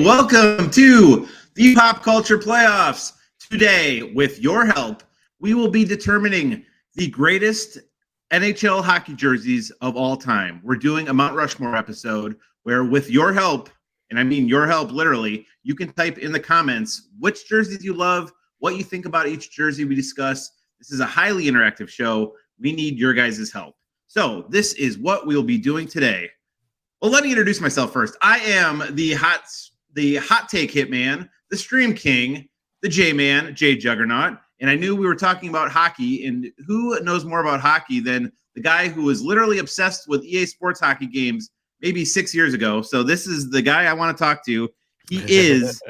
welcome to the Pop Culture Playoffs. Today, with your help, we will be determining the greatest NHL hockey jerseys of all time. We're doing a Mount Rushmore episode where, with your help, and I mean your help literally, you can type in the comments which jerseys you love, what you think about each jersey we discuss. This is a highly interactive show. We need your guys' help. So this is what we'll be doing today. Well, let me introduce myself first. I am the hot take hitman, the stream king, the J-Man, J Juggernaut. And I knew we were talking about hockey, and who knows more about hockey than the guy who was literally obsessed with EA Sports hockey games maybe 6 years ago. So this is the guy I want to talk to. He is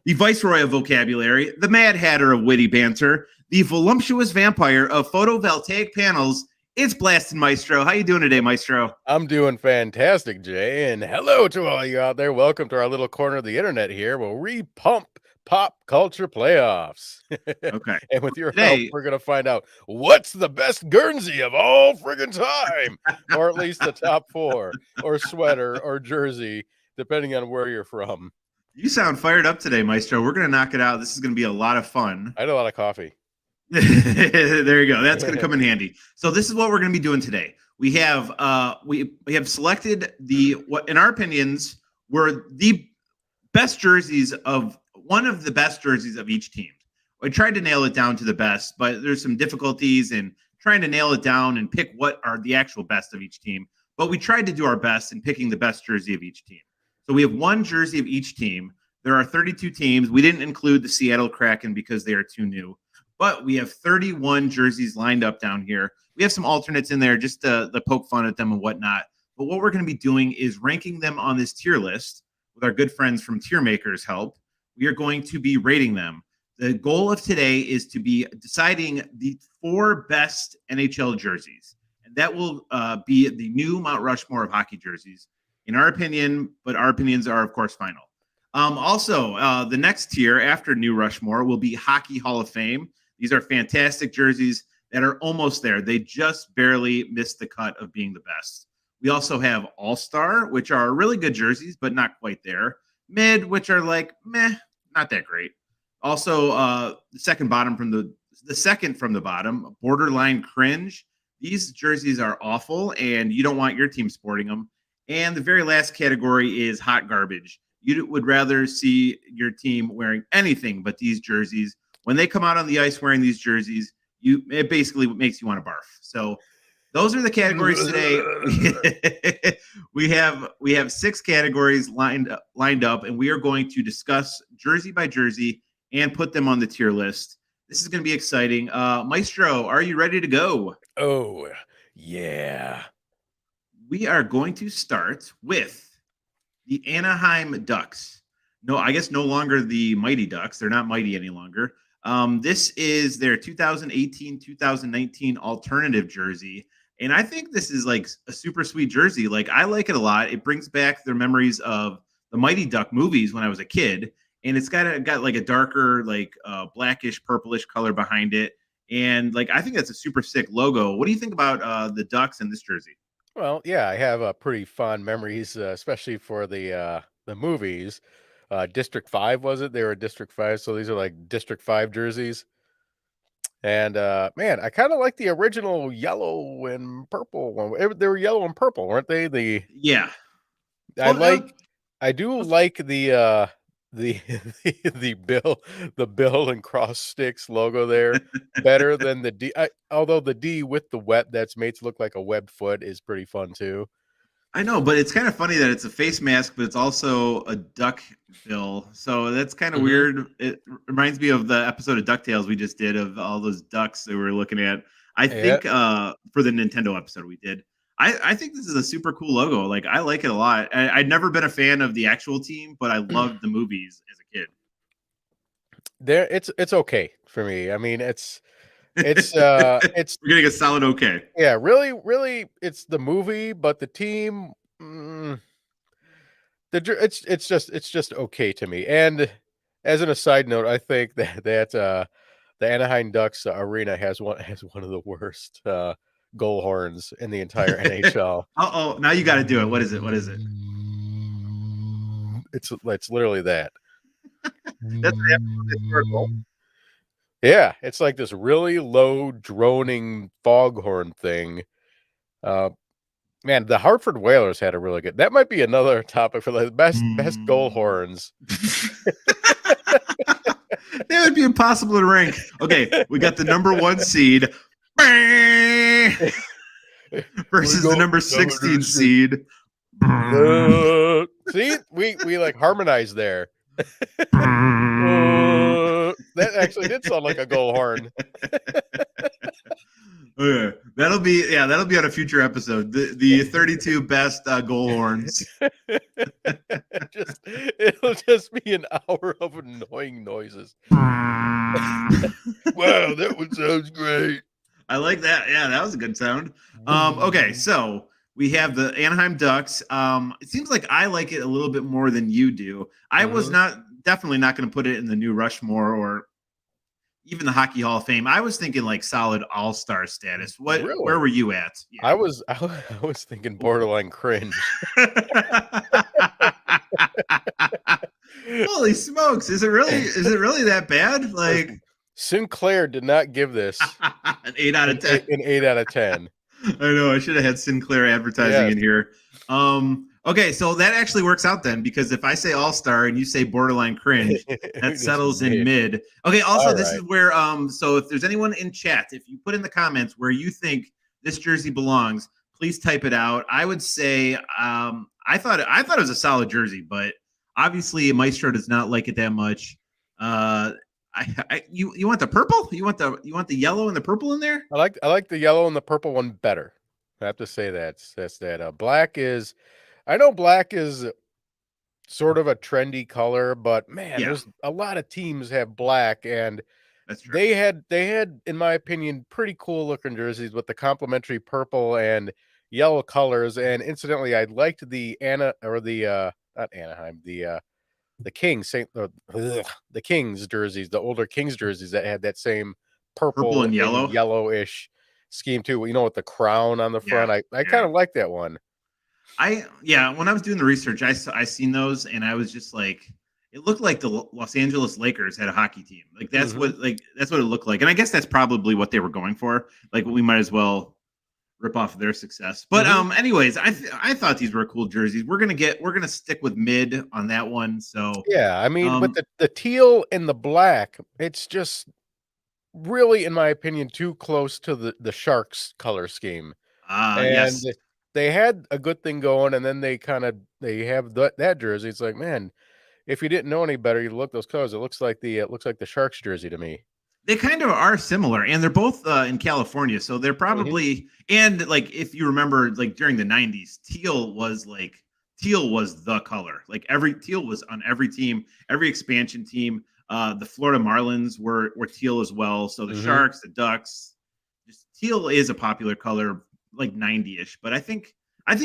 the viceroy of vocabulary, the mad hatter of witty banter, the voluptuous vampire of photovoltaic panels. It's Blasted Maestro. How you doing today, Maestro? I'm doing fantastic, Jay, and hello to all you out there. Welcome to our little corner of the internet here where we pump pop culture playoffs. Okay. And with your help, we're going to find out what's the best Guernsey of all friggin' time, or at least the top four, or sweater, or jersey, depending on where you're from. You sound fired up today, Maestro. We're going to knock it out. This is going to be a lot of fun. I had a lot of coffee. There you go. That's going to come in handy. So this is what we're going to be doing today. We have we have selected what in our opinions were the best jerseys of one of the best jerseys of each team. I tried to nail it down to the best, but there's some difficulties in trying to nail it down and pick what are the actual best of each team. But we tried to do our best in picking the best jersey of each team. So we have one jersey of each team. There are 32 teams. We didn't include the Seattle Kraken because they are too new. But we have 31 jerseys lined up down here. We have some alternates in there just to poke fun at them and whatnot. But what we're going to be doing is ranking them on this tier list with our good friends from Tier Maker's help. We are going to be rating them. The goal of today is to be deciding the 4 best NHL jerseys. And that will be the new Mount Rushmore of hockey jerseys, in our opinion, but our opinions are, of course, final. Also, the next tier after New Rushmore will be Hockey Hall of Fame. These are fantastic jerseys that are almost there. They just barely missed the cut of being the best. We also have All-Star, which are really good jerseys, but not quite there. Mid, which are like, meh, not that great. Also, the second from the bottom, borderline cringe. These jerseys are awful, and you don't want your team sporting them. And the very last category is hot garbage. You would rather see your team wearing anything but these jerseys. When they come out on the ice wearing these jerseys, it basically makes you want to barf. So those are the categories today. we have 6 categories lined up, and we are going to discuss jersey by jersey and put them on the tier list. This is going to be exciting. Maestro, are you ready to go? Oh, yeah. We are going to start with the Anaheim Ducks. No, I guess no longer the Mighty Ducks. They're not mighty any longer. This is their 2018-2019 alternative jersey. And I think this is like a super sweet jersey. Like, I like it a lot. It brings back their memories of the Mighty Duck movies when I was a kid. And it's got like a darker, like blackish, purplish color behind it. And like, I think that's a super sick logo. What do you think about the Ducks and this jersey? Well, yeah, I have pretty fond memories, especially for the movies. District 5, was it? They were District 5, so these are like District 5 jerseys. And man, I kind of like the original yellow and purple one. They were yellow and purple, weren't they? Yeah. I do like the the bill and cross sticks logo there better than the D. Although the D with the web that's made to look like a webbed foot is pretty fun too. I know, but it's kind of funny that it's a face mask, but it's also a duck bill. So that's kind of weird. It reminds me of the episode of DuckTales we just did of all those ducks that we were looking at. I think for the Nintendo episode we did. I think this is a super cool logo. Like, I like it a lot. I'd never been a fan of the actual team, but I loved the movies as a kid. It's okay for me. I mean, it's We're getting a solid okay. Yeah, really, it's the movie, but the team, it's just okay to me. And as an aside note, I think that the Anaheim Ducks arena has one of the worst goal horns in the entire NHL. Now you got to do it. What is it? It's literally that. That's historical. Yeah, it's like this really low droning foghorn thing. Man, the Hartford Whalers had a really good. That might be another topic for the best goal horns. That would be impossible to rank. Okay, we got the number 1 seed versus the number 16 seed. See, we like harmonized there. That actually did sound like a goal horn. Okay. That'll be on a future episode. The 32 best goal horns. It'll just be an hour of annoying noises. Wow, that one sounds great. I like that. Yeah, that was a good sound. Okay, so we have the Anaheim Ducks. It seems like I like it a little bit more than you do. I was definitely not going to put it in the new Rushmore or even the Hockey Hall of Fame. I was thinking like solid all-star status. Where were you at? Yeah. I was thinking borderline cringe. Holy smokes. Is it really that bad? Like Sinclair did not give this an 8 out of 10. An 8 out of 10. I know. I should have had Sinclair advertising in here. Okay, so that actually works out then, because if I say all-star and you say borderline cringe, that settles in mid. Okay, also this is where so if there's anyone in chat, if you put in the comments where you think this jersey belongs, please type it out. I would say I thought it was a solid jersey, but obviously Maestro does not like it that much. You want the purple? You want the yellow and the purple in there? I like the yellow and the purple one better. I have to say that's that. Black is, I know black is sort of a trendy color, but man, there's a lot of teams have black, and that's true. They had, in my opinion, pretty cool looking jerseys with the complementary purple and yellow colors. And incidentally, I liked the not Anaheim, the Kings, the Kings jerseys, the older Kings jerseys that had that same purple and yellowish scheme too. You know, with the crown on the front. I kind of like that one. When I was doing the research, I seen those and I was just like, it looked like the Los Angeles Lakers had a hockey team. Like that's what it looked like. And I guess that's probably what they were going for. Like we might as well rip off their success. But anyways, I thought these were cool jerseys. We're gonna stick with mid on that one. So yeah, I mean with the teal and the black, it's just really, in my opinion, too close to the Sharks color scheme. Yes. They had a good thing going, and then they have that jersey. It's like, man, if you didn't know any better, you look those colors. It looks like the Sharks jersey to me. They kind of are similar, and they're both in California, so they're probably and like if you remember, like during the '90s, teal was the color. Like every teal was on every team, every expansion team. The Florida Marlins were teal as well. So the Sharks, the Ducks, just teal is a popular color, like 90-ish. But I think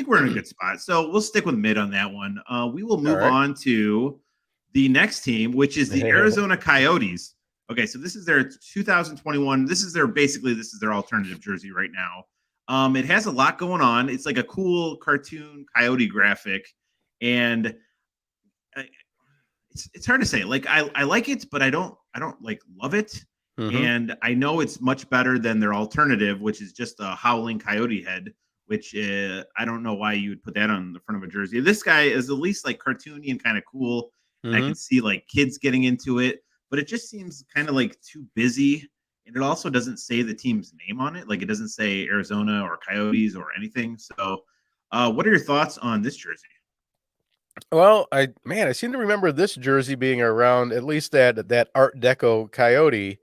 we're in a good spot. So we'll stick with mid on that one. We will move on to the next team, which is the Arizona Coyotes. Okay, so this is their 2021. This is their alternative jersey right now. It has a lot going on. It's like a cool cartoon coyote graphic, and it's hard to say. Like I like it, but I don't like love it. And I know it's much better than their alternative, which is just a howling coyote head. Which I don't know why you would put that on the front of a jersey. This guy is at least like cartoony and kind of cool. I can see like kids getting into it, but it just seems kind of like too busy. And it also doesn't say the team's name on it. Like it doesn't say Arizona or Coyotes or anything. So what are your thoughts on this jersey? Well, I seem to remember this jersey being around, at least that Art Deco Coyote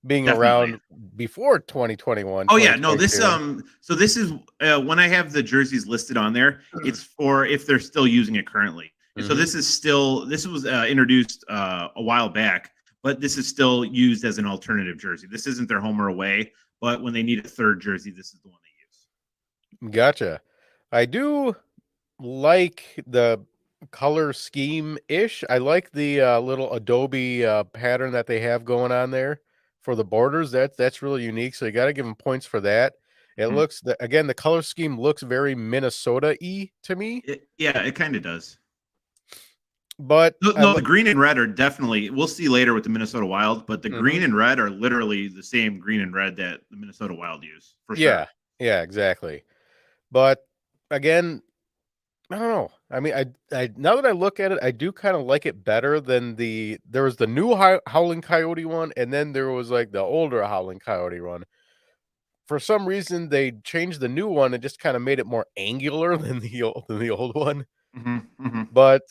being around before 2021. Oh yeah, no, this so this is when I have the jerseys listed on there, it's for if they're still using it currently. So this was introduced a while back, but this is still used as an alternative jersey. This isn't their home or away, but when they need a third jersey, this is the one they use. Gotcha. I do like the color scheme ish. I like the little Adobe pattern that they have going on there for the borders. That's really unique. So you got to give them points for that. It looks again, the color scheme looks very Minnesota-y to me. It kind of does. But No, the green and red are definitely. We'll see later with the Minnesota Wild, but the Mhm. green and red are literally the same green and red that the Minnesota Wild use for Yeah, sure. yeah, exactly. But again, I don't know. I mean, I now that I look at it, I do kind of like it better than there was the new Howling Coyote one, and then there was like the older Howling Coyote one. For some reason, they changed the new one and just kind of made it more angular than the old one. Hmm. But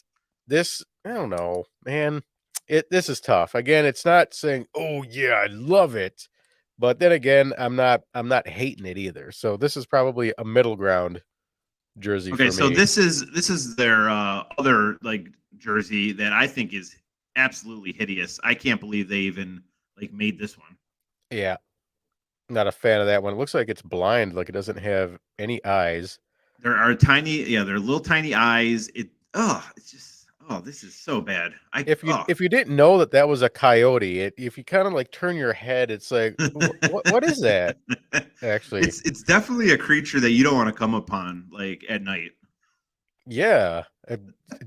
this, I don't know, man. This is tough. Again, it's not saying, "Oh yeah, I love it," but then again, I'm not hating it either. So this is probably a middle ground jersey Okay, for so me. this is their other like jersey that I think is absolutely hideous. I can't believe they even like made this one. Yeah, not a fan of that one. It looks like it's blind, like it doesn't have any eyes. There are tiny, yeah, they're little tiny eyes. It's just, this is so bad. If you didn't know that that was a coyote, if you kind of like turn your head, it's like, what is that? Actually, It's definitely a creature that you don't want to come upon like at night. yeah,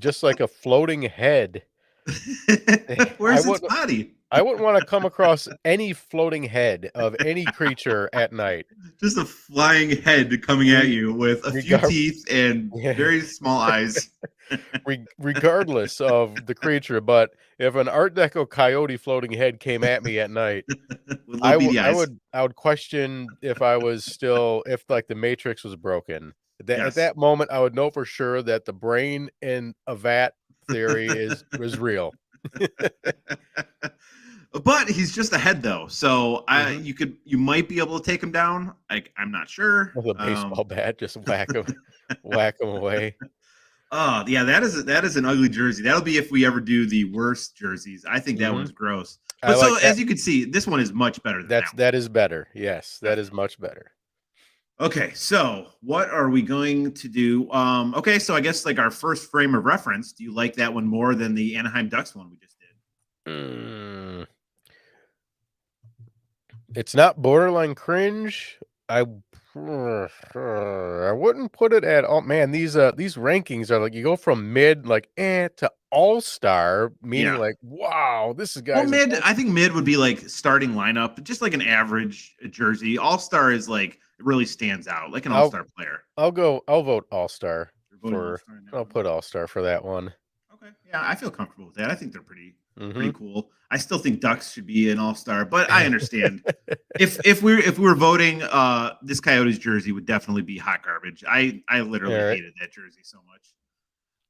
just like a floating head. I Where's its wouldn't body? I wouldn't want to come across any floating head of any creature at night. Just a flying head coming at Re, you with a few regard, teeth and very small eyes. regardless of the creature, but if an Art Deco coyote floating head came at me at night, With little beady eyes. I would question if I was still if like the Matrix was broken. At Yes. that moment, I would know for sure that the brain in a vat theory was real. But he's just a head though, so Mhm. you might be able to take him down. I'm not sure. With a baseball bat, just whack him away. Oh yeah, that is an ugly jersey. That'll be if we ever do the worst jerseys. I think that Mhm. one's gross. I But so like that. as you can see, this one is much better than that one. That is better. Yes, that is Definitely. much better. Okay, so what are we going to do? Okay, so I guess like our first frame of reference. Do you like that one more than the Anaheim Ducks one we just did? Mm, it's not borderline cringe. I I wouldn't put it at all. Man, these rankings are like you go from mid like to all star, meaning Yeah. like wow, this is Well, guys an mid. all. I think mid would be like starting lineup, just like an average jersey. All star is like it really stands out, like an all I'll star player. I'll vote all star You're voting all for star in that I'll one. put all star for that one. Okay, yeah, I feel comfortable with that. I think they're pretty Hmm. cool. I still think Ducks should be an all star, but I understand if we were voting, this Coyotes jersey would definitely be hot garbage. I All literally right. hated that jersey so much.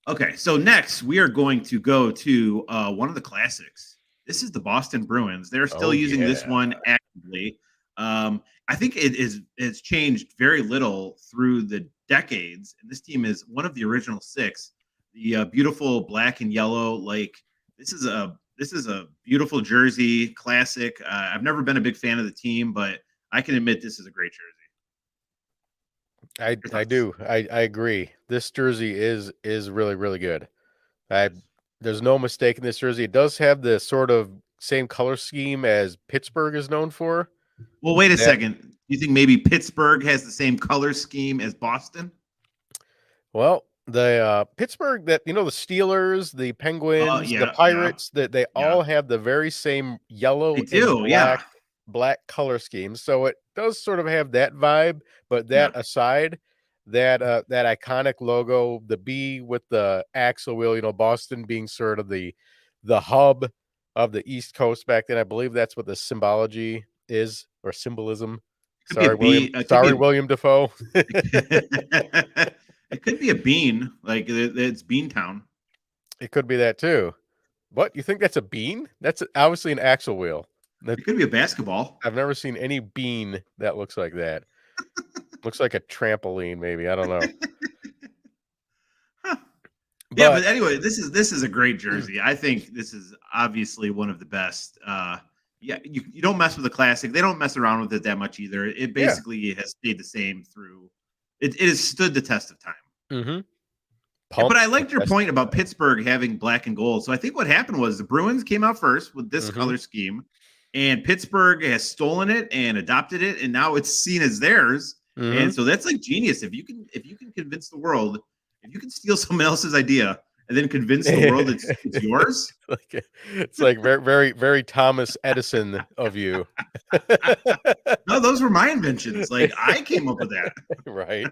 Okay, so next we are going to go to one of the classics. This is the Boston Bruins. They're still Oh using this yeah. one actively. I think it's changed very little through the decades. And this team is one of the original six. The beautiful black and yellow. Like this is a beautiful jersey, classic. I've never been a big fan of the team, but I can admit this is a great jersey. Your I thoughts? do. I agree. This jersey is really really good. I Yes. There's no mistake in this jersey. It does have the sort of same color scheme as Pittsburgh is known for. Well, wait a That second. Do you think maybe Pittsburgh has the same color scheme as Boston? well, the Pittsburgh that the Steelers, the Oh, Penguins, the yeah, yeah, Pirates that they yeah. all have the very same yellow They and do, yeah, black color schemes. So it does sort of have that vibe, but that yeah. aside, that iconic logo, the B with the axle wheel, Boston being sort of the hub of the East Coast back then. I believe that's what the symbology is or symbolism. It could be a bee. It could be Sorry, William Defoe. it could be a bean. Like it's Beantown. It could be that too. What? You think that's a bean? That's obviously an axle wheel. That It could be a basketball. I've never seen any bean that looks like that. Looks like a trampoline, maybe. I don't know. Huh. Yeah, but But anyway, this is a great jersey. I think this is obviously one of the best. Yeah, you don't mess with the classic. They don't mess around with it that much either. It yeah. basically has stayed the same through. It has stood the test of time. Mm-hmm. Yeah, but Pumped I and liked your tested point about time. Pittsburgh having black and gold. So I think what happened was the Bruins came out first with this Mm-hmm. color scheme, and Pittsburgh has stolen it and adopted it, and now it's seen as theirs. Mm-hmm. And so that's like genius. If you can convince the world, if you can steal someone else's idea and then convince the world it's yours. It's like very, very, very Thomas Edison of you. No, those were my inventions. Like I came up with that. Right.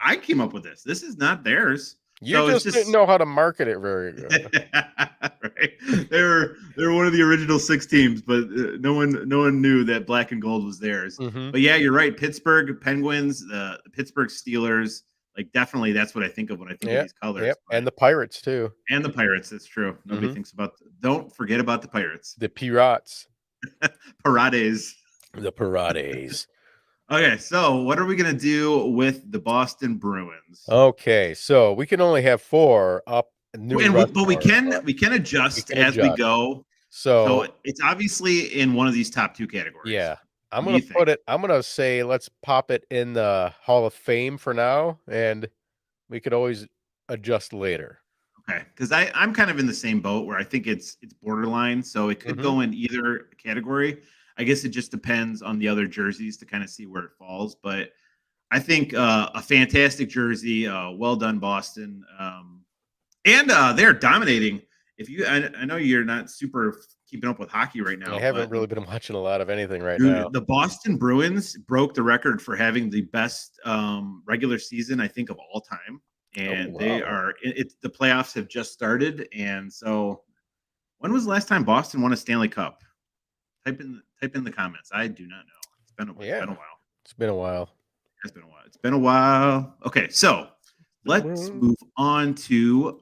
I came up with this. This is not theirs. You So it's just didn't know how to market it very good. right. They're one of the original 6 teams, but no one knew that black and gold was theirs. Mhm. But yeah, you're right. Pittsburgh Penguins, the Pittsburgh Steelers, like definitely that's what I think of when I think of these colors. Yep. But- And the Pirates too. and the Pirates. That's true. Nobody thinks about. Don't forget about the Pirates. The Pirates. Parades. The Pirates. Okay, so what are we gonna do with the Boston Bruins? Okay, so we can only have 4 up. But we can adjust as we go. So it's obviously in one of these top 2 categories. Yeah, I'm gonna put it. I'm gonna say let's pop it in the Hall of Fame for now, and we could always adjust later. Okay, because I'm kind of in the same boat where I think it's borderline, so it could go in either category. I guess it just depends on the other jerseys to kind of see where it falls. But I think a fantastic jersey, well done, Boston, and they're dominating. I know you're not super keeping up with hockey right now. I haven't really been watching a lot of anything right now. The Boston Bruins broke the record for having the best regular season, I think, of all time. And they are the playoffs have just started. And so when was the last time Boston won a Stanley Cup? Type in the comments. I do not know. It's been a while. It's been a while. It's been a while. Okay, so let's move on to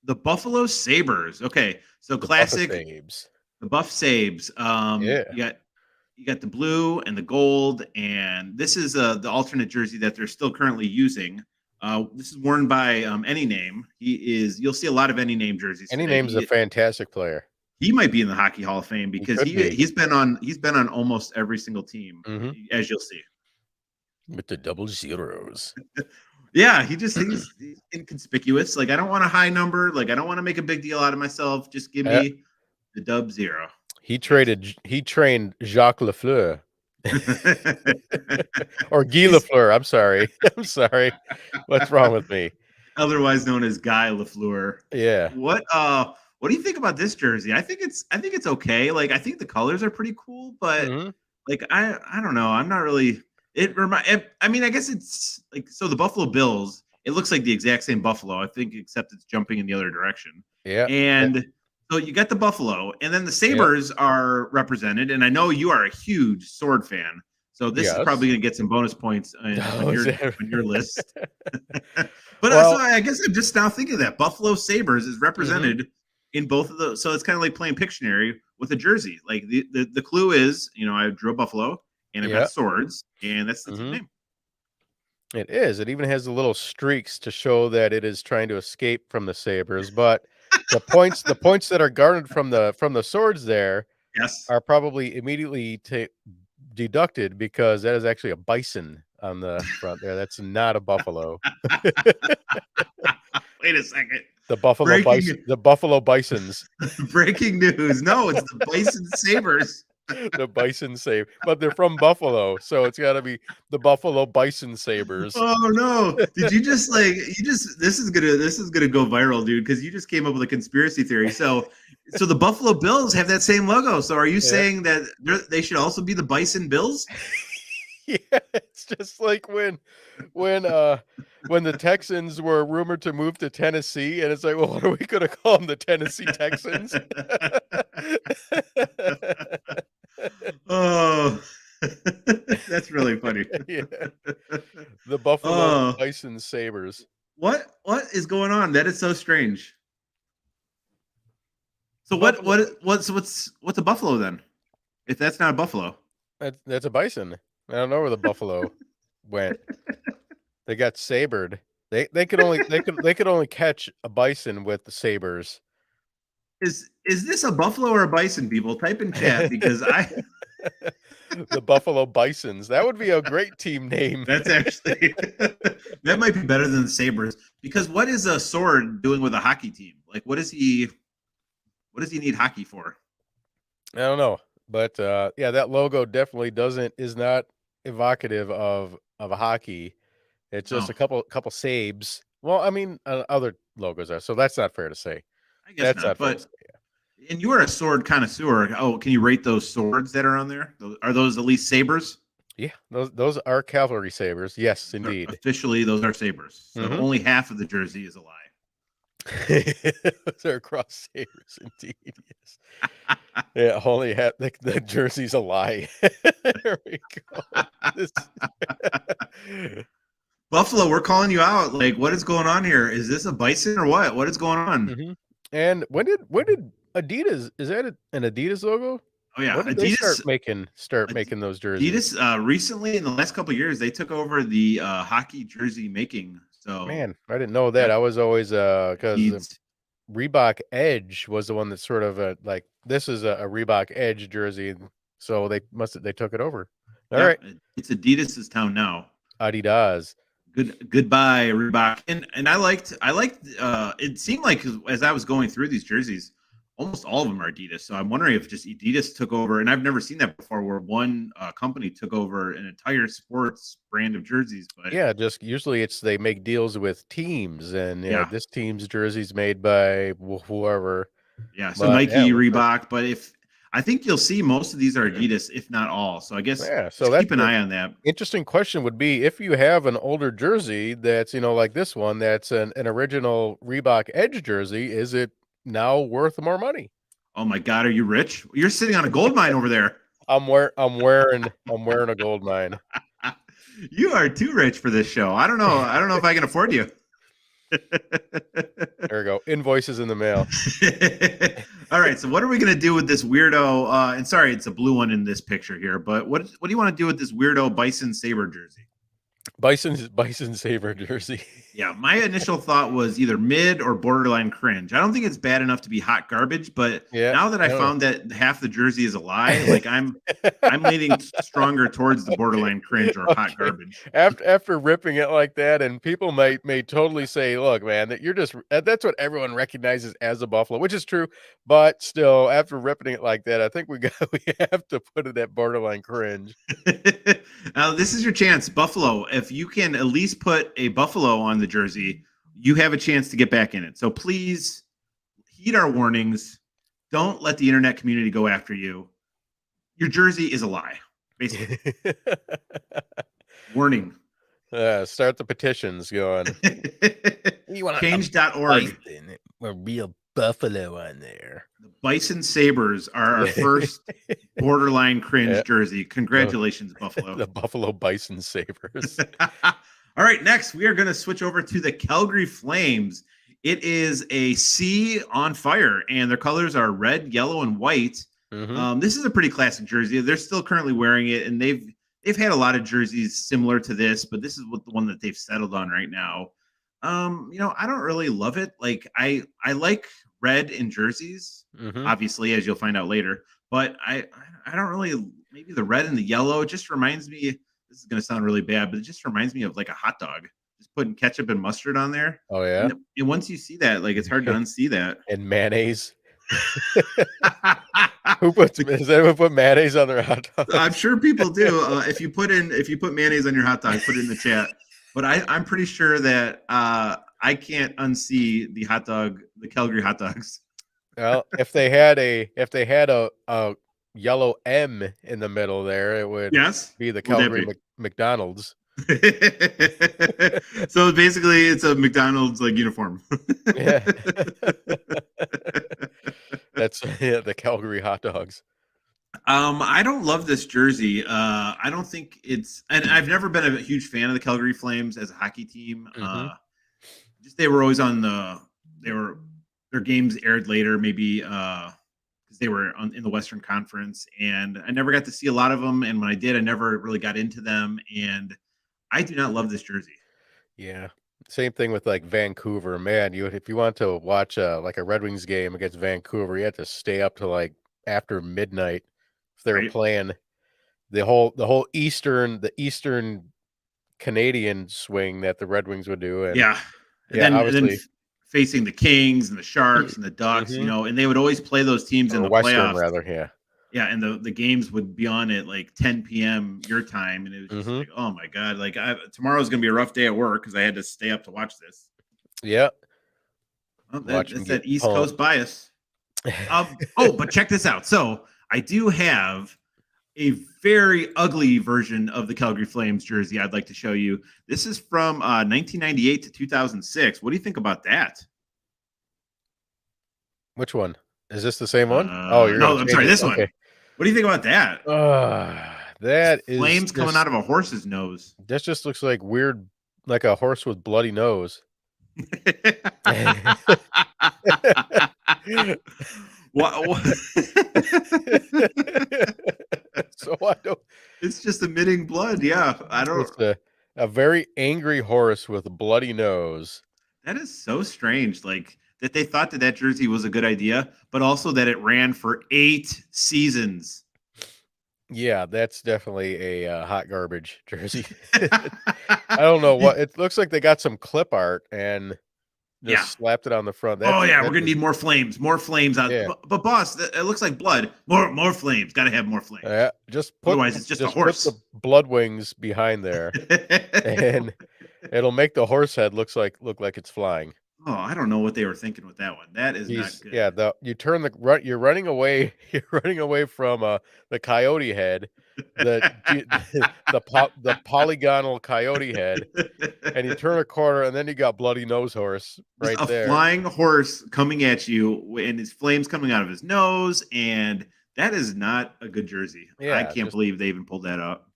the Buffalo Sabres. Okay, so classic the Buff Sabes. You got the blue and the gold, and this is the alternate jersey that they're still currently using. This is worn by Any Name. You'll see a lot of Any Name jerseys. Any Name's a fantastic player. He might be in the Hockey Hall of Fame because he's been on almost every single team, as you'll see. With the double zeros. Yeah, he's inconspicuous. Like I don't want a high number. Like I don't want to make a big deal out of myself. Just give me the dub 0. He trained Jacques Lafleur. Or Guy Lafleur. I'm sorry. What's wrong with me? Otherwise known as Guy Lafleur. Yeah. What do you think about this jersey? I think it's okay. Like I think the colors are pretty cool, but like I don't know. I'm not really. I mean, I guess it's like so. The Buffalo Bills. It looks like the exact same Buffalo. I think, except it's jumping in the other direction. Yeah. And so you got the Buffalo, and then the Sabres are represented. And I know you are a huge Sword fan, so this is probably going to get some bonus points on your list. But so I guess I'm just now thinking that Buffalo Sabres is represented in both of those. So it's kind of like playing Pictionary with a jersey. Like the clue is, I drew a buffalo and I've got swords, and that's the team name. It is. It even has the little streaks to show that it is trying to escape from the Sabres. But the points that are garnered from the swords there are probably immediately deducted because that is actually a bison on the front there. That's not a buffalo. Wait a second. The Buffalo Bisons. Breaking news. No, it's the Bison Sabres. The Bison Sabre, but they're from Buffalo, so it's got to be the Buffalo Bison Sabres. Oh no! Did you just this is gonna go viral, dude? Because you just came up with a conspiracy theory. So the Buffalo Bills have that same logo. So are you saying that they should also be the Bison Bills? Yeah, it's just like when the Texans were rumored to move to Tennessee, and it's like, well, what are we going to call them? The Tennessee Texans? Oh, that's really funny. Yeah. The Buffalo Bison Sabres. What is going on? That is so strange. So what's a buffalo then? If that's not a buffalo, that's a bison. I don't know where the buffalo went. They got sabered. They could only catch a bison with the sabers. Is this a buffalo or a bison? People type in chat because the Buffalo Bisons. That would be a great team name. That's actually that might be better than the Sabres, because what is a sword doing with a hockey team? Like what does he need hockey for? I don't know. But that logo definitely is not evocative of a hockey. It's just a couple sabes Well, I mean, other logos are, so that's not fair to say. I guess That's not, not fair to but say. and you are a sword connoisseur. Oh, can you rate those swords that are on there? Are those at least sabers? Yeah, those are cavalry sabers. Yes, Those are, indeed. officially, those are sabers. So Mm-hmm. only half of the jersey is a lie. Those are cross sabers, indeed. Yes. Yeah, only have the jersey's a lie. There we go. This Buffalo, we're calling you out. Like, what is going on here? Is this a bison or what? What is going on? Mhm. And when did Adidas, is that an Adidas logo? Oh yeah, When did they Adidas. start making those jerseys? Adidas recently in the last couple of years they took over the hockey jersey making. So Man, I didn't know that. yep, I was always because Adidas. Reebok Edge was the one that sort of like this is a Reebok Edge jersey, so they took it over. All right, Yep, it's Adidas's town now. Adidas. Goodbye Reebok. And I liked it seemed like as I was going through these jerseys, almost all of them are Adidas. So I'm wondering if just Adidas took over, and I've never seen that before, where one company took over an entire sports brand of jerseys. But Yeah, just usually it's they make deals with teams, and yeah, this team's jersey's made by whoever. yeah. So But yeah, it Nike, looks like Reebok, but if I think you'll see most of these are Adidas, if not all. So I guess yeah. So just that keep an the eye on that. interesting question would be if you have an older jersey that's like this one that's an original Reebok Edge jersey, is it now worth more money? Oh my God, are you rich? You're sitting on a gold mine over there. I'm wearing a gold mine. You are too rich for this show. I don't know. I don't know if I can afford you. There we go. Invoices in the mail. All right. So what are we gonna do with this weirdo? And sorry, it's a blue one in this picture here. But what do you want to do with this weirdo Bison Saber jersey? Bison Saber jersey. Yeah, my initial thought was either mid or borderline cringe. I don't think it's bad enough to be hot garbage, but Yeah. now that I No. found that half the jersey is a lie, like I'm leaning stronger towards the borderline cringe or hot Okay. garbage. After ripping it like that, and people may totally say, "Look, man, that you're just that's what everyone recognizes as a Buffalo," which is true. But still, after ripping it like that, I think we have to put it at borderline cringe. Now, this is your chance, Buffalo. If you can at least put a Buffalo on the jersey, you have a chance to get back in it. So please heed our warnings. Don't let the internet community go after you. Your jersey is a lie. Basically, warning. Start the petitions going. You want Change.org. a real Buffalo on there. The Bison Sabers are our first borderline cringe Yeah. jersey. Congratulations, Buffalo. The Buffalo Bison Sabers. All right, next we are going to switch over to the Calgary Flames. It is a sea on fire, and their colors are red, yellow, and white. Mhm. This is a pretty classic jersey. They're still currently wearing it, and they've had a lot of jerseys similar to this, but this is the one that they've settled on right now. I don't really love it. Like I like red in jerseys, Mhm. obviously, as you'll find out later. But I don't really, maybe the red and the yellow. It just reminds me. This is going to sound really bad, but it just reminds me of like a hot dog. Just putting ketchup and mustard on there. Oh yeah. And once you see that, like it's hard to unsee that. And mayonnaise. Is that who put mayonnaise on their hot dogs? I'm sure people do. If you put mayonnaise on your hot dog, put it in the chat. But I'm pretty sure that I can't unsee the hot dog, the Calgary hot dogs. Well, if they had a yellow M in the middle there, it would Yes, be the would that Calgary be? McDonald's. So basically, it's a McDonald's like uniform. Yeah. That's the Calgary hot dogs. I don't love this jersey. I don't think it's, and I've never been a huge fan of the Calgary Flames as a hockey team. Mhm. Just they were always on their games aired later, maybe because they were in the Western Conference, and I never got to see a lot of them. And when I did, I never really got into them, and I do not love this jersey. Yeah. Same thing with like Vancouver. Man, if you want to watch like a Red Wings game against Vancouver, you have to stay up to like after midnight if they were Right? playing the Eastern Canadian swing that the Red Wings would do. And Yeah, and yeah, then obviously facing the Kings and the Sharks and the Ducks, Mhm. and they would always play those teams in or the Western playoffs. rather, yeah. Yeah, and the games would be on at like 10 p.m. your time, and it was just Mhm. like, oh my god, like tomorrow's gonna be a rough day at work because I had to stay up to watch this. Yeah. Oh, Watch him that's get that East pumped. Coast bias. Oh, but check this out. So I do have a very ugly version of the Calgary Flames jersey I'd like to show you. This is from 1998 to 2006. What do you think about that? Which one? Is this the same one? Oh, you're gonna No, I'm change sorry, it? this Okay. one. What do you think about that? That is Flames coming just out of a horse's nose. that just looks like weird, like a horse with bloody nose. what? So I don't. It's just emitting blood. Yeah, I don't. It's a very angry horse with a bloody nose. That is so strange. Like that they thought that jersey was a good idea, but also that it ran for 8 seasons. Yeah, that's definitely a hot garbage jersey. I don't know what it looks like. They got some clip art and Yeah. just slapped it on the front. Oh yeah, we're That gonna is, need more flames. More flames out. yeah. But boss, it looks like blood. More flames. Got to have more flames. Just Otherwise, it's just a put horse. the blood wings behind there, and it'll make the horse head look like it's flying. Oh, I don't know what they were thinking with that one. That is not good. Yeah, you turn you're running away. You're running away from the coyote head, the polygonal coyote head, and you turn a corner, and then you got bloody nose horse right a there. flying horse coming at you, and his flames coming out of his nose, and that is not a good jersey. Yeah, I can't believe they even pulled that up.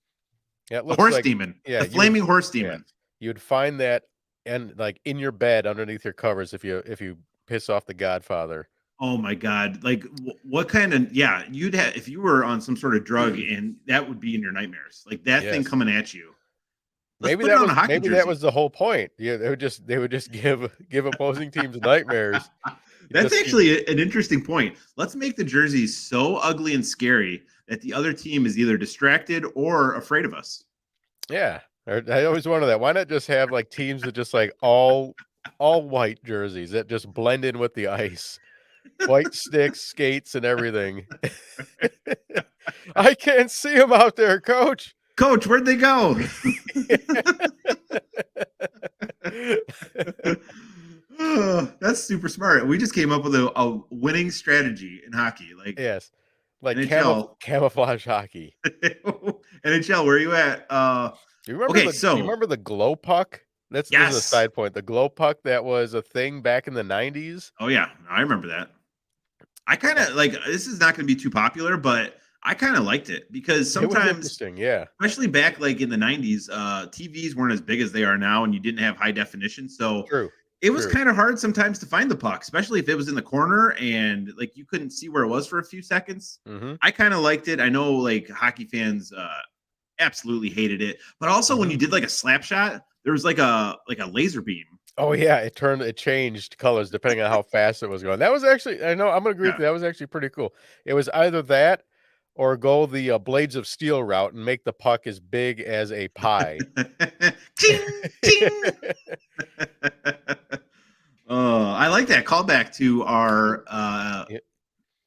Yeah, it The looks horse like, demon. yeah, The flaming horse yeah, demon. you'd find that and like in your bed underneath your covers if you piss off the Godfather. Oh my god! Like what kind of you'd have if you were on some sort of drug, and that would be in your nightmares. Like that thing Yes. coming at you. Let's Maybe put it on a hockey maybe jersey. that was the whole point. Yeah, they would just give opposing teams nightmares. That's actually an interesting point. Let's make the jerseys so ugly and scary that the other team is either distracted or afraid of us. Yeah, I always wonder that. Why not just have like teams that just like all white jerseys that just blend in with the ice, white sticks, skates, and everything. I can't see them out there, Coach. Coach, where'd they go? Oh, that's super smart. We just came up with a winning strategy in hockey. Like yes, like NHL. camouflage hockey. NHL, where are you at? Do you remember do you remember the glow puck? This is a side point. The glow puck that was a thing back in the 90s. Oh yeah, I remember that. I kind of like this is not going to be too popular, but I kind of liked it because sometimes, it was interesting, yeah, especially back like in the 90s, TVs weren't as big as they are now, and you didn't have high definition, so it was kind of hard sometimes to find the puck, especially if it was in the corner and like you couldn't see where it was for a few seconds. Mm-hmm. I kind of liked it. I know like hockey fans absolutely hated it, but also when you did like a slap shot, there was like a laser beam. Oh yeah, it changed colors depending on how fast it was going. That was actually, I know, I'm gonna agree with you. That was actually pretty cool. It was either that or go the Blades of Steel route and make the puck as big as a pie. Ting, ting. I like that callback to our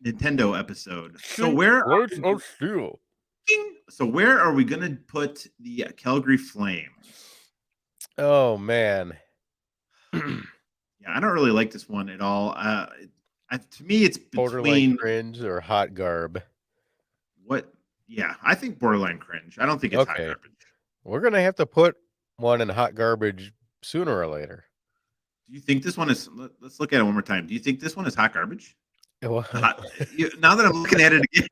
Nintendo episode. So Blades of Steel. So where are we gonna put the Calgary Flames? Oh man. Yeah, I don't really like this one at all. To me, it's borderline cringe or hot garb. What? Yeah, I think borderline cringe. I don't think it's hot garbage. We're gonna have to put one in hot garbage sooner or later. Do you think this one is? Let's look at it one more time. Do you think this one is hot garbage? Now that I'm looking at it again,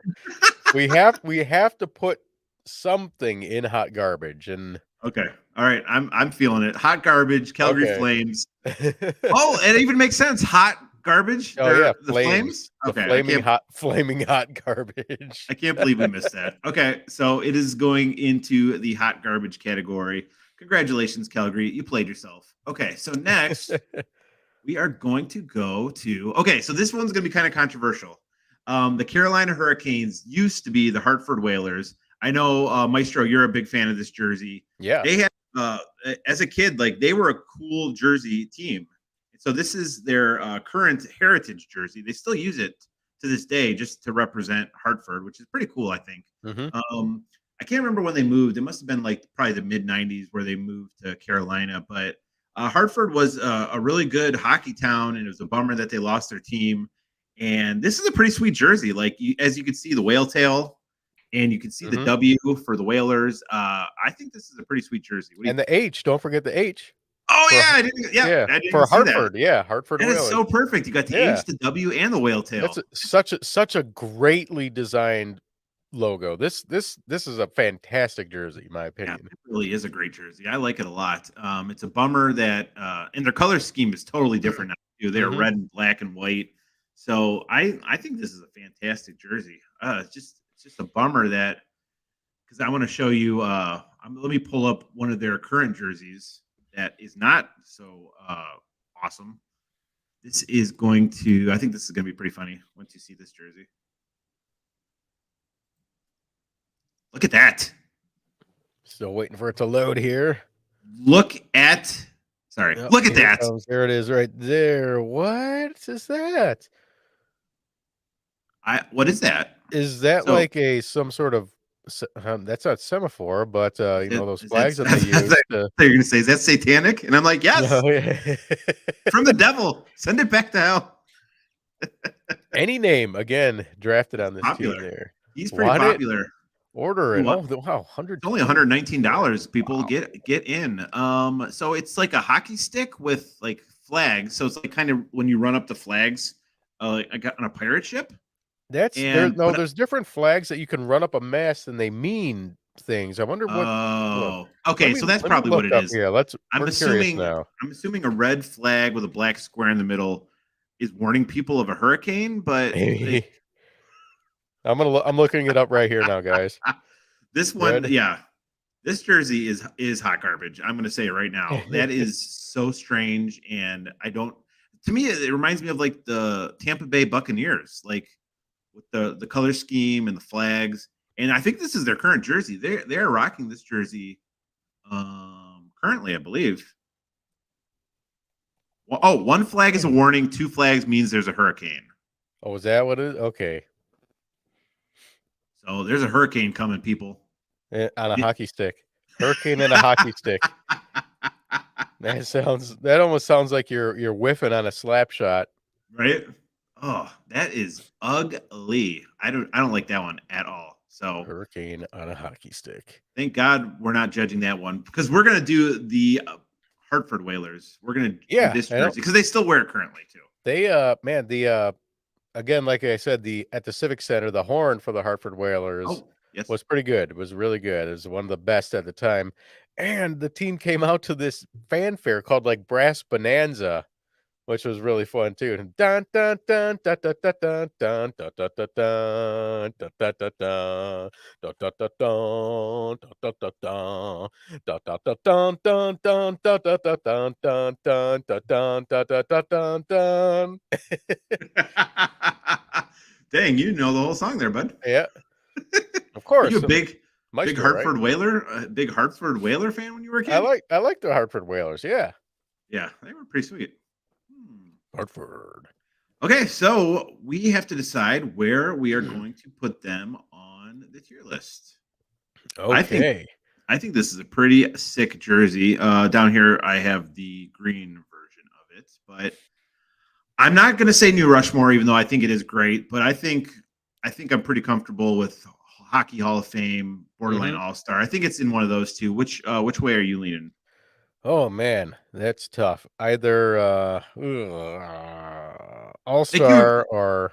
we have to put something in hot garbage. And okay, all right, I'm feeling it. Hot garbage, Calgary Flames. Oh, it even makes sense. Hot garbage. Oh yeah, the flames. Okay, flaming hot garbage. I can't believe we missed that. Okay, so it is going into the hot garbage category. Congratulations, Calgary. You played yourself. Okay, so next we are going to go to. Okay, so this one's going to be kind of controversial. The Carolina Hurricanes used to be the Hartford Whalers. I know, Maestro, you're a big fan of this jersey. Yeah, they had as a kid, like they were a cool jersey team. So this is their current heritage jersey. They still use it to this day just to represent Hartford, which is pretty cool, I think. Mm-hmm. I can't remember when they moved. It must have been like probably the mid 90s where they moved to Carolina. But Hartford was a really good hockey town, and it was a bummer that they lost their team. And this is a pretty sweet jersey. Like as you can see, the whale tail, and you can see the W for the Whalers. I think this is a pretty sweet jersey. And the H, don't forget the H. Oh for, yeah, I didn't. Yeah, I didn't for see Hartford. that. Yeah, Hartford That Whalers. is so perfect. You got the H, the W, and the whale tail. That's such a greatly designed logo. This is a fantastic jersey, in my opinion. Yeah, it really is a great jersey. I like it a lot. It's a bummer that and their color scheme is totally different now too. They're red and black and white. So I think this is a fantastic jersey. It's just a bummer that because I want to show you. Let me pull up one of their current jerseys that is not so awesome. This is going to. I think this is going to be pretty funny once you see this jersey. Look at that. Still waiting for it to load here. Look at look at that. There it is right there. What is that? What is that? Is that like some sort of that's not semaphore, but you know those flags that they use. You're gonna say, is that satanic? And I'm like, yes. No, yeah. From the devil. Send it back to hell. Any name again drafted on this team there. He's pretty popular. Order it. Oh wow, It's only $119. People get in. So it's like a hockey stick with like flags. So it's like kind of when you run up the flags, I got on a pirate ship. There's different flags that you can run up a mast and they mean things. I wonder what. Oh, okay. So that's probably what it is. Yeah, I'm assuming now. I'm assuming a red flag with a black square in the middle is warning people of a hurricane, but I'm looking it up right here now, guys. This one, this jersey is hot garbage. I'm gonna say it right now. That is so strange, and to me, it reminds me of like the Tampa Bay Buccaneers, like with the color scheme and the flags. And I think this is their current jersey. They're rocking this jersey currently, I believe. Well, one flag is a warning, two flags means there's a hurricane. Oh, is that what it is? Okay. So there's a hurricane coming, people. On a hockey stick. Hurricane and a hockey stick. That almost sounds like you're whiffing on a slap shot. Right? Oh, that is ugly. I don't like that one at all. So hurricane on a hockey stick. Thank God we're not judging that one because we're gonna do the Hartford Whalers. We're gonna do this jersey because they still wear it currently too. They again, like I said, at the Civic Center, the horn for the Hartford Whalers was pretty good. It was really good. It was one of the best at the time. And the team came out to this fanfare called like Brass Bonanza, which was really fun too. Dun dun dun dun dun dun dun dun dun dun dun dun dun dun dun dun dun dun dun dun. Dang, you know the whole song there, bud. Yeah, of course. Are you a big Hartford Whaler, big Hartford Whaler fan when you were a kid? I like the Hartford Whalers. Yeah, they were pretty sweet. Hartford. Okay, so we have to decide where we are going to put them on the tier list. Okay. I think this is a pretty sick jersey. Down here, I have the green version of it, but I'm not going to say New Rushmore, even though I think it is great. But I think I'm pretty comfortable with Hockey Hall of Fame, borderline All-Star. I think it's in one of those two. Which way are you leaning? Oh man, that's tough. Either All-Star or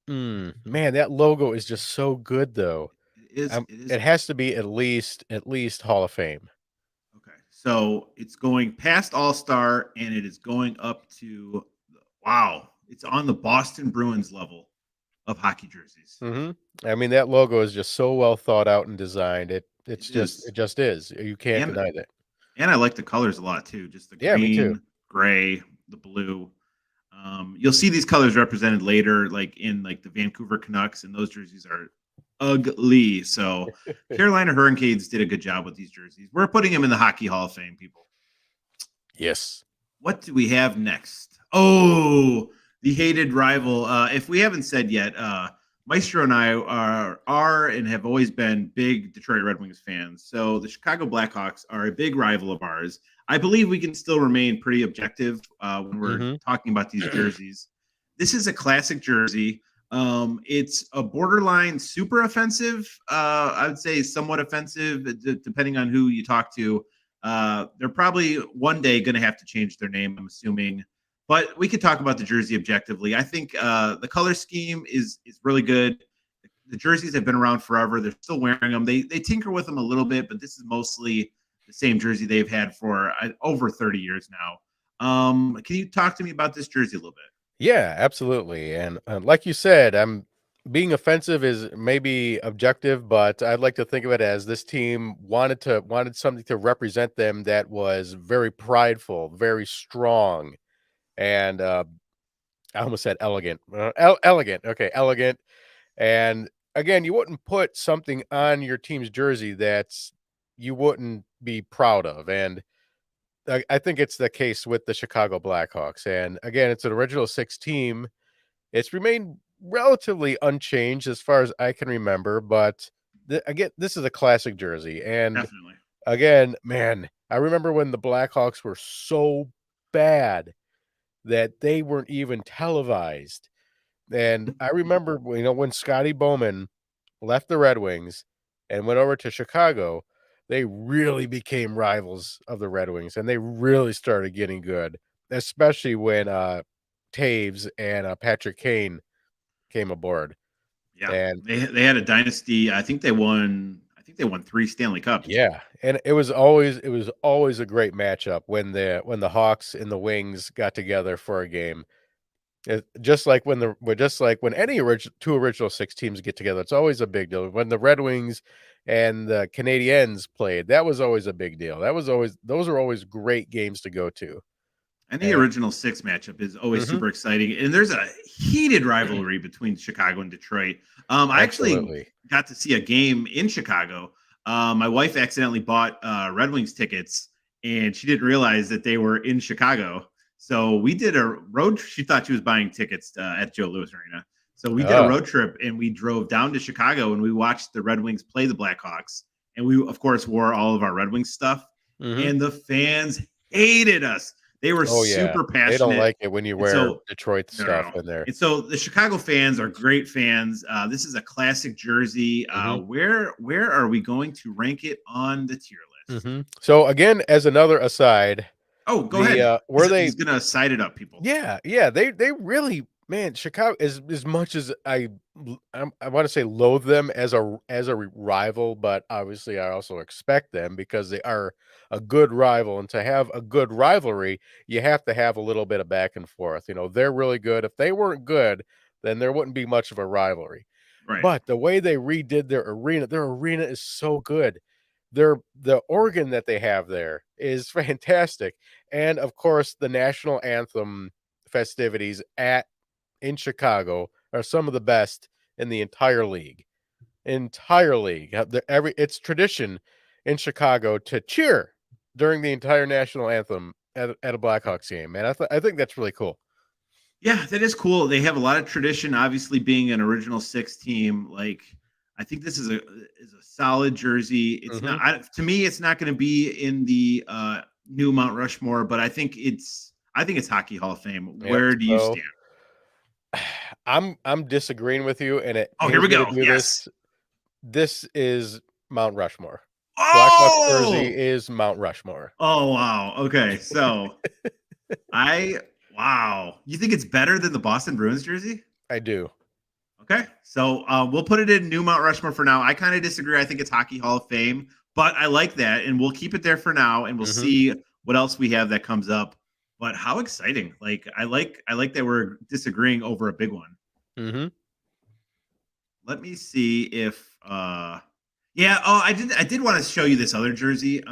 man, that logo is just so good though. It has to be at least Hall of Fame. Okay. So it's going past All-Star and it is going up to it's on the Boston Bruins level of hockey jerseys. I mean, that logo is just so well thought out and designed. It just is. You can't deny that. And I like the colors a lot too. Just the green, gray, the blue. You'll see these colors represented later, like in like the Vancouver Canucks, and those jerseys are ugly. So Carolina Hurricanes did a good job with these jerseys. We're putting them in the Hockey Hall of Fame, people. Yes. What do we have next? Oh, the hated rival. If we haven't said yet, Maestro and I are and have always been big Detroit Red Wings fans. So the Chicago Blackhawks are a big rival of ours. I believe we can still remain pretty objective when we're Mm-hmm. talking about these jerseys. This is a classic jersey. It's a borderline super offensive. I would say somewhat offensive, depending on who you talk to. They're probably one day going to have to change their name, I'm assuming. But we could talk about the jersey objectively. I think the color scheme is really good. The jerseys have been around forever. They're still wearing them. They tinker with them a little bit, but this is mostly the same jersey they've had for over 30 years now. Can you talk to me about this jersey a little bit? Yeah, absolutely. And like you said, I'm being offensive is maybe objective, but I'd like to think of it as this team wanted something to represent them that was very prideful, very strong, and I almost said elegant. Elegant. Okay, elegant. And again, you wouldn't put something on your team's jersey that's you wouldn't be proud of. And I think it's the case with the Chicago Blackhawks. And again, it's an original six team. It's remained relatively unchanged as far as I can remember, but again, this is a classic jersey. And Definitely. again, man, I remember when the Blackhawks were so bad that they weren't even televised. And I remember, when Scotty Bowman left the Red Wings and went over to Chicago, they really became rivals of the Red Wings, and they really started getting good, especially when Taves and Patrick Kane came aboard. Yeah, And they had a dynasty. I think they won. I think they won 3 Stanley Cups. yeah, and it was always a great matchup when the Hawks and the Wings got together for a game. Just like when any two original six teams get together, it's always a big deal. When the Red Wings and the Canadiens played, that was always a big deal. Those are always great games to go to. And the And original six matchup is always Mhm. super exciting. And there's a heated rivalry between Chicago and Detroit. I actually Absolutely. got to see a game in Chicago. My wife accidentally bought Red Wings tickets and she didn't realize that they were in Chicago. So we did a road. She thought she was buying tickets at Joe Louis Arena. So we did a Oh, road trip and we drove down to Chicago and we watched the Red Wings play the Blackhawks. And we, of course, wore all of our Red Wings stuff. mhm. And the fans hated us. They were Oh, yeah. super They don't passionate. like it when you And wear so, Detroit no, no, stuff no. in there. And so the Chicago fans are great fans. This is a classic jersey. Mhm, Where are we going to rank it on the tier list? mhm. So, again, as another aside, Oh, go the, ahead. were He's they gonna side it up, people. yeah, they really, man, Chicago, as much as I wanna say loathe them as a rival, but obviously I also expect them because they are a good rival, and to have a good rivalry, you have to have a little bit of back and forth. They're really good. If they weren't good, then there wouldn't be much of a rivalry. Right. But the way they redid their arena is so good. The organ that they have there is fantastic. And of course, the national anthem festivities at in Chicago are some of the best in the entire league. Entire league. It's tradition in Chicago to cheer during the entire national anthem at a Blackhawks game. And I think that's really cool. Yeah, that is cool. They have a lot of tradition, obviously being an original six team. Like, I think this is a solid jersey. It's not Mhm. to me. It's not going to be in the new Mount Rushmore, but I think it's Hockey Hall of Fame. Yep. Where do you So stand? I'm disagreeing with you, and Oh, here we here's where to go. do Yes. this. This is Mount Rushmore. Blackhawks jersey Oh, is Mount Rushmore. oh wow. Okay, so I wow. You think it's better than the Boston Bruins jersey? I do. Okay, so we'll put it in new Mount Rushmore for now. I kind of disagree. I think it's Hockey Hall of Fame, but I like that, and we'll keep it there for now, and we'll Mhm. see what else we have that comes up. But how exciting! Like I like that we're disagreeing over a big one. Mhm. Let me see if yeah, oh I did want to show you this other jersey.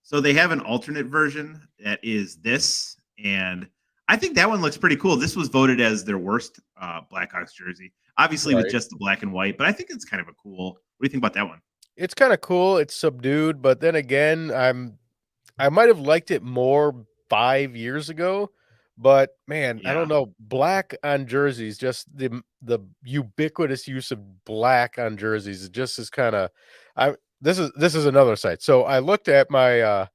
So they have an alternate version that is this, and I think that one looks pretty cool. This was voted as their worst Blackhawks jersey, obviously with Right. just the black and white, but I think it's kind of a cool. What do you think about that one? It's kinda cool, it's subdued, but then again, I might have liked it more 5 years ago, But man, I don't Yeah. know, black on jerseys, just the ubiquitous use of black on jerseys, it just is kinda I this is another site. So I looked at my,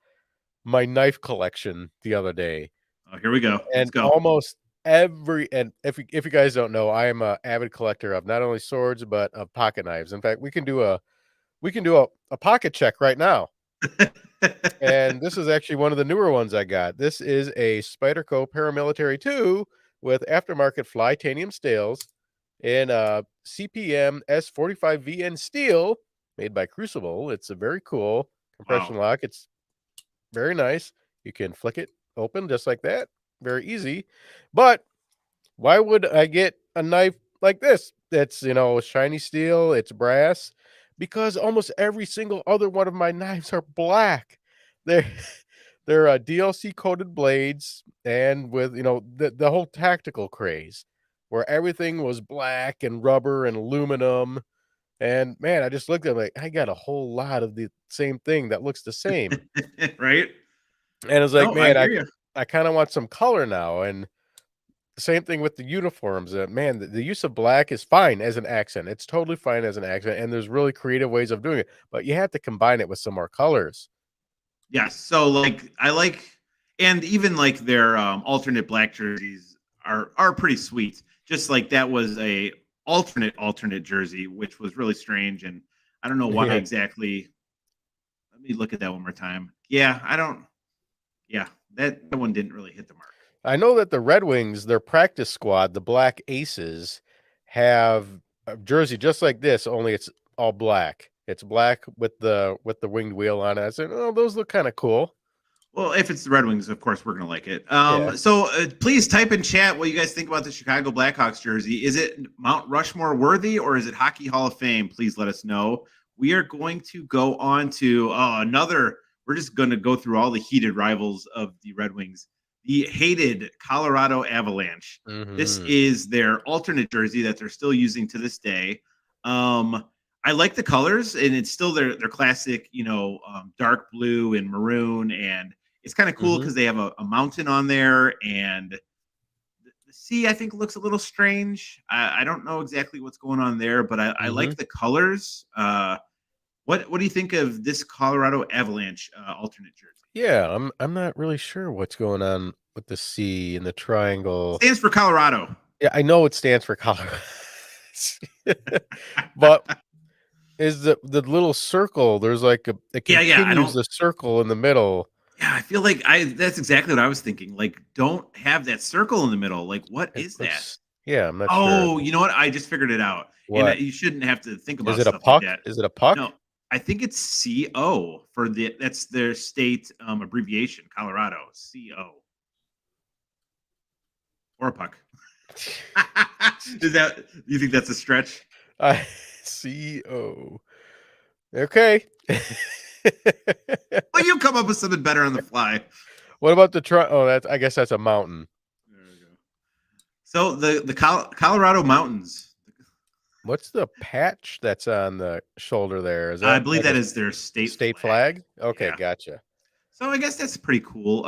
my knife collection the other day, Oh, here we go. Let's and go. almost every and if you guys don't know, I am a avid collector of not only swords, but of pocket knives. In fact, we can do a pocket check right now. And this is actually one of the newer ones I got. This is a Spyderco Paramilitary 2 with aftermarket Flytanium steel in CPM S45VN steel made by Crucible. It's a very cool compression Wow. lock. It's very nice. You can flick it open just like that. Very easy. But why would I get a knife like this? That's, shiny steel, it's brass, because almost every single other one of my knives are black. They're they're DLC coated blades, and with, the whole tactical craze where everything was black and rubber and aluminum. And man, I just looked at it like I got a whole lot of the same thing that looks the same. Right? And it's like, No, I man, hear you. I kind of want some color now. And same thing with the uniforms. Man, the use of black is fine as an accent. It's totally fine as an accent, and there's really creative ways of doing it. But you have to combine it with some more colors. Yes. So like I like and even like their alternate black jerseys are pretty sweet. Just like that was a alternate jersey, which was really strange. And I don't know why Yeah, exactly. Let me look at that one more time. Yeah, I don't yeah, that one didn't really hit the mark. I know that the Red Wings, their practice squad, the Black Aces, have a jersey just like this, only it's all black. It's black with the winged wheel on it. I said, oh, those look kind of cool. Well, if it's the Red Wings, of course we're gonna like it. Yeah. So please type in chat what you guys think about the Chicago Blackhawks jersey. Is it Mount Rushmore worthy or is it Hockey Hall of Fame? Please let us know. We are going to go on to another. We're just going to go through all the heated rivals of the Red Wings. The hated Colorado Avalanche. This Hmm. is their alternate jersey that they're still using to this day. I like the colors, and it's still their classic, dark blue and maroon, and it's kind of cool Hmm. because they have a mountain on there, and the sea I think looks a little strange. I don't know exactly what's going on there, but I Hmm. like the colors. What do you think of this Colorado Avalanche alternate jersey? Yeah, I'm not really sure what's going on with the C and the triangle. Stands for Colorado. Yeah, I know it stands for Colorado. But is the little circle, there's like it Yeah. I continues don't. the circle in the middle. Yeah, I feel like I. That's exactly what I was thinking. Like, don't have that circle in the middle. Like, what It is that? looks yeah, I'm not sure. Oh, you know what? I just figured it out. And What? you shouldn't have to think Is about it a stuff like puck? that. Is it a puck? No, I think it's CO for that's their state abbreviation, Colorado. CO or a puck. Is that you think that's a stretch? I CO. Okay. Well, you come up with something better on the fly. What about the oh, that's I guess that's a mountain. There we go. So the Colorado mountains. What's the patch that's on the shoulder there? Is I that believe like a that is their state state flag. flag? Okay, Yeah. gotcha. So I guess that's pretty cool.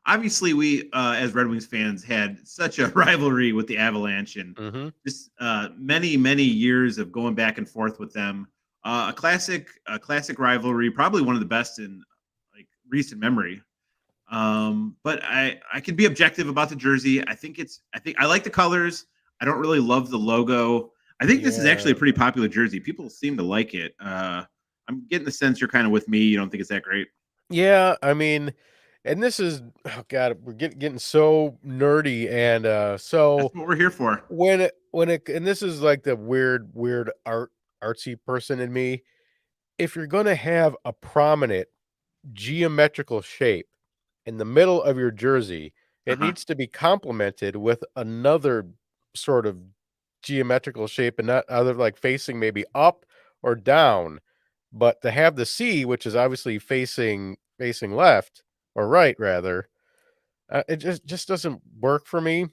Obviously, we as Red Wings fans had such a rivalry with the Avalanche, and Mhm. just many years of going back and forth with them. A classic rivalry, probably one of the best in like recent memory. But I can be objective about the jersey. I think I like the colors. I don't really love the logo. I think this is actually a Yeah. pretty popular jersey. People seem to like it. I'm getting the sense you're kind of with me. You don't think it's that great. Yeah, I mean, and this is oh god, we're getting so nerdy and That's so what we're here for. when it and this is like the weird artsy person in me. If you're going to have a prominent geometrical shape in the middle of your jersey, Uh it huh. needs to be complemented with another sort of geometrical shape and not other like facing maybe up or down. But to have the C, which is obviously facing left or right rather, it just doesn't work for me.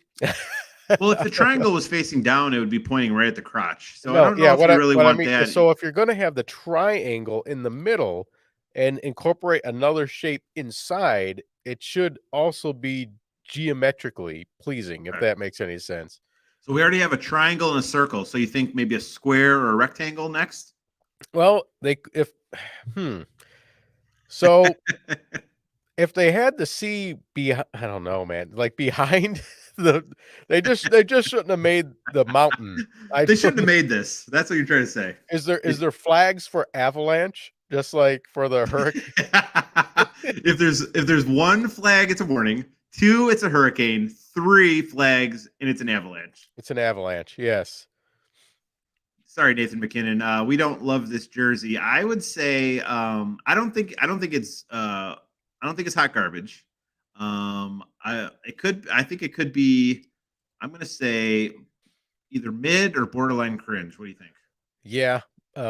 Well, if the triangle was facing down, it would be pointing right at the crotch. So I No, don't know yeah, if you really what I want mean that. so if you're gonna have the triangle in the middle and incorporate another shape inside, it should also be geometrically pleasing, if Okay. that makes any sense. So we already have a triangle and a circle. So you think maybe a square or a rectangle next? Well, hmm. So if they had the C be I don't know, man, like behind the they just shouldn't have made the mountain. I They don't shouldn't know. have made this. That's what you're trying to say. Is there flags for avalanche just like for the hurricane? If there's one flag, it's a warning. Two, it's a hurricane. Three flags, and it's an avalanche. It's an avalanche. Yes. Sorry, Nathan McKinnon. We don't love this jersey. I would say I don't think it's hot garbage. I think it could be. I'm gonna say either mid or borderline cringe. What do you think? Yeah.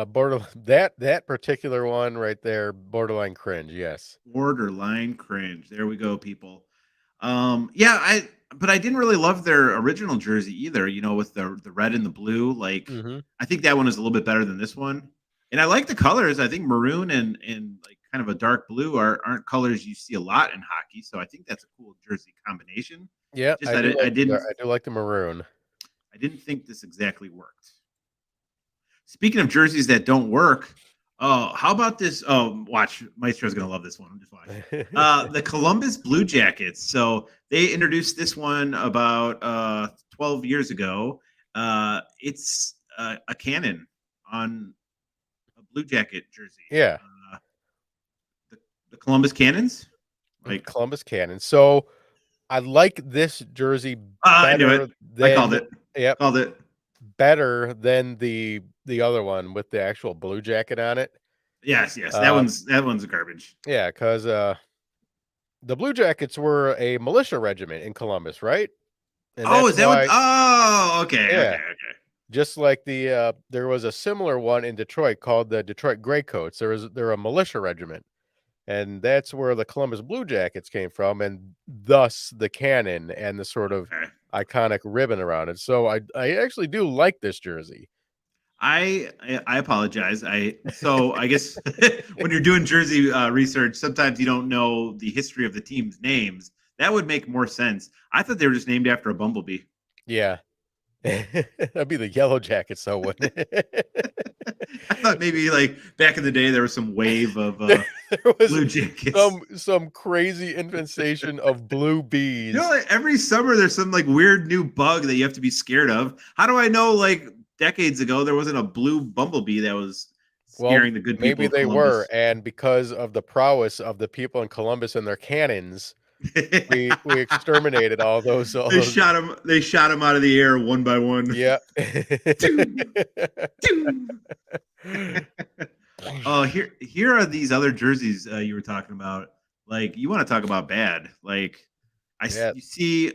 Border that particular one right there, borderline cringe. Yes. Borderline cringe. There we go, people. Yeah, but I didn't really love their original jersey either, with the red and the blue. Like Hmm. I think that one is a little bit better than this one. And I like the colors. I think maroon and like kind of a dark blue aren't colors you see a lot in hockey. So I think that's a cool jersey combination. Yeah, Just that I do like the maroon. I didn't think this exactly worked. Speaking of jerseys that don't work, oh, how about this? Oh, watch, Maestro's gonna love this one. Just watch. The Columbus Blue Jackets. So they introduced this one about 12 years ago. It's a cannon on a Blue Jacket jersey. Yeah. Uh, the Columbus Cannons. Like, Columbus Cannon. So I like this jersey I knew better it. I than called it. yep, Called it. better than the other one with the actual blue jacket on it. Yes, yes. That Uh, one's garbage. yeah, because the Blue Jackets were a militia regiment in Columbus, right? And Oh, that's is that what? why, Oh, okay, yeah, okay. just like there was a similar one in Detroit called the Detroit Greycoats. They're a militia regiment, and that's where the Columbus Blue Jackets came from, and thus the cannon and the sort of Okay. iconic ribbon around it. So I actually do like this jersey. I apologize. I guess when you're doing jersey research, sometimes you don't know the history of the team's names. That would make more sense. I thought they were just named after a bumblebee. Yeah. That'd be the Yellow Jackets, though, wouldn't it? I thought maybe like back in the day there was some wave of There was Blue Jackets. some crazy infestation of blue bees. Like every summer there's some like weird new bug that you have to be scared of. How do I know like decades ago there wasn't a blue bumblebee that was Well, scaring the good people maybe of they Columbus? were, and because of the prowess of the people in Columbus and their cannons, we exterminated all They those. shot him. They shot him out of the air one by one. Yeah. Oh, here are these other jerseys you were talking about. Like, you want to talk about bad? Like, Yeah, you see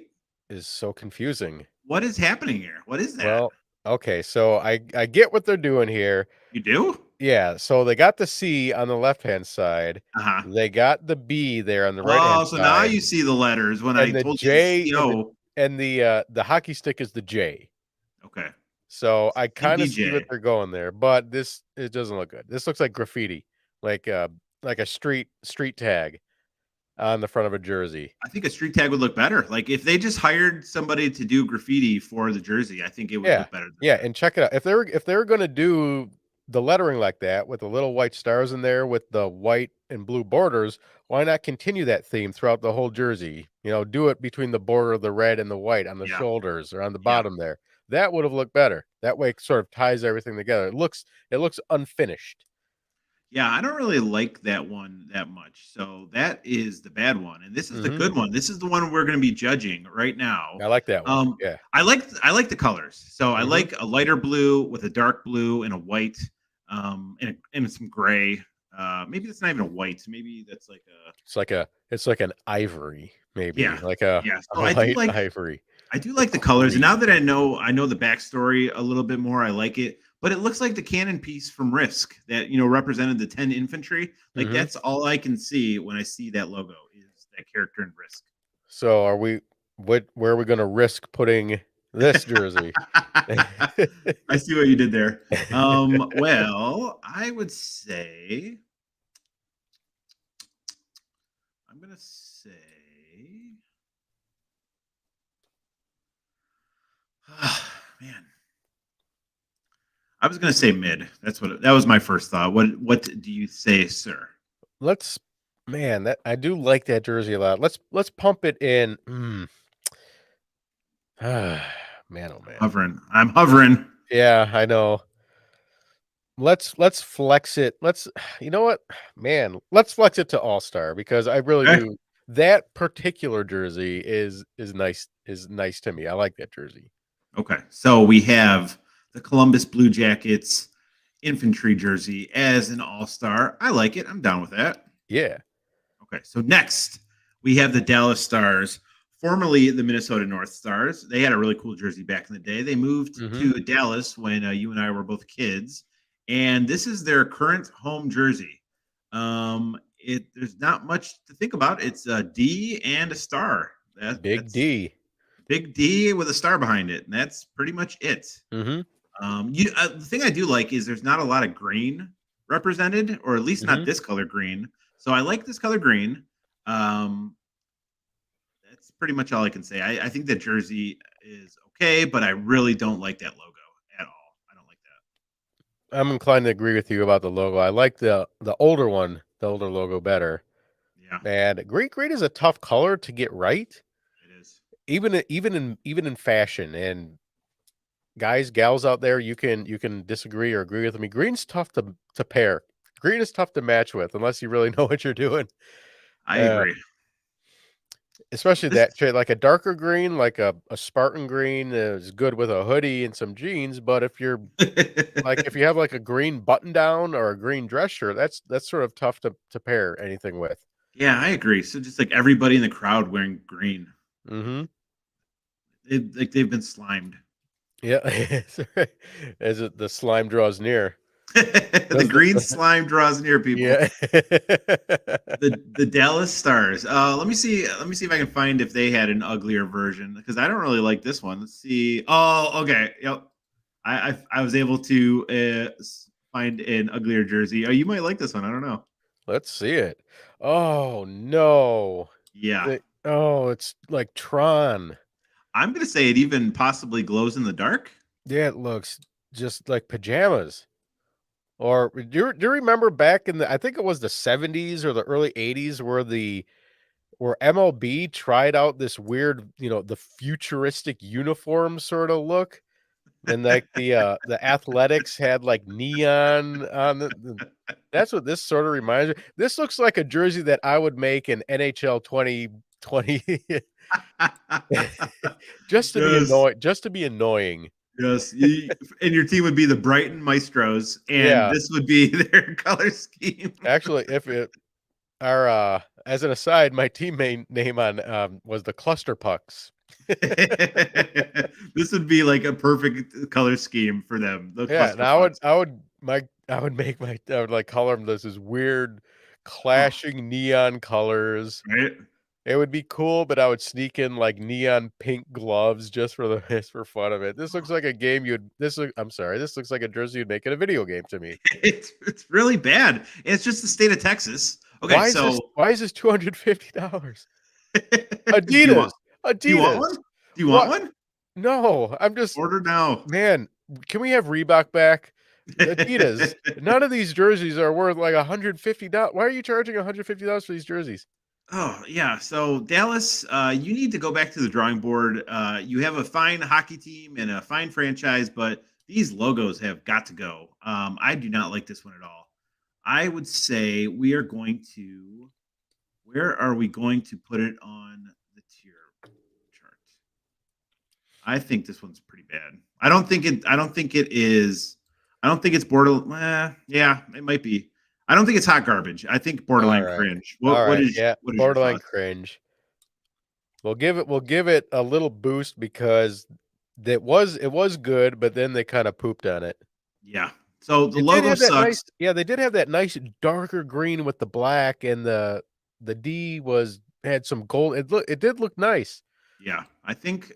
is so confusing. what is happening here. What is that? Well, okay, so I get what they're doing here. You do? Yeah, so they got the C on the left-hand side. Uh huh. They got the B there on the right-hand Oh, so now side, you see the letters when I and the told J you CO. and the hockey stick is the J. Okay. So I kind of see what CBJ. they're going there, but it doesn't look good. This looks like graffiti, like a street tag on the front of a jersey. I think a street tag would look better. Like if they just hired somebody to do graffiti for the jersey, I think it would Yeah, look better. Than yeah, that. and check it out. If they were going to do the lettering like that with the little white stars in there with the white and blue borders, why not continue that theme throughout the whole jersey? Do it between the border of the red and the white on the Yeah. shoulders or on the Yeah. bottom there. That would have looked better. That way it sort of ties everything together. It looks unfinished. Yeah, I don't really like that one that much. So that is the bad one, and this is the Mhm. good one. This is the one we're going to be judging right now. I like that one. Yeah. I like the colors. So I Mhm. like a lighter blue with a dark blue and a white, and some gray. Maybe that's not even a white. Maybe that's like a It's like an ivory, maybe. yeah, Like a yeah. So a light ivory. I do like the colors, and now that I know the backstory a little bit more, I like it. But it looks like the cannon piece from Risk that represented the 10 infantry. Like Mhm. that's all I can see when I see that logo is that character in Risk. So where are we going to risk putting this jersey? I see what you did there. Well, I would say I'm gonna say Man, I was gonna say mid. That was my first thought. What do you say, sir? Let's man, that I do like that jersey a lot. Let's pump it in. Man, oh man. I'm hovering. Yeah, I know. Let's flex it. Let's you know what? Man, let's flex it to All-Star because I really Okay. do that particular jersey is nice to me. I like that jersey. Okay. So we have the Columbus Blue Jackets infantry jersey as an all-star. I like it. I'm down with that. Yeah. Okay. So next we have the Dallas Stars, formerly the Minnesota North Stars. They had a really cool jersey back in the day. They moved Mhm. to Dallas when you and I were both kids, and this is their current home jersey. There's not much to think about. It's a D and a star. Big That's D. big D with a star behind it, and that's pretty much it. Mhm. The thing I do like is there's not a lot of green represented, or at least not Mhm. this color green. So I like this color green. Um, that's pretty much all I can say. I think the jersey is okay, but I really don't like that logo at all. I don't like I'm inclined to agree with you about the logo. I like the older one, the older logo better. that. Yeah, And green is a tough color to get right, it is. even in fashion. And guys, gals out there, you can disagree or agree with me. Green's tough to pair. Green is tough to match with unless you really know what you're doing. I Uh, agree. especially This that shade, like a darker green, like a Spartan green is good with a hoodie and some jeans. But if you have like a green button down or a green dress shirt, that's sort of tough to pair anything with. Yeah, I agree. So just like everybody in the crowd wearing green, Mhm. they've been slimed. Yeah. As the slime draws near. The Does green the slime draws near people. yeah. The Dallas Stars. Let me see. Let me see if I can find if they had an uglier version because I don't really like this one. Let's see. Oh, okay. Yep. I was able to find an uglier jersey. Oh, you might like this one. I don't know. Let's see it. Oh, no. Yeah, It's like Tron. I'm gonna say it even possibly glows in the dark. Yeah, it looks just like pajamas. Or do you remember back in I think it was the 70s or the early 80s where MLB tried out this weird, the futuristic uniform sort of look? And, like, the athletics had, like, neon on that's what this sorta reminds me. This looks like a jersey that I would make in NHL 2020 Yes, just to be annoying. yes. And your team would be the Brighton Maestros, and Yeah. this would be their color scheme. Actually, if it our, as an aside, my teammate name on, was the Cluster Pucks. This would be like a perfect color scheme for them, the Yeah, and cluster pucks. I would make I would, like, color them this weird Oh, clashing neon colors. right? It would be cool, but I would sneak in, like, neon pink gloves just for the just for fun of it. This looks like a game you'd this look I'm sorry, this looks like a jersey you'd make in a video game to me. It's really bad. It's just the state of Texas. Okay, so Why is this $250? do you Adidas! want do you want Adidas! one? Do you want What? one? No, I'm just Order now. man, can we have Reebok back? Adidas. None of these jerseys are worth like $150. Why are you charging $150 for these jerseys? Oh, yeah. So Dallas, you need to go back to the drawing board. You have a fine hockey team and a fine franchise, but these logos have got to go. I do not like this one at all. I would say we are going to. Where are we going to put it on the tier chart? I think this one's pretty bad. I don't think it. I don't think it is. I don't think it's border. Yeah, it might be. I don't think it's hot garbage. I think borderline Alright. cringe. Yeah, What is your borderline thoughts? cringe. We'll give it a little boost because it was good, but then they kinda pooped on it. Yeah. So the It did logo have that nice sucks. yeah, they did have that nice darker green with the black and the D had some gold. It did look nice. Yeah, I think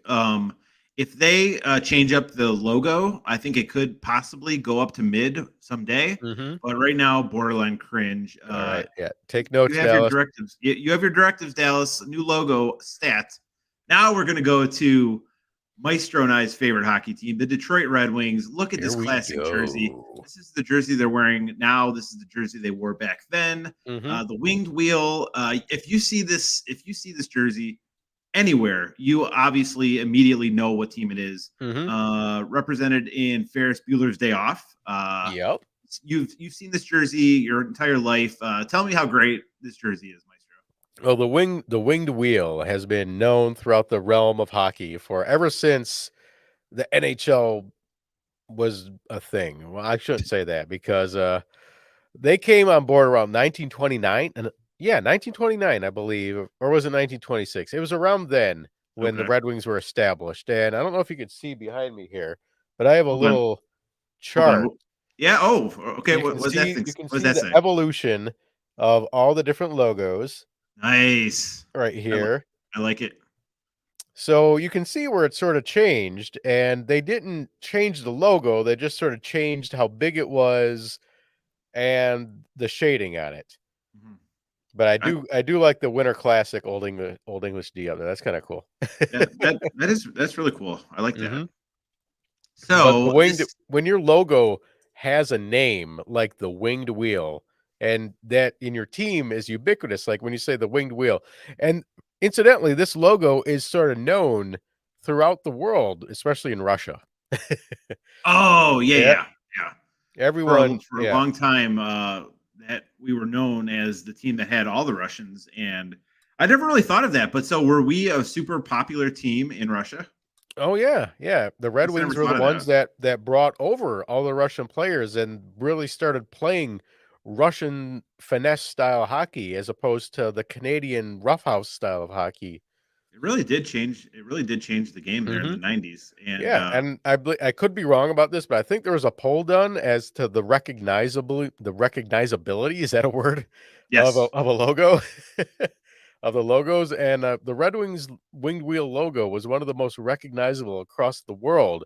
if they change up the logo, I think it could possibly go up to mid someday. Mhm. But right now, borderline cringe. Alright, yeah. Take You notes, have your Dallas. directives. You have your directives, Dallas. New logo stat. Now we're going to go to Maestro and I's favorite hockey team, the Detroit Red Wings. Look at Here this we classic jersey. go. This is the jersey they're wearing now. This is the jersey they wore back then. Mm-hmm. The winged wheel. If you see this jersey anywhere, you obviously immediately know what team it is. Mm-hmm. Represented in Ferris Bueller's Day Off. Yep. You've seen this jersey your entire life. Tell me how great this jersey is, Maestro. Well, the winged wheel has been known throughout the realm of hockey for ever since the NHL was a thing. Well, I shouldn't say that because they came on board around 1929 and 1929, I believe, or was it 1926? It was around then when the Okay. Red Wings were established. And I don't know if you can see behind me here, but I have a Hold on. little Hold chart. on. Yeah. Oh, okay. You What can was that? see Thing? you can What does see that the say? evolution of all the different logos Nice. right here. I like it. So you can see where it sort of changed, and they didn't change the logo, they just sort of changed how big it was and the shading on it. Mhm. But I, I do like the Winter Classic Old English D up there. That's kind of cool. yeah, that's really cool. I like that. Hmm. But So this when your logo has a name like the winged wheel, and that in your team is ubiquitous, like when you say the winged wheel, and incidentally, this logo is sort of known throughout the world, especially in Russia. Oh yeah, Yeah, yeah, yeah. everyone, For a yeah. long time, that we were known as the team that had all the Russians, and I never really thought of that. But so were we a super popular team in Russia? Oh yeah, yeah. The Red Guess I never Wings were the thought of ones that. that brought over all the Russian players and really started playing Russian finesse style hockey as opposed to the Canadian roughhouse style of hockey. It really did change. It really did change the game there in Hmm. the '90s, and Yeah, and I could be wrong about this, but I think there was a poll done as to the recognizability, is that a word, yes, of a logo of the logos, and the Red Wings winged wheel logo was one of the most recognizable across the world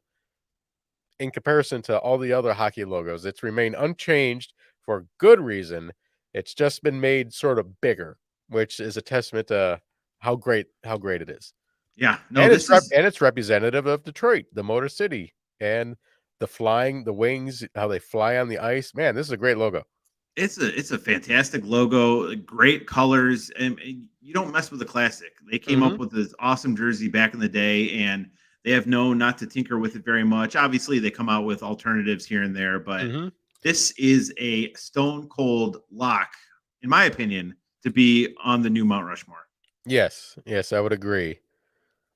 in comparison to all the other hockey logos. It's remained unchanged for good reason. It's just been made sort of bigger, which is a testament to how great it is. yeah, no, And this is it's representative of Detroit, the Motor City, and the wings, how they fly on the ice. Man, this is a great logo. it's a fantastic logo, great colors, and you don't mess with the classic. They came Hmm. up with this awesome jersey back in the day, and they have known not to tinker with it very much. Obviously, they come out with alternatives here and there, but Hmm. this is a stone cold lock, in my opinion, to be on the new Mount Rushmore. Yes, yes, I would agree.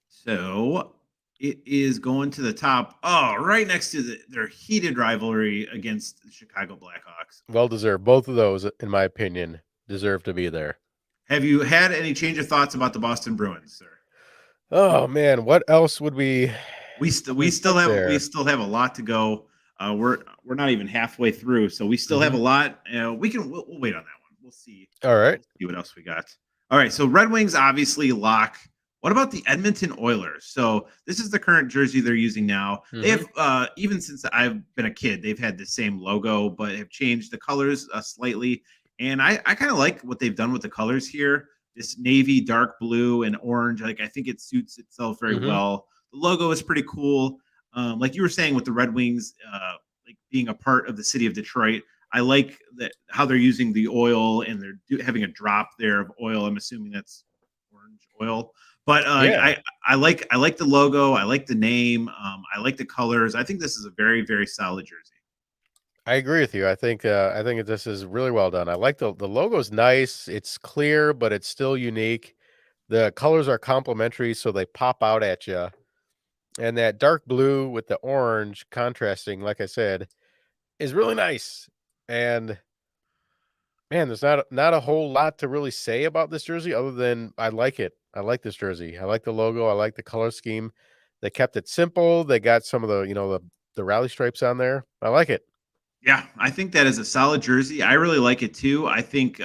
So it is going to the top. Oh, right next to their heated rivalry against the Chicago Blackhawks. Well deserved. Both of those, in my opinion, deserve to be there. Have you had any change of thoughts about the Boston Bruins, sir? Oh man, what else would we put We there? still have a lot to go. We're not even halfway through, so we still have Hmm. a lot. We'll wait on that one. All right. We'll see what else we got. All right, so Red Wings obviously lock. What about the Edmonton Oilers? So this is the current jersey they're using now. They Hmm. have even since I've been a kid, they've had the same logo, but have changed the colors slightly. And I kind of like what they've done with the colors here. This navy, dark blue, and orange. Like I think it suits itself very Hmm. well. The logo is pretty cool. Like you were saying with the Red Wings, like being a part of the city of Detroit. I like that how they're using the oil and having a drop there of oil. I'm assuming that's orange oil, but Yeah, I like the logo. I like the name. I like the colors. I think this is a very solid jersey. I agree with you. I think this is really well done. I like the logo's nice. It's clear, but it's still unique. The colors are complementary, so they pop out at you. And that dark blue with the orange contrasting, like I said, is really nice. And man, there's not a whole lot to really say about this jersey other than I like it. I like this jersey. I like the logo. I like the color scheme. They kept it simple. They got some of the, the rally stripes on there. I like it. Yeah, I think that is a solid jersey. I really like it too. I think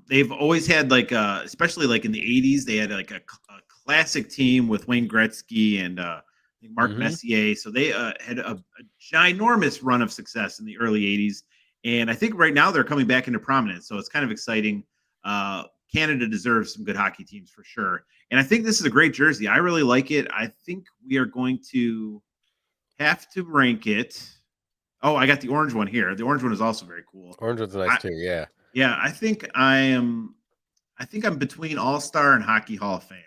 they've always had like, especially like in the '80s, they had like a classic team with Wayne Gretzky and I think Mark Hmm. Messier. So they had a ginormous run of success in the early '80s, and I think right now they're coming back into prominence. So it's kind of exciting. Canada deserves some good hockey teams for sure. And I think this is a great jersey. I really like it. I think we are going to have to rank it. Oh, I got the orange one here. The orange one is also very cool. Orange one's nice too. Yeah. Yeah, I think I'm between All-Star and Hockey Hall of Fame.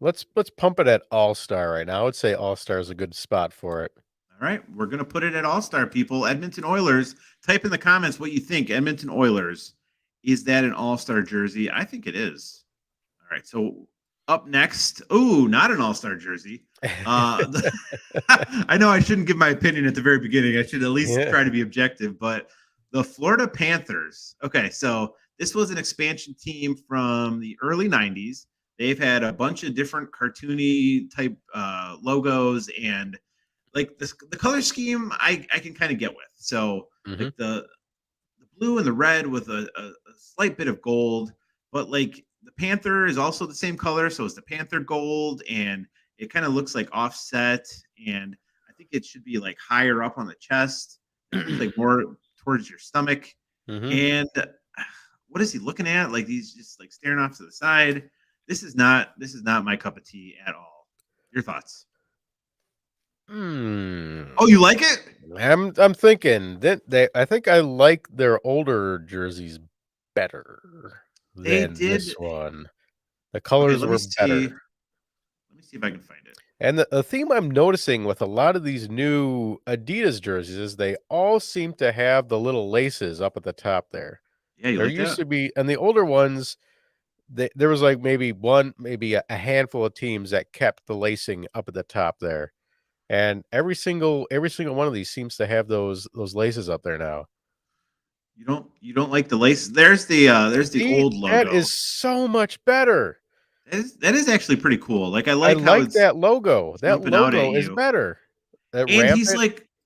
Let's pump it at All-Star right now. I would say All-Star is a good spot for it. All right, we're going to put it at All-Star, people. Edmonton Oilers, type in the comments what you think. Edmonton Oilers, is that an All-Star jersey? I think it is. All right, so up next, not an All-Star jersey. I know I shouldn't give my opinion at the very beginning. I should at least try to be objective, but the Florida Panthers. Okay, so this was an expansion team from the early 90s. They've had a bunch of different cartoony type logos, and like the color scheme I can kind of get with. So like the blue and the red with a slight bit of gold, but like the Panther is also the same color, so it's the Panther gold, and it kind of looks like offset, and I think it should be like higher up on the chest, like more towards your stomach. And what is he looking at? Like he's just like staring off to the side. This is not my cup of tea at all. Your thoughts? Oh, you like it? I'm thinking that I think I like their older jerseys better than this one. The colors were better. Let me see if I can find it. And the theme I'm noticing with a lot of these new Adidas jerseys is they all seem to have the little laces up at the top there. Yeah, there used to be, and the older ones, there was like maybe a handful of teams that kept the lacing up at the top there. And every single one of these seems to have those laces up there now. You don't like the laces? There's the old logo. That is so much better. That is actually pretty cool. Like I like that logo. That logo is better. And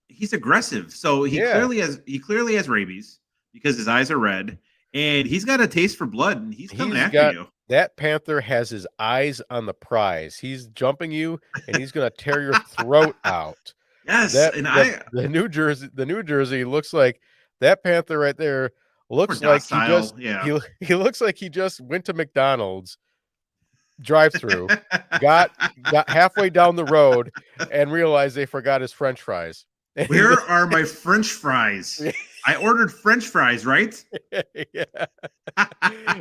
he's aggressive. So he clearly has rabies because his eyes are red, and he's got a taste for blood, and he's coming after you. That Panther has his eyes on the prize. He's jumping you, and he's going to tear your throat out. Yes, the New Jersey looks like that Panther right there. Looks like he looks like he just went to McDonald's drive-through, got halfway down the road, and realized they forgot his French fries. Where are my French fries? I ordered French fries, right? Yeah.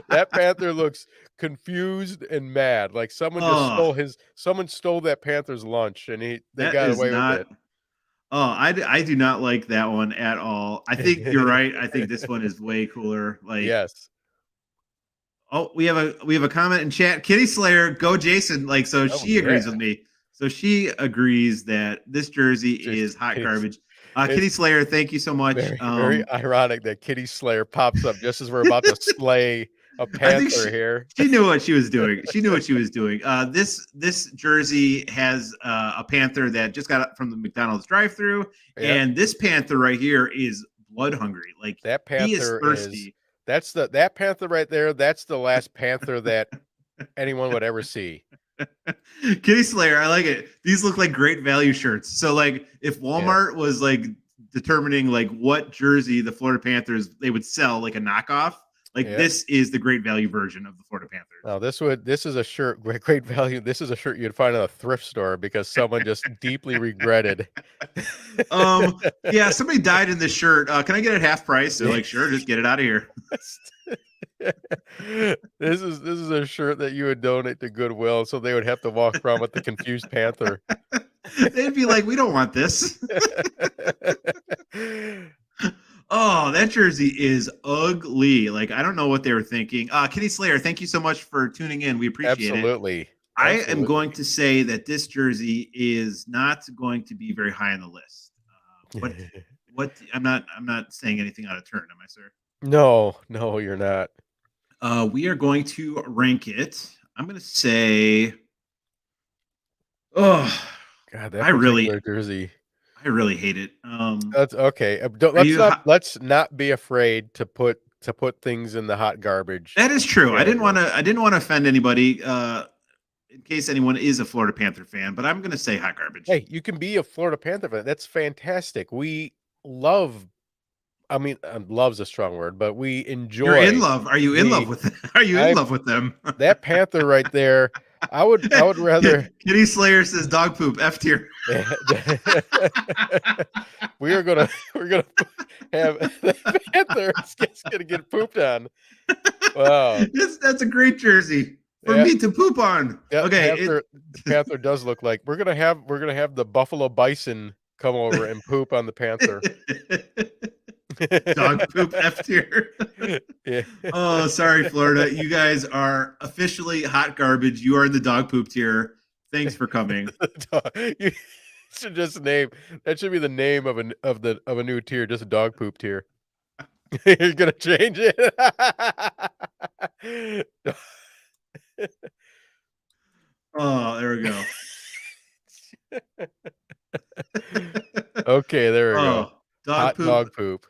That Panther looks confused and mad. Like someone stole that Panther's lunch, and they got away with it. Oh, I do not like that one at all. I think you're right. I think this one is way cooler. Like yes. Oh, we have a comment in chat. Kitty Slayer, go Jason. Like she agrees with me. So she agrees that this jersey is hot garbage. Kitty Slayer, thank you so much. Very ironic that Kitty Slayer pops up just as we're about to slay a Panther here. She knew what she was doing. This jersey has a Panther that just got up from the McDonald's drive-through, and this Panther right here is blood hungry. Like that Panther he is thirsty. That Panther right there. That's the last Panther that anyone would ever see. Kitty Slayer, I like it. These look like great value shirts. So like if Walmart was like determining like what jersey the Florida Panthers they would sell like a knockoff, like this is the great value version of the Florida Panthers. Now this is a shirt great value. This is a shirt you'd find at a thrift store because someone just deeply regretted. Yeah, somebody died in this shirt. Can I get it half price? They're like, sure, just get it out of here. This is a shirt that you would donate to Goodwill, so they would have to walk around with the confused Panther. They'd be like, we don't want this. Oh, that jersey is ugly. Like, I don't know what they were thinking. Kitty Slayer, thank you so much for tuning in. We appreciate it. I am going to say that this jersey is not going to be very high on the list. What? I'm not saying anything out of turn, am I, sir? No, you're not. We are going to rank it. I'm going to say, oh, God, that jersey. I really hate it. That's okay. Let's not be afraid to put things in the hot garbage. That is true. I didn't want to offend anybody. In case anyone is a Florida Panther fan, but I'm going to say hot garbage. Hey, you can be a Florida Panther fan. That's fantastic. We love I mean, love's a strong word, but we enjoy. You're in love. Are you in love with them? Are you in love with them? That panther right there. I would rather. Kitty Slayer says dog poop F tier. we're gonna have the panther. It's gonna get pooped on. Wow, that's a great jersey for me to poop on. Yeah, okay, the panther does look like we're gonna have the buffalo bison come over and poop on the panther. Dog poop F tier. Yeah. Oh, sorry, Florida. You guys are officially hot garbage. You are in the dog poop tier. Thanks for coming. You should just name that should be the name of a new tier, just a dog poop tier. You're gonna change it. Oh, there we go. Okay, there we go. Dog poop. Dog poop.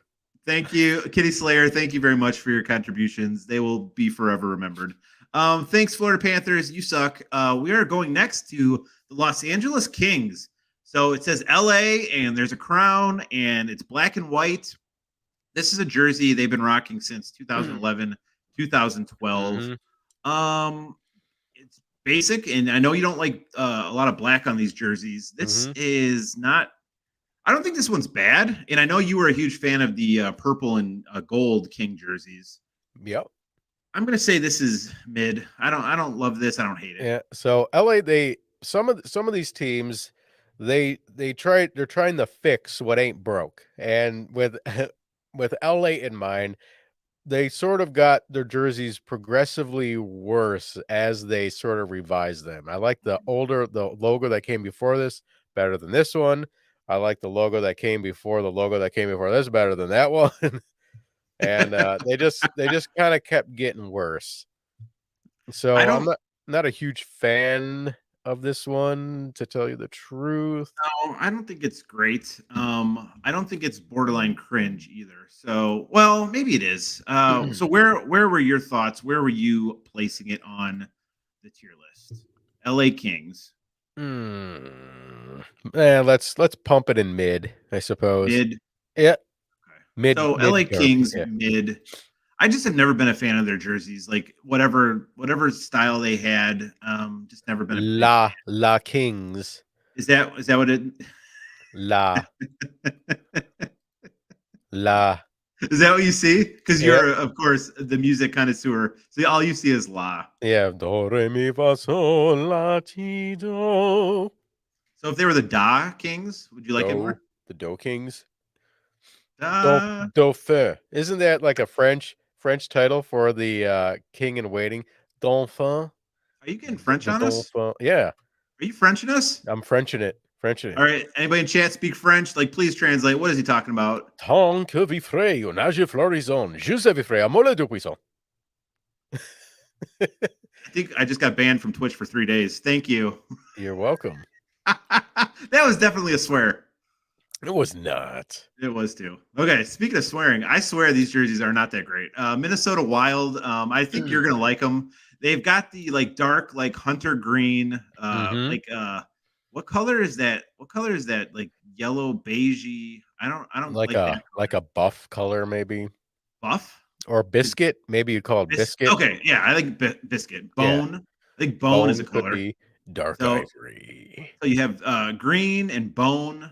Thank you, Kitty Slayer. Thank you very much for your contributions. They will be forever remembered. Thanks, Florida Panthers. You suck. We are going next to the Los Angeles Kings. So it says LA, and there's a crown, and it's black and white. This is a jersey they've been rocking since 2011, 2012. Mm-hmm. It's basic, and I know you don't like a lot of black on these jerseys. This is not. I don't think this one's bad, and I know you were a huge fan of the purple and gold King jerseys. Yep. I'm gonna say this is mid. I don't love this. I don't hate it. Yeah. So LA, some of these teams, they're trying to fix what ain't broke, and with LA in mind, they sort of got their jerseys progressively worse as they sort of revised them. I like the logo that came before this better than this one. I like the logo that came before this better than that one. And they just kind of kept getting worse. So I'm not a huge fan of this one, to tell you the truth. No, I don't think it's great. I don't think it's borderline cringe either. So, well, maybe it is. So where were your thoughts? Where were you placing it on the tier list? LA Kings. Let's pump it in mid, I suppose. Mid. Yeah. Okay. Mid. So LA Kings mid. I just have never been a fan of their jerseys. Like whatever style they had, just never been a La Kings. Is that what it La Is that what you see? Because you're, of course, the music connoisseur. So all you see is La. Yeah. Do, re, mi, fa, sol, la, ti, do. So if they were the Da Kings, would you like it more? The Do Kings? Da. Dauphin. Isn't that like a French title for the king in waiting? Dauphin. Are you getting French on us? Yeah. Are you Frenching us? I'm Frenching it. All right. Anybody in chat speak French? Like, please translate. What is he talking about? Tant que vivrai, on nage florison, je vivrai, amole de puissant. I think I just got banned from Twitch for 3 days. Thank you. You're welcome. That was definitely a swear. It was not. It was too. Okay, speaking of swearing, I swear these jerseys are not that great. Minnesota Wild, I think you're gonna like them. They've got the like dark, like hunter green, what color is that? What color is that? Like yellow, beigey. I don't like a buff color, maybe. Buff or biscuit? Maybe you'd call it biscuit. Okay, yeah, I like biscuit. Bone. Yeah. I think bone is a color. Dark ivory. So you have green and bone.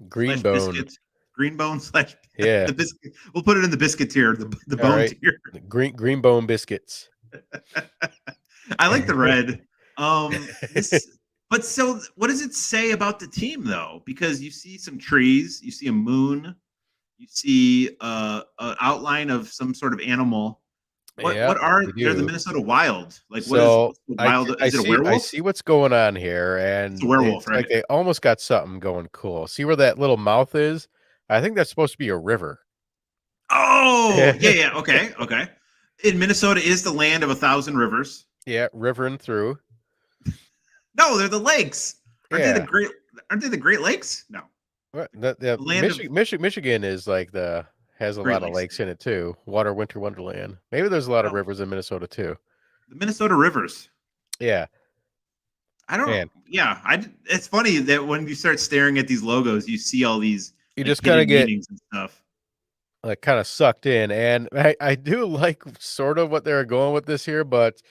Green bone. Biscuit. Green bone slash the biscuit. We'll put it in the biscuit tier. The bone tier. Green bone biscuits. I like the red. But so what does it say about the team though? Because you see some trees, you see a moon, you see an outline of some sort of animal. What are they're the Minnesota Wild? Like what is wild? Is it a werewolf? I see what's going on here, and it's a werewolf, right? Like they almost got something going cool. See where that little mouth is? I think that's supposed to be a river. Oh, yeah. Okay. In Minnesota is the land of 1,000 rivers. Yeah, river and through. No, they're the lakes. Aren't they the Great Lakes? No. What? Michigan is like has a lot of lakes in it too. Winter wonderland. Maybe there's a lot of rivers in Minnesota too. The Minnesota rivers. Yeah. I don't. Yeah, it's funny that when you start staring at these logos, you see all these. You just kind of get and stuff. like kind of sucked in. And I do like sort of what they're going with this here, but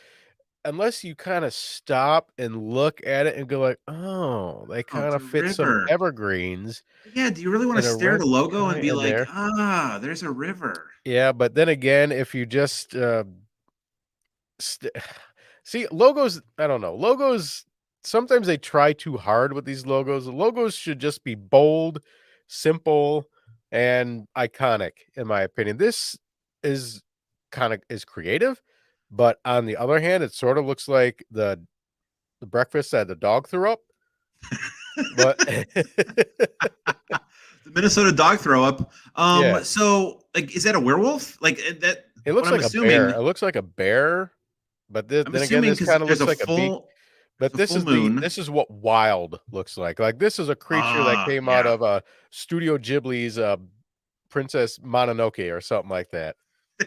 unless you kind of stop and look at it and go like, oh, they Oh, kind it's a of fit some river. evergreens Yeah, do you really want to and a stare at red a logo and giant be in like, there. ah, there's a river? Yeah, but then again, if you just st- see logos, I don't know. Logos sometimes they try too hard with these logos. Logos should just be bold, simple, and iconic, in my opinion. This is kind of is creative, but on the other hand, it sort of looks like the breakfast that the dog threw up. But The Minnesota dog throw up. yeah, So like, is that a werewolf? Like that? it What looks I'm like a bear. assuming. It looks like a bear, but I'm then again, assuming this because kind of looks like a beak. there's But a full moon. this is what wild looks like. Like this is a creature that Ah, came out yeah. of Studio Ghibli's Princess Mononoke or something like that. An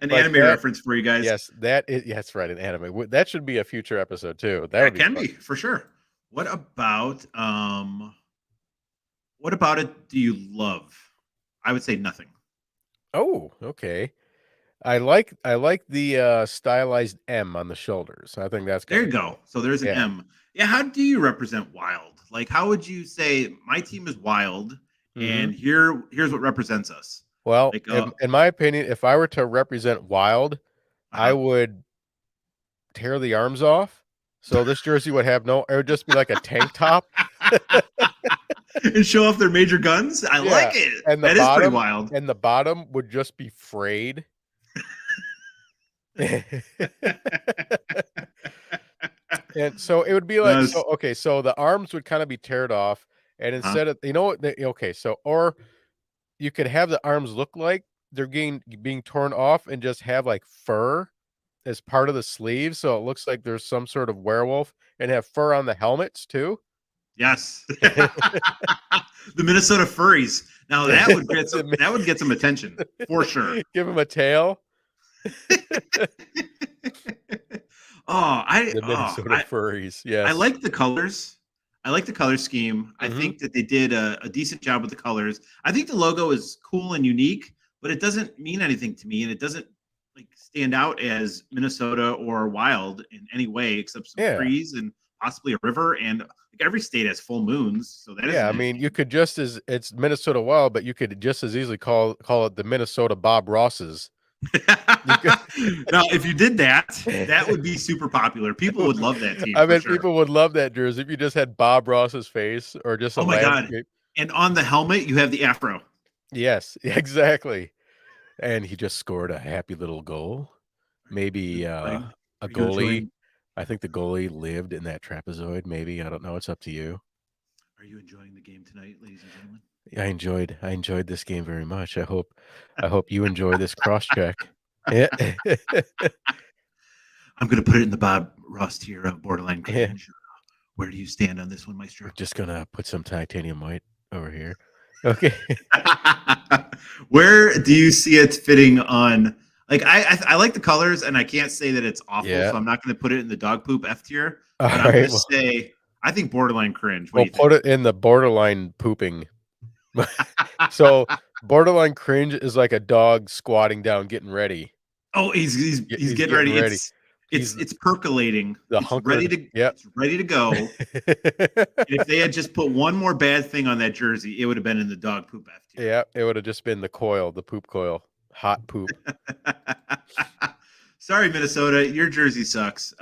Like anime that. reference for you guys. Yes, that is yes, right, an anime. That should be a future episode too. That would That be can fun. be for sure. What about it do you love? I would say nothing. Oh, okay. I like the stylized M on the shoulders. I think that's There kind you of go. cool. So there's an Yeah. M. Yeah, how do you represent wild? Like how would you say my team is wild Hmm. and here's what represents us? Well, Like in my opinion, if I were to represent wild, I uh-huh. would tear the arms off. So this jersey would have no, it would just be like a tank top. And show off their major guns. I like Yeah. it. That is pretty wild. And the bottom would just be frayed. And so it would be like, That's so, okay, so the arms would kind of be teared off. And uh instead of, you know what, okay, so, or you could have the arms look like they're being torn off and just have like fur as part of the sleeve. So it looks like there's some sort of werewolf and have fur on the helmets too. yes. The Minnesota furries. Now The that would get some attention for sure. Give him a tail. Oh, The Minnesota furries. I Yes. like the colors. I like the color scheme. I Hmm. think that they did a decent job with the colors. I think the logo is cool and unique, but it doesn't mean anything to me, and it doesn't like stand out as Minnesota or wild in any way except some Yeah. trees and possibly a river. And like every state has full moons, so that Yeah. isn't I mean, you anything. could just as it's Minnesota Wild, but you could just as easily call it the Minnesota Bob Rosses. You could, Now, if you did that, that would be super popular. People would love that team I for mean, sure. people would love that jersey if you just had Bob Ross's face or just a Oh my god! landscape. And on the helmet, you have the afro. Yes, exactly. And he just scored a happy little goal. Maybe Enjoying- a Are you goalie. enjoying? I think the goalie lived in that trapezoid. Maybe I don't know. It's up to you. Are you enjoying the game tonight, ladies and gentlemen? I enjoyed this game very much. I hope you enjoy this cross check. Yeah. I'm going to put it in the Bob Ross tier of borderline Yeah. cringe. Where do you stand on this one, Maestro? We're just gonna put some titanium white over here. Okay. Where do you see it fitting on? Like I like the colors, and I can't say that it's awful, Yeah. so I'm not going to put it in the dog poop F tier. All But I'm right. going to say I think borderline cringe. What We'll do you think? put it in the borderline pooping. So borderline cringe is like a dog squatting down, getting ready. Oh, he's He's getting ready. ready. It's percolating. The It's hunker. ready to Yep. it's ready to go. And if they had just put one more bad thing on that jersey, it would have been in the dog poop F tier. Yeah, it would have just been the coil, the poop coil, hot poop. Sorry, Minnesota, your jersey sucks.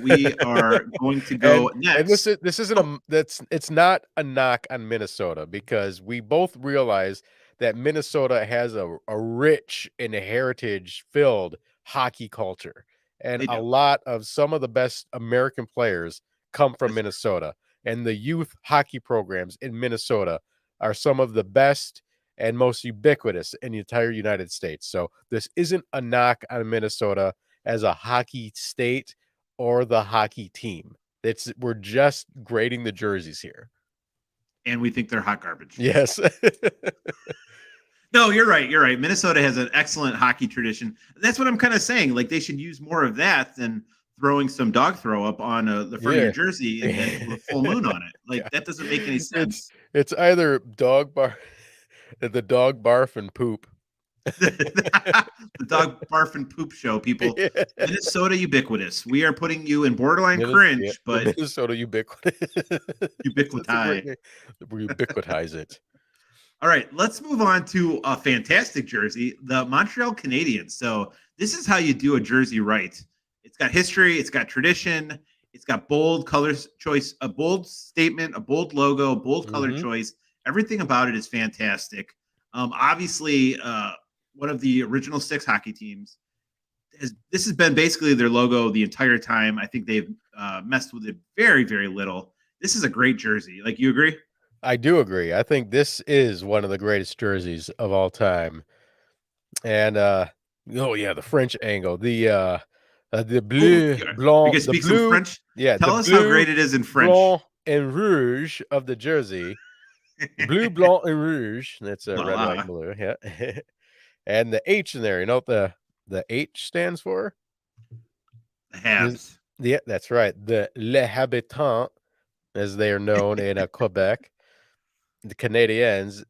We are going to go next. And this isn't it's not a knock on Minnesota because we both realize that Minnesota has a rich and heritage filled hockey culture. And They a do. lot of some of the best American players come from That's true. Minnesota. And the youth hockey programs in Minnesota are some of the best and most ubiquitous in the entire United States. So this isn't a knock on Minnesota as a hockey state or the hockey team. We're just grading the jerseys here. And we think they're hot garbage. Yes. No, you're right. You're right. Minnesota has an excellent hockey tradition. That's what I'm kind of saying. Like they should use more of that than throwing some dog throw up on the front of your jersey and then put a full moon on it. Like Yeah. that doesn't make any sense. It's either dog bar The dog barf and poop. The dog barf and poop show, people. Yeah. Minnesota ubiquitous. We are putting you in borderline Yeah, cringe, the but Minnesota ubiquitous. That's a great ubiquitize. name. We ubiquitize it. All right, let's move on to a fantastic jersey, the Montreal Canadiens. So this is how you do a jersey right. It's got history, it's got tradition, it's got bold colors choice, a bold statement, a bold logo, bold color Mhm. choice. Everything about it is fantastic. Obviously, one of the original 6 hockey teams. This has been basically their logo the entire time. I think they've messed with it very, very little. This is a great jersey. Like, you agree? I do agree. I think this is one of the greatest jerseys of all time. And oh yeah, the French angle, the Oh, bleu you blanc, can the speak some blue, French. yeah, the Tell us how blue, great it is in French. blanc, and rouge of the jersey. The blue, blanc, and rouge. That's La red, white, la. and blue. Yeah, and the H in there. You know what the H stands for? The Is Habs. Yeah, that's right. The Les Habitants, as they are known in Quebec, the Canadiens.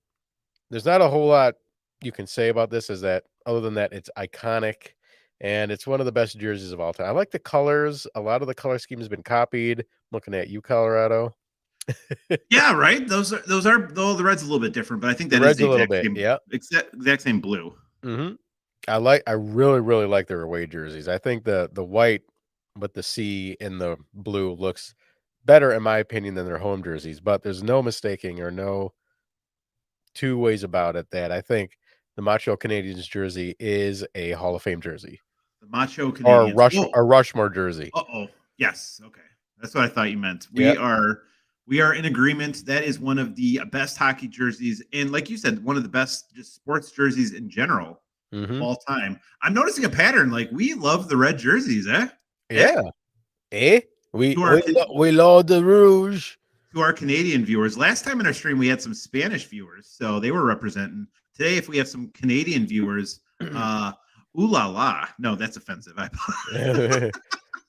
There's not a whole lot you can say about this, is that other than that, it's iconic and it's one of the best jerseys of all time. I like the colors. A lot of the color scheme has been copied. Looking at you, Colorado. Yeah, right. Those are though the red's a little bit different, but I think The that is red's the a little bit, yeah. exact same blue. Hmm. I really, really like their away jerseys. I think the white with the C in the blue looks better, in my opinion, than their home jerseys. But there's no mistaking or no two ways about it that I think the Montreal Canadiens jersey is a Hall of Fame jersey. The Macho Or Canadians. A Rushmore jersey. Uh-oh. Yes. Okay. That's what I thought you meant. Yeah. We are in agreement. That is one of the best hockey jerseys, and like you said, one of the best just sports jerseys in general of all time. I'm noticing a pattern. Like, we love the red jerseys, eh? Yeah. Eh? We To our, we love the rouge. to our Canadian viewers. Last time in our stream, we had some Spanish viewers, so they were representing. Today, if we have some Canadian viewers, ooh la la. No, that's offensive.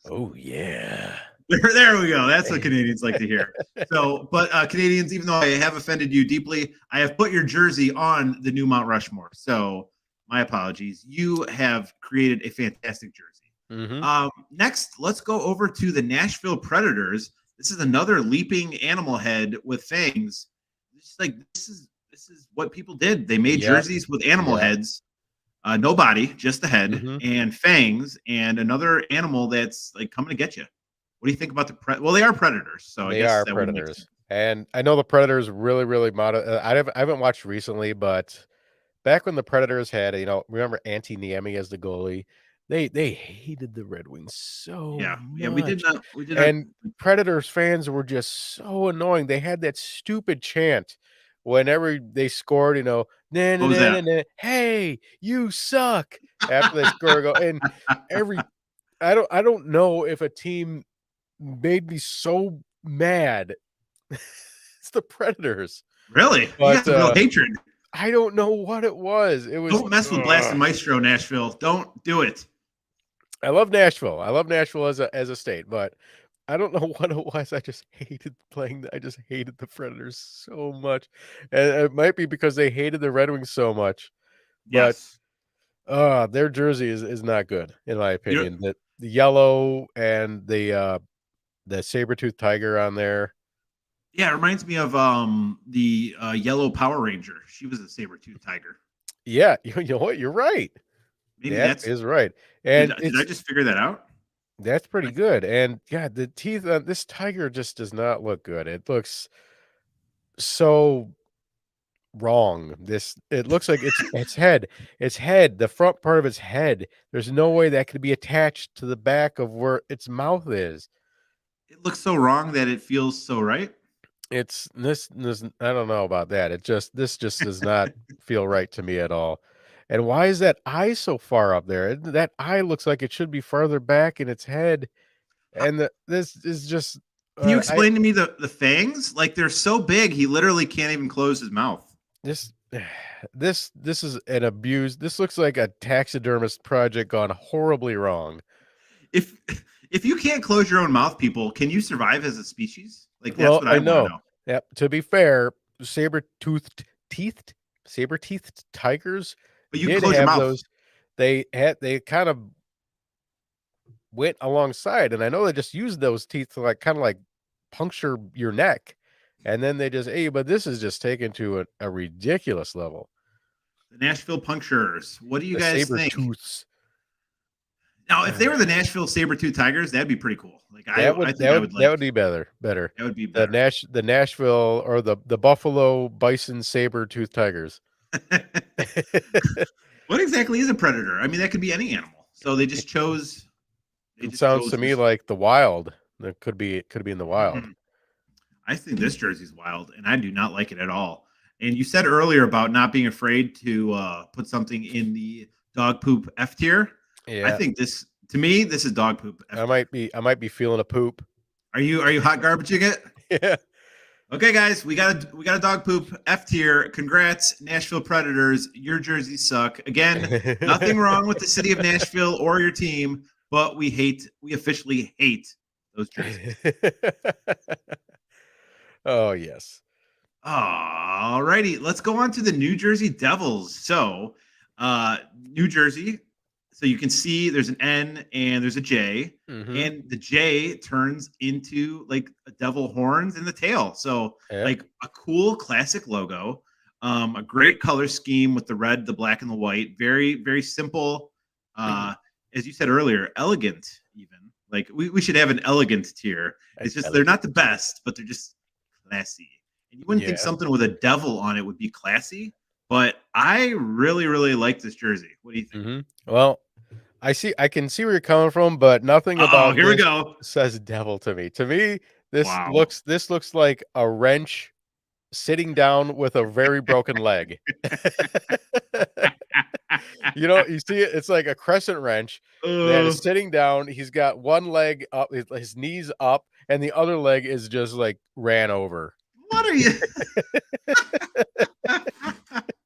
Oh yeah. There we go. That's what Canadians like to hear. So, but Canadians, even though I have offended you deeply, I have put your jersey on the new Mount Rushmore. So, my apologies. You have created a fantastic jersey. Mm-hmm. Next, let's go over to the Nashville Predators. This is another leaping animal head with fangs. Just like this is what people did. They made jerseys with animal heads. No body, just the head, and fangs, and another animal that's like coming to get you. What do you think about the well, they are predators, so they I guess are that predators. And I know the Predators really, really I haven't watched recently, but back when the Predators had, remember Antti Niemi as the goalie, they hated the Red Wings so much. Yeah, we did not. And Predators fans were just so annoying. They had that stupid chant whenever they scored, nah, nah, nah, nah, nah, hey, you suck, after they score a goal. And I don't know if a team made me so mad. It's the Predators. Really? But, you got some real hatred. I don't know what it was. It was Don't mess with Blast and Maestro, Nashville. Don't do it. I love Nashville. I love Nashville as a state, but I don't know what it was. I just hated I just hated the Predators so much. And it might be because they hated the Red Wings so much. But their jersey is not good, in my opinion. The yellow and the saber-toothed tiger on there. Yeah, it reminds me of the yellow Power Ranger. She was a saber-toothed tiger. Yeah, you know what? You're right. Maybe that is right. And did I just figure that out? That's pretty good. And yeah, the teeth on this tiger just does not look good. It looks so wrong. It looks like its head, the front part of its head. There's no way that could be attached to the back of where its mouth is. It looks so wrong that it feels so right. It's this I don't know about that. This just does not feel right to me at all. And why is that eye so far up there? That eye looks like it should be farther back in its head. And this is just Can you explain to me the fangs? Like, they're so big, he literally can't even close his mouth. This is an abuse. This looks like a taxidermist project gone horribly wrong. If you can't close your own mouth, people, can you survive as a species? Like, that's what I want to know. Yep. To be fair, saber-toothed Saber-toothed tigers But you can did close your have mouth. those. They kind of went alongside, and I know they just used those teeth to like kind of like puncture your neck, and then they just but this is just taken to a ridiculous level. The Nashville Puncturers. What do you The guys saber think? tooths. Now, if they were the Nashville Saber-tooth Tigers, that'd be pretty cool. Like I think I would That like. would be better. That would be The better. The Nashville or the Buffalo Bison Saber Tooth Tigers. What exactly is a predator? I mean, that could be any animal. So they just chose. It sounds to me this. like the wild. It could be in the wild. Mhm. I think this jersey's wild, and I do not like it at all. And you said earlier about not being afraid to put something in the dog poop F tier. Yeah, I think this, to me, this is dog poop. F I might be feeling a poop. Are you hot garbaging it? Yeah. Okay, guys, we got a dog poop F tier. Congrats, Nashville Predators. Your jerseys suck. Again, nothing wrong with the city of Nashville or your team, but we officially hate those jerseys. Oh yes. All righty, let's go on to the New Jersey Devils. So, New Jersey. So you can see there's an N and there's a J, and the J turns into like a devil horns in the tail. So like a cool classic logo, a great color scheme with the red, the black, and the white. Very, very simple. As you said earlier, elegant even. Like we should have an elegant tier. It's just they're not the best, but they're just classy. And you wouldn't think something with a devil on it would be classy, but I really, really like this jersey. What do you think? Well, I can see where you're coming from, but nothing about here we go. says devil to me. To me, this looks like a wrench sitting down with a very broken leg. You see it, it's like a crescent wrench that is sitting down. He's got one leg up, his knees up, and the other leg is just like ran over. What are you?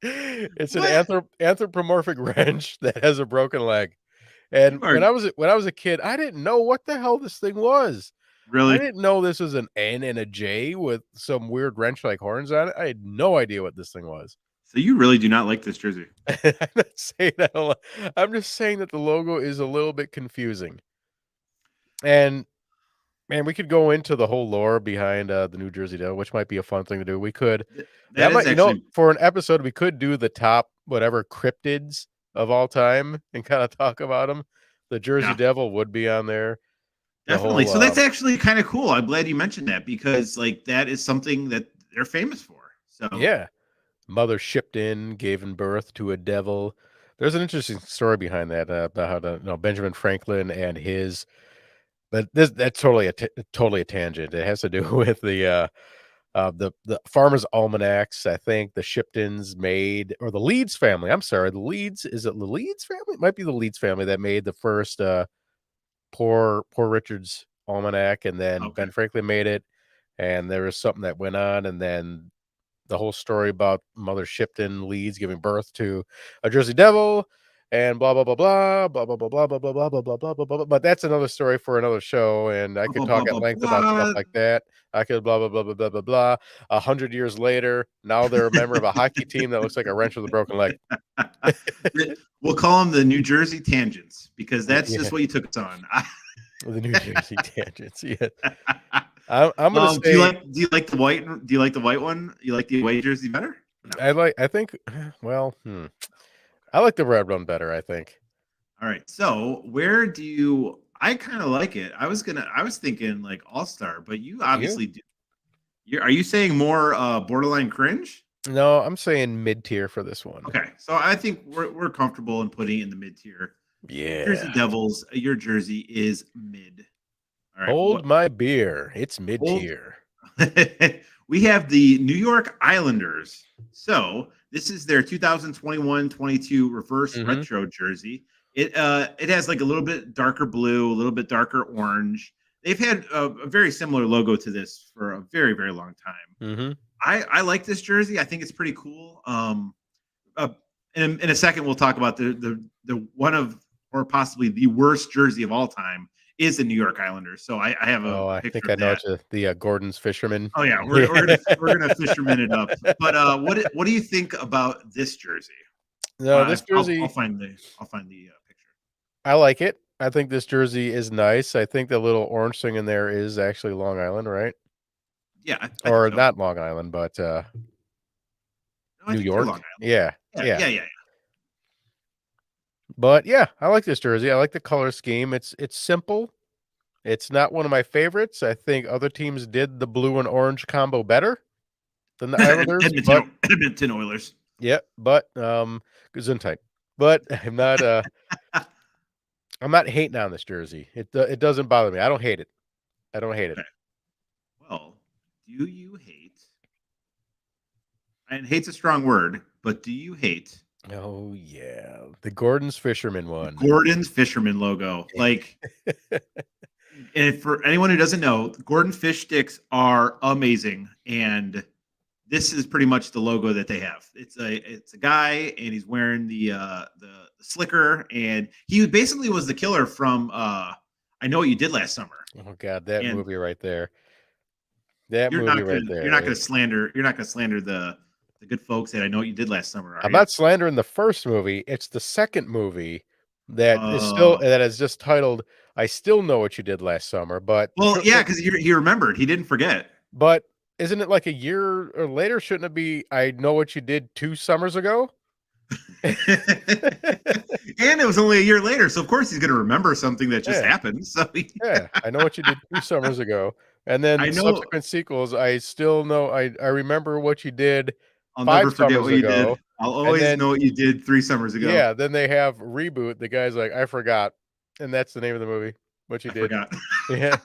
It's an anthropomorphic wrench that has a broken leg. And when I was a kid, I didn't know what the hell this thing was. Really? I didn't know this was an N and a J with some weird wrench like horns on it. I had no idea what this thing was. So you really do not like this jersey? I'm not saying that. I'm just saying that the logo is a little bit confusing. And man, we could go into the whole lore behind the New Jersey Devil, which might be a fun thing to do. We could, for an episode, we could do the top whatever cryptids of all time and kind of talk about them. The Jersey Devil would be on there. Definitely. So that's actually kind of cool. I'm glad you mentioned that because like that is something that they're famous for. So yeah, Mother Shipton gave birth to a devil. There's an interesting story behind that about how Benjamin Franklin and his. But that's totally a tangent. It has to do with the Farmer's Almanacs. I think the Shiptons made, or the Leeds family. I'm sorry, the Leeds. Is it the Leeds family? It might be the Leeds family that made the first Poor Richard's Almanac, and then Ben Franklin made it. And there was something that went on, and then the whole story about Mother Shipton Leeds giving birth to a Jersey Devil. And blah blah blah blah blah blah blah blah blah blah blah blah blah blah blah blah. But that's another story for another show, and I could talk at length about stuff like that. I could blah blah blah blah blah blah blah. 100 years later, now they're a member of a hockey team that looks like a wrench with a broken leg. We'll call them the New Jersey Tangents because that's just what you took us on. The New Jersey Tangents. Yeah. I'm gonna say. Do you like the white? Do you like the white one? You like the white jersey better? No. I think. Well. I like the red one better, I think. All right. So where do you? I kind of like it. I was thinking like All-Star, but you obviously do. Are you saying more borderline cringe? No, I'm saying mid-tier for this one. Okay. So I think we're comfortable in putting it in the mid-tier. Yeah. Jersey Devils, your jersey is mid. All right. Hold my beer. It's mid-tier. We have the New York Islanders. So this is their 2021-22 reverse retro jersey. It has like a little bit darker blue, a little bit darker orange. They've had a very similar logo to this for a very, very long time. I like this jersey. I think it's pretty cool. In a second, we'll talk about the one of, or possibly the worst jersey of all time is the New York Islanders. So I have Oh, a I picture think I of know that. it's the Gordon's Fisherman. Oh yeah, Yeah. we're gonna fisherman it up. But what do you think about this jersey? No, this I'll jersey, find the picture. I like it. I think this jersey is nice. I think the little orange thing in there is actually Long Island, right? Yeah, I think Or so. not Long Island, but No, I New think they're Long York. Island. Yeah, Yeah, yeah. yeah, yeah, yeah. But yeah, I like this jersey. I like the color scheme. It's simple. It's not one of my favorites. I think other teams did the blue and orange combo better than the Islanders, but Edmonton Oilers. yeah, but Gesundheit. But I'm not hating on this jersey. It doesn't bother me. I don't hate it. I don't hate it. Okay. Well, do you hate? And hate's a strong word, but do you hate Oh yeah, the Gordon's Fisherman one. Gordon's Fisherman logo? Like, and for anyone who doesn't know, Gordon fish sticks are amazing, and this is pretty much the logo that they have. It's a guy, and he's wearing the slicker, and he basically was the killer from I Know What You Did Last Summer. Oh god, that And movie right there. That you're movie not right gonna there. you're not gonna slander the good folks that I Know What You Did Last Summer, are I'm you? not slandering the first movie. It's the second movie that is just titled "I Still Know What You Did Last Summer," but well, yeah, because he remembered. He didn't forget. but isn't it like a year or later? Shouldn't it be "I Know What You Did 2 summers ago"? And it was only a year later, so of course he's gonna remember something that just Yeah. happened. So Yeah, I know what you did 2 summers ago, and then I know subsequent sequels. I still know. I remember what you did I'll never five forget summers what you did. ago, I'll and always then know what you did 3 summers ago. yeah, then they have reboot. The guy's like, I forgot, and that's the name of the movie. What you I did. forgot. Yeah.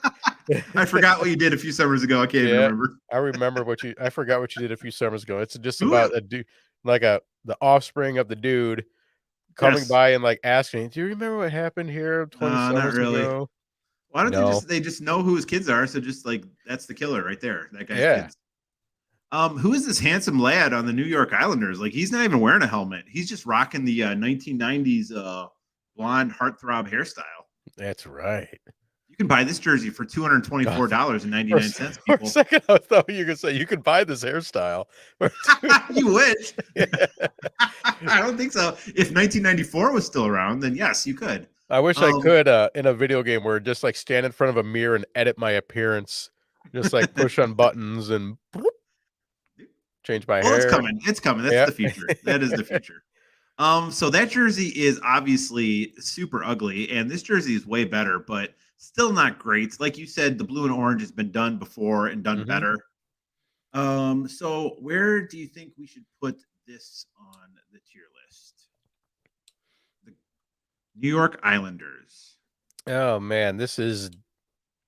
I forgot what you did a few summers ago. I can't even Yeah, remember. I remember I forgot what you did a few summers ago. It's just Who? about a dude, like the offspring of the dude coming Yes. by and like asking, "Do you remember what happened here 20 Not summers really. ago?" Why don't No. they just know who his kids are? So just like that's the killer right there. That guy's Yeah. kids. Who is this handsome lad on the New York Islanders? Like he's not even wearing a helmet. He's just rocking the 1990s blonde heartthrob hairstyle. That's right. You can buy this jersey for $224.99. For a People, second, I thought you were gonna say you could buy this hairstyle. you wish. I don't think so. If 1994 was still around, then yes, you could. I wish I could in a video game where just like stand in front of a mirror and edit my appearance, just like push on buttons and boop, change my Well, hair. it's coming. It's coming. That's Yeah. the future. That is the future. So that jersey is obviously super ugly, and this jersey is way better, but still not great. Like you said, the blue and orange has been done before and done Mhm. better. So where do you think we should put this on the tier list? The New York Islanders. Oh man, this is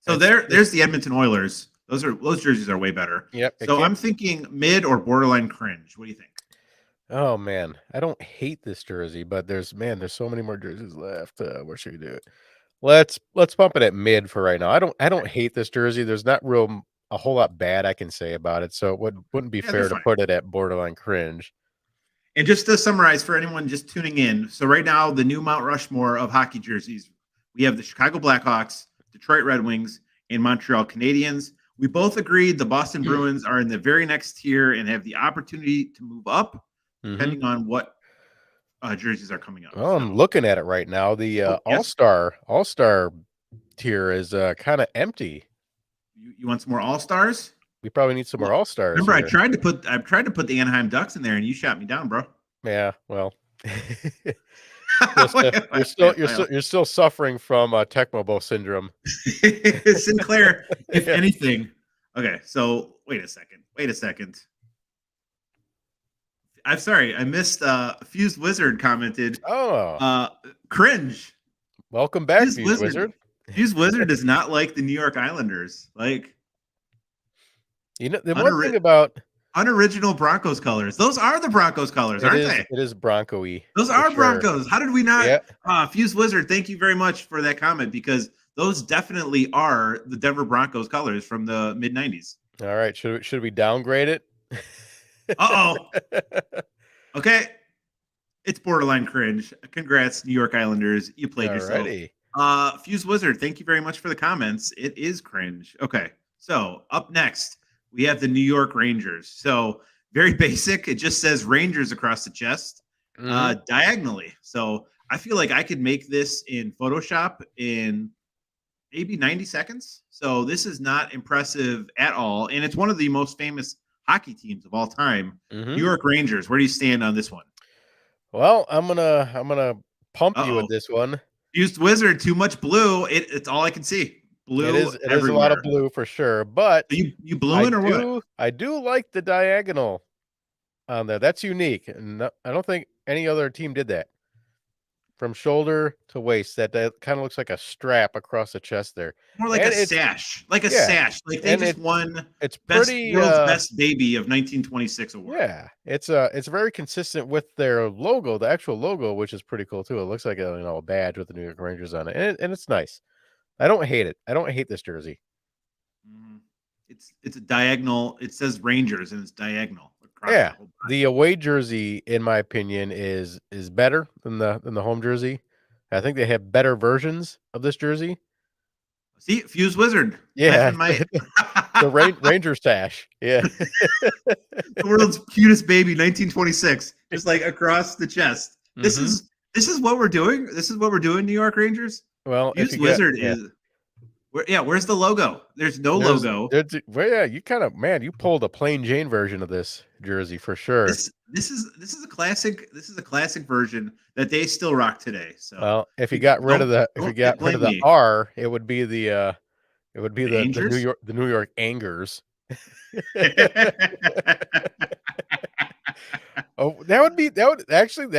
So there's the Edmonton Oilers. Those jerseys are way better. yep. So I'm thinking mid or borderline cringe. What do you think? Oh man, I don't hate this jersey, but there's so many more jerseys left. Where should we do it? Let's bump it at mid for right now. I don't hate this jersey. There's not a whole lot bad I can say about it, so it wouldn't be Yeah, fair that's to fine. put it at borderline cringe. And just to summarize for anyone just tuning in, so right now the new Mount Rushmore of hockey jerseys, we have the Chicago Blackhawks, Detroit Red Wings, and Montreal Canadiens. We both agreed the Boston Bruins are in the very next tier and have the opportunity to move up, Mhm. depending on what jerseys are coming up. Well, I'm looking at it right now. The Yes. All-Star tier is kind of empty. You want some more All Stars? We probably need some more All-Stars. Remember, here. I tried to put the Anaheim Ducks in there, and you shot me down, bro. Yeah, well, you're still suffering from Tecmo syndrome. Sinclair, if anything. Okay, so wait a second. I'm sorry, I missed. Fused Wizard commented. Oh, Cringe. welcome back, Fused Fused Wizard. Fused Wizard does not like the New York Islanders. Like, You know, the one thing about unoriginal Broncos colors. Those are the Broncos colors, aren't they? It is Bronco-y. Those are Broncos. How did we not? Yeah. Fused Wizard, thank you very much for that comment, because those definitely are the Denver Broncos colors from the mid 90s. All right. Should we downgrade it? Uh-oh. Okay. It's borderline cringe. Congrats, New York Islanders. You played yourself. Alrighty. Fuse Wizard, thank you very much for the comments. It is cringe. Okay. So up next, we have the New York Rangers. So very basic. It just says Rangers across the chest, diagonally. So I feel like I could make this in Photoshop in maybe 90 seconds. So this is not impressive at all. And it's one of the most famous hockey teams of all time. New York Rangers. Where do you stand on this one? Well, I'm gonna pump you with Uh-oh. this one. Fused Wizard, too much blue. It's all I can see. Blue. It is a lot of blue for sure, but you bluing or what? I do like the diagonal on there. That's unique, and I don't think any other team did that. From shoulder to waist, that kind of looks like a strap across the chest there. More like And a sash, like a sash. Like they just won it's best pretty world's best baby of 1926 award. Yeah, it's very consistent with their logo, the actual logo, which is pretty cool too. It looks like a badge with the New York Rangers on it, and it's nice. I don't hate it. I don't hate this jersey. It's a diagonal. It says Rangers and it's diagonal. Yeah, the away jersey, in my opinion, is better than the home jersey. I think they have better versions of this jersey. See, Fuse Wizard. Yeah, the Ranger stash. Yeah, the world's cutest baby, 1926, just like across the chest. This is what we're doing. This is what we're doing, New York Rangers. Well, Fuse Wizard is. Where's the logo? There's no logo. You kind of you pulled a plain Jane version of this jersey for sure. This is a classic. This is a classic version that they still rock today. So well, if you got rid of the R, it would be the New York Angers. Oh, that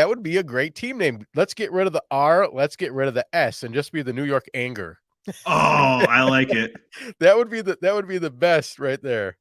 would be a great team name. Let's get rid of the R. Let's get rid of the S and just be the New York Anger. Oh, I like it. That would be the best right there.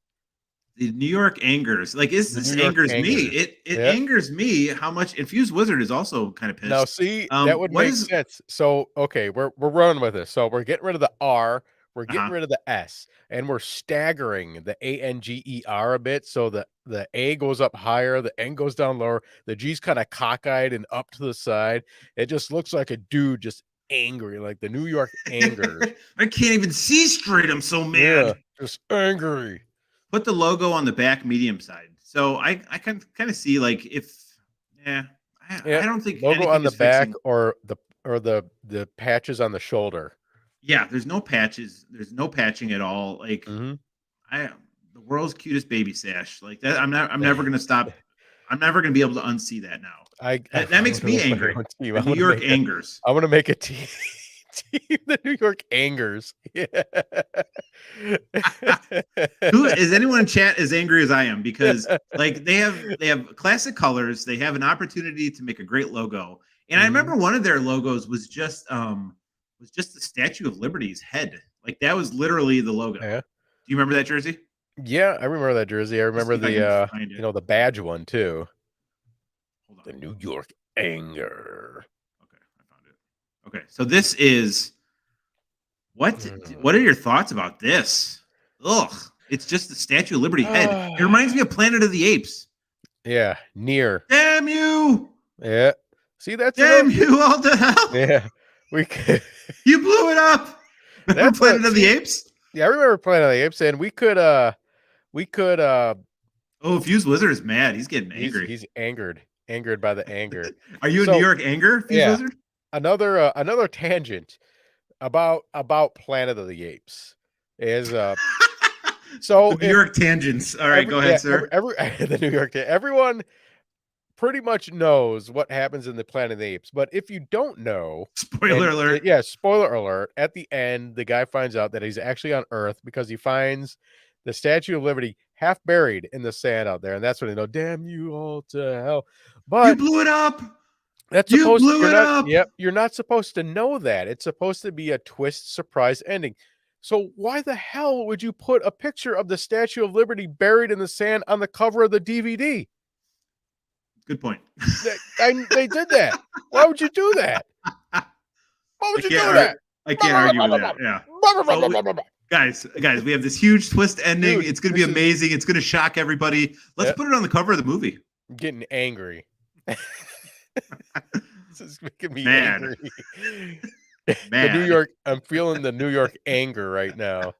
The New York Angers. Like, this angers me. It angers me how much. Fused Wizard is also kind of pissed. Now, see, that would make sense. So, okay, we're running with this. So we're getting rid of the R, we're getting rid of the S, and we're staggering the ANGER a bit. So the A goes up higher, the N goes down lower, the G's kind of cockeyed and up to the side. It just looks like a dude just angry, like the New York Angers. I can't even see straight. I'm so mad. Yeah, just angry. Put the logo on the back medium side. So I can kind of see like I don't think logo on the back or the patches on the shoulder. Yeah, there's no patches. There's no patching at all. Like the world's cutest baby sash. Like that. I'm never gonna stop. I'm never gonna be able to unsee that now. That makes me angry. The New York Angers. I want to make a team. The New York Angers. Yeah. Who is anyone in chat as angry as I am? Because like they have classic colors. They have an opportunity to make a great logo. And I remember one of their logos was just the Statue of Liberty's head. Like that was literally the logo. Yeah. Do you remember that jersey? Yeah, I remember that jersey. I remember the badge one too. Hold on. The New York Anger. Okay, I found it. Okay, so this is what are your thoughts about this? Ugh, it's just the Statue of Liberty head. It reminds me of Planet of the Apes. Yeah, near. Damn you! Yeah. See, that's damn you all to hell. Yeah. You blew it up. Remember Planet of the Apes? Yeah, I remember Planet of the Apes, and we could Oh, Fused Wizard is mad. He's getting angry. He's angered by the anger. Are you a New York Anger, Fused Wizard? Another tangent about Planet of the Apes is so New York tangents. All right, go ahead, sir. The New York. Everyone pretty much knows what happens in the Planet of the Apes, but if you don't know, spoiler alert. Yeah, spoiler alert. At the end, the guy finds out that he's actually on Earth because he finds the Statue of Liberty half buried in the sand out there, and that's when they know, damn you all to hell. But you blew it up. That's supposed to Yep, you're not supposed to know that. It's supposed to be a twist surprise ending. So why the hell would you put a picture of the Statue of Liberty buried in the sand on the cover of the DVD? Good point. They did that. Why would you do that? Why would you do that? I can't argue with that. Yeah. So guys, we have this huge twist ending. Dude, it's going to be amazing. It's going to shock everybody. Let's put it on the cover of the movie. I'm getting angry. This is making me angry. The New Mad. York. I'm feeling the New York anger right now.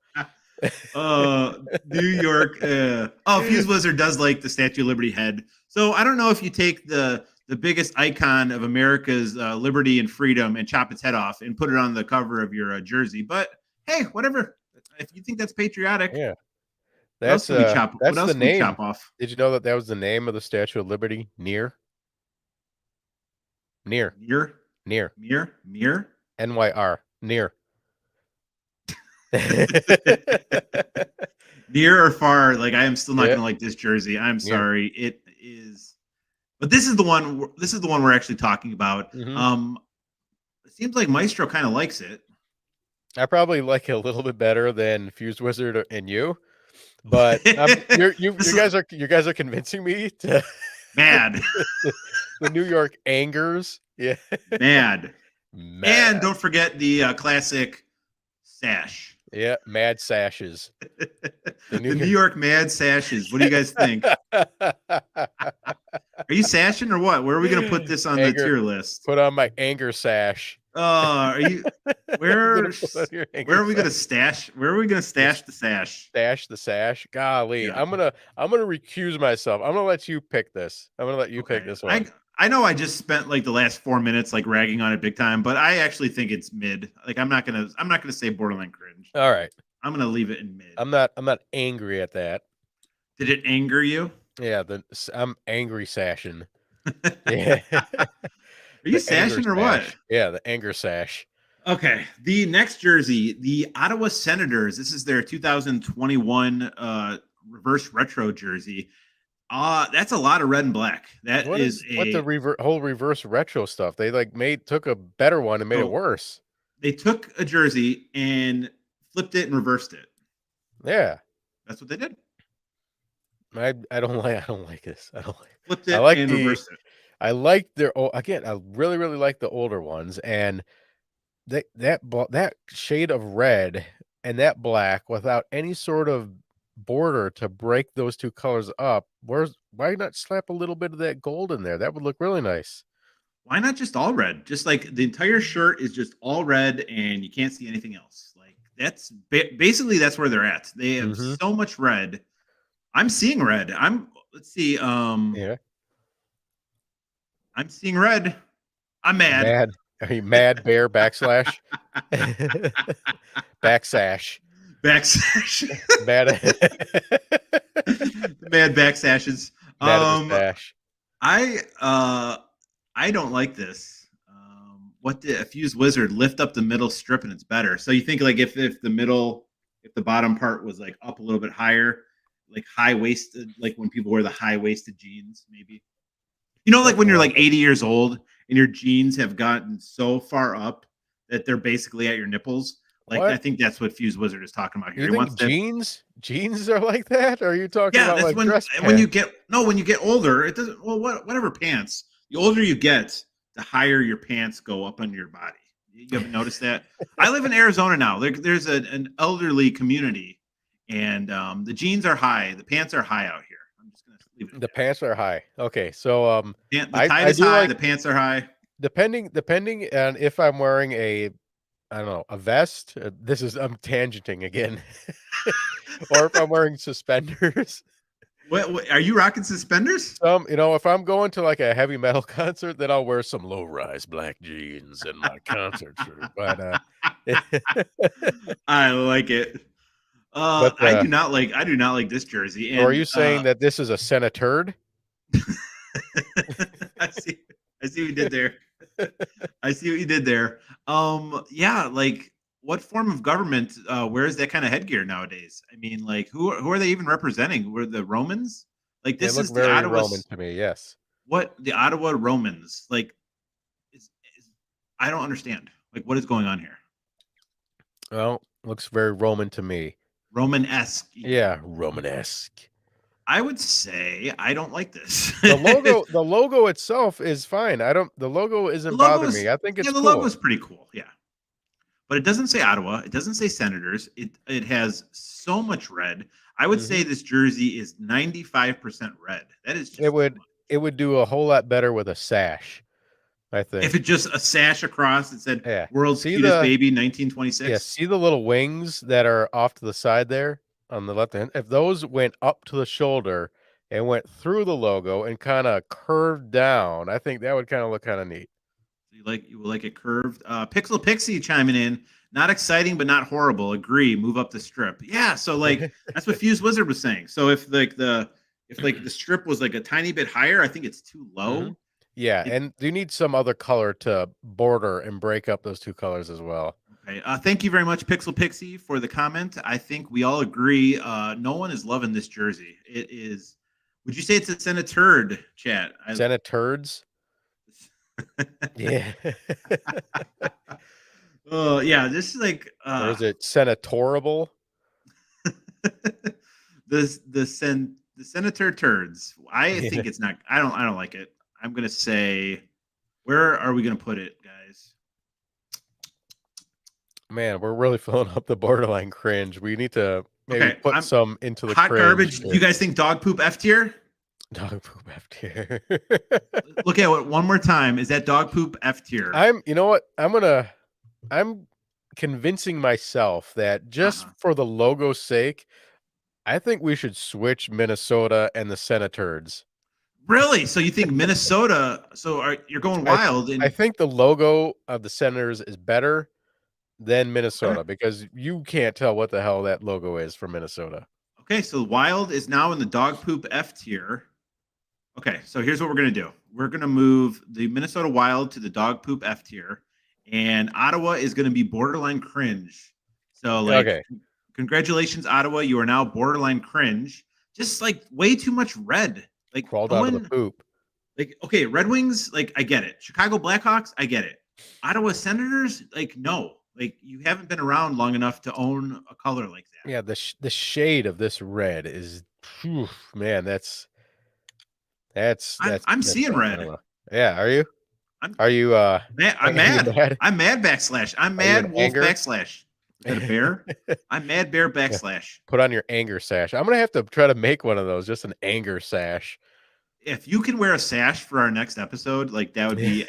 New York. Fuse Wizard does like the Statue of Liberty head. So I don't know if you take the biggest icon of America's liberty and freedom and chop its head off and put it on the cover of your jersey. But hey, whatever. If you think that's patriotic, Yeah, what else can we chop? What that's else the can we name. chop off? Did you know that was the name of the Statue of Liberty? Near. Near, near. NYR. Near. Near or far? Like I am still not Yeah. gonna like this jersey. I'm Near. sorry. It is, but this is the one. This is the one we're actually talking about. Mhm. It seems like Maestro kind of likes it. I probably like it a little bit better than Fuse Wizard and you, but you guys are convincing me to Mad. the New York angers. Yeah. Mad. Mad. And don't forget the classic sash. Yeah, mad sashes. The New York Mad Sashes. What do you guys think? Are you sashing or what? Where are we going to put this on the tier list? Put on my anger sash. Are you? Where are we going to stash? Where are we going to stash the sash? Stash the sash. Golly, Yeah. I'm gonna recuse myself. I'm gonna let you pick this. I'm gonna let you pick this one. I know I just spent like the last 4 minutes like ragging on it big time, but I actually think it's mid. Like I'm not gonna say borderline cringe. All right, I'm gonna leave it in mid. I'm not angry at that. Did it anger you? Yeah, I'm angry sashing. Yeah. Are you sashing or what? Yeah, the anger sash. Okay, the next jersey, the Ottawa Senators. This is their 2021 reverse retro jersey. That's a lot of red and black. What the whole reverse retro stuff? They took a better one and made it worse. They took a jersey and flipped it and reversed it. Yeah, that's what they did. I don't like this. I don't like flipped it and reversed it. I like their again. I really like the older ones, and that shade of red and that black without any sort of border to break those two colors up. Why not slap a little bit of that gold in there? That would look really nice. Why not just all red? Just like the entire shirt is just all red and you can't see anything else. Like that's basically that's where they're at. They have so much red. I'm seeing red. Let's see. Yeah. I'm seeing red. I'm mad. Mad. Are you mad bear backslash? Backsash. Backsash. Mad backsashes. I don't like this. What did a Fuse Wizard lift up the middle strip and it's better? So you think like if the bottom part was like up a little bit higher, like high waisted, like when people wear the high waisted jeans, maybe. You know, like when you're like 80 years old and your jeans have gotten so far up that they're basically at your nipples. Like I think that's what Fuse Wizard is talking about here. You think jeans are like that? Or are you talking about that's like dress pants? When you get older, it doesn't. Well, whatever pants. The older you get, the higher your pants go up on your body. You haven't noticed that? I live in Arizona now. There's an elderly community, and the jeans are high. The pants are high out here. I'm just gonna leave it. The pants are high. Okay, so the tide is high. The pants are high. Depending on if I'm wearing a vest. I'm tangenting again. Or if I'm wearing suspenders. What are you rocking suspenders? If I'm going to like a heavy metal concert, then I'll wear some low-rise black jeans and my concert shirt. But I like it. I do not like this jersey. And, so are you saying that this is a senator? I see what you did there. I see what you did there. Yeah, like what form of government wears that kind of headgear nowadays? I mean, like who are they even representing? Were the Romans? Like this is very the Ottawa Roman to me. Yes. What the Ottawa Romans like? I don't understand. Like what is going on here? Well, looks very Roman to me. Roman-esque. Yeah, Romanesque. I would say I don't like this. The logo itself is fine. The logo isn't bothering me. I think it's the cool. logo is pretty cool. Yeah. But it doesn't say Ottawa. It doesn't say Senators. It has so much red. I would say this jersey is 95% red. That is just it would do a whole lot better with a sash. I think. If it just a sash across that said Yeah. "World's See Cutest the Baby, yeah, 1926." see the little wings that are off to the side there on the left hand? If those went up to the shoulder and went through the logo and kind of curved down, I think that would kind of look kind of neat. You will like it curved. Pixel Pixie chiming in. Not exciting, but not horrible. Agree. Move up the strip. Yeah. So like that's what Fuse Wizard was saying. So if the strip was like a tiny bit higher, I think it's too Mhm. low. Yeah, It, and you need some other color to border and break up those two colors as well. okay. Thank you very much, Pixel Pixie, for the comment. I think we all agree. No one is loving this jersey. It is. Would you say it's a Senator chat? Senaturds? Yeah. Oh yeah, this is like Or is it senatorable? the Senator turds. I Yeah. think it's not. I don't like it. I'm gonna say, where are we gonna put it, guys? Man, we're really filling up the borderline cringe. We need to maybe Okay, put I'm some into the hot cringe garbage. here. You guys think dog poop F tier? Dog poop F tier. Look at it one more time. Is that dog poop F tier? You know what? I'm convincing myself that just for the logo's sake, I think we should switch Minnesota and the Senators. Really? So you think Minnesota? So you're going wild? I think the logo of the Senators is better than Minnesota because you can't tell what the hell that logo is for Minnesota. Okay, so Wild is now in the dog poop F tier. Okay, so here's what we're gonna do. We're gonna move the Minnesota Wild to the dog poop F tier, and Ottawa is gonna be borderline cringe. So like, Okay. congratulations, Ottawa, you are now borderline cringe. Just like way too much red. Like Crawled out of the poop. Like, okay, Red Wings, like I get it. Chicago Blackhawks, I get it. Ottawa Senators, like no, like you haven't been around long enough to own a color like that. Yeah, the shade of this red is, man, I'm seeing red. Yeah, are you? I'm Are you I'm are you mad. I'm mad backslash. I'm Are you in mad wolf anger? backslash. Is that a bear? I'm mad bear Yeah. backslash. Put on your anger sash. I'm gonna have to try to make one of those, just an anger sash. If you can wear a sash for our next episode, like that would be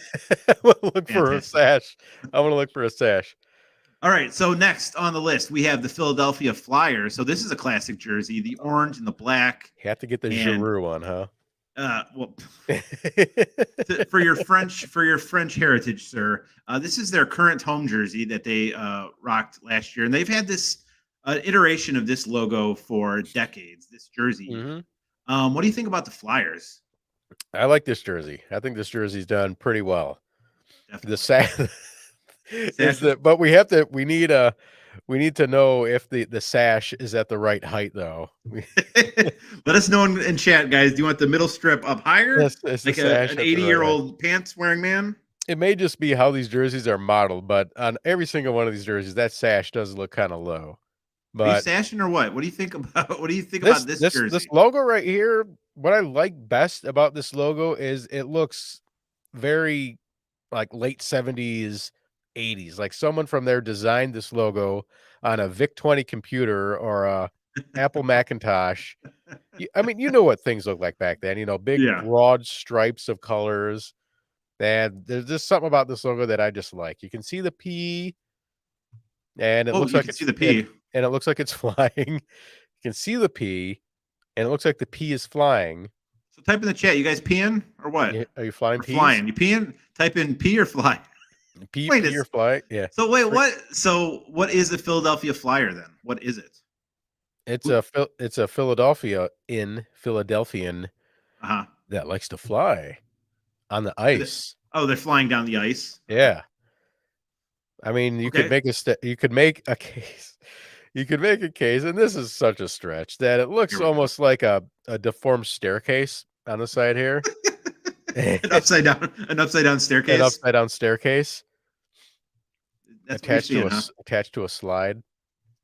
I'm gonna look for a fantastic. sash. I'm gonna look for a sash. All right. So next on the list, we have the Philadelphia Flyers. So this is a classic jersey, the orange and the black. You have to get the And- Giroux one, huh? Well, for your French heritage, sir. This is their current home jersey that they rocked last year, and they've had this iteration of this logo for decades. This jersey. Mhm. What do you think about the Flyers? I like this jersey. I think this jersey's done pretty well. Definitely. The sash is that, but we need to know if the sash is at the right height though. Let us know in chat, guys. Do you want the middle strip up higher, Is the like sash an at the right 80-year-old pants wearing man? It may just be how these jerseys are modeled, but on every single one of these jerseys, that sash does look kind of low. Are you But sashing or what? What do you think about? What do you think about this jersey? this logo right here, what I like best about this logo is it looks very like late 70s, 80s. Like someone from there designed this logo on a VIC-20 computer or a Apple Macintosh. I mean, you know what things look like back then, big Yeah. broad stripes of colors. And there's just something about this logo that I just like. You can see the P, and it looks you like can it's see the P. and it looks like it's flying. You can see the P, and it looks like the P is flying. So type in the chat. You guys peeing or what? Are you flying? Or flying? You peeing? Type in P or fly. P Wait, or fly? Yeah. So wait, what? So what is a Philadelphia Flyer then? What is it? It's a Philadelphian that likes to fly on the ice. Oh, they're flying down the ice. Yeah. I mean, you could make a case. You could make a case, and this is such a stretch that it looks almost like a deformed staircase on the side here. an upside down staircase. An upside down staircase. That's attached to a slide.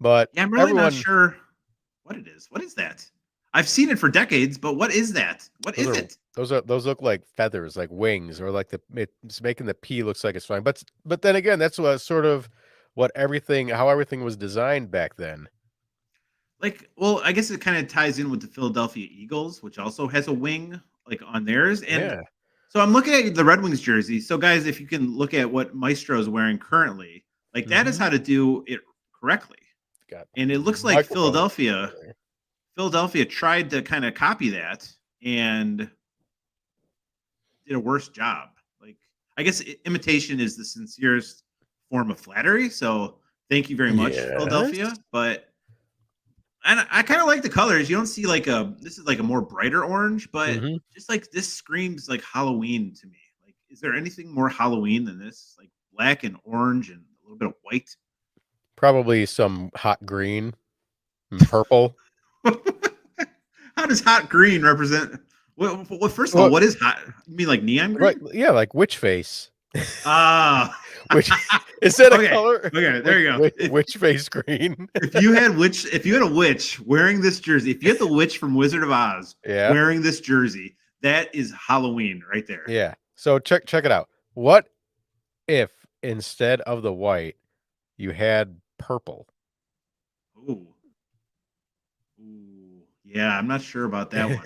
But yeah, I'm really not sure what it is. What is that? I've seen it for decades, but what is that? What is it? Those look like feathers, like wings, or like it's making the P looks like it's flying. But then again, that's how everything was designed back then. Like, well, I guess it kind of ties in with the Philadelphia Eagles, which also has a wing like on theirs. And So I'm looking at the Red Wings jersey. So guys, if you can look at what Maestro is wearing currently, like that is how to do it correctly. Got And it looks like microphone. Philadelphia tried to kind of copy that and did a worse job. Like, I guess imitation is the sincerest form of flattery. So thank you very much, Philadelphia. Yes. But and I kind of like the colors. You don't see like this is like a more brighter orange, but just like this screams like Halloween to me. Like, is there anything more Halloween than this? Like black and orange and a little bit of white. Probably some hot green and purple. How does hot green represent? Well, first of all, what is hot? You mean like neon green? Right, yeah, like witch face. Ah, Which is that okay, a color? Okay, there you go. Witch face green. if you had a witch wearing this jersey, if you had the witch from Wizard of Oz wearing this jersey, that is Halloween right there. Yeah. So check it out. What if instead of the white, you had purple? Ooh. Yeah, I'm not sure about that one.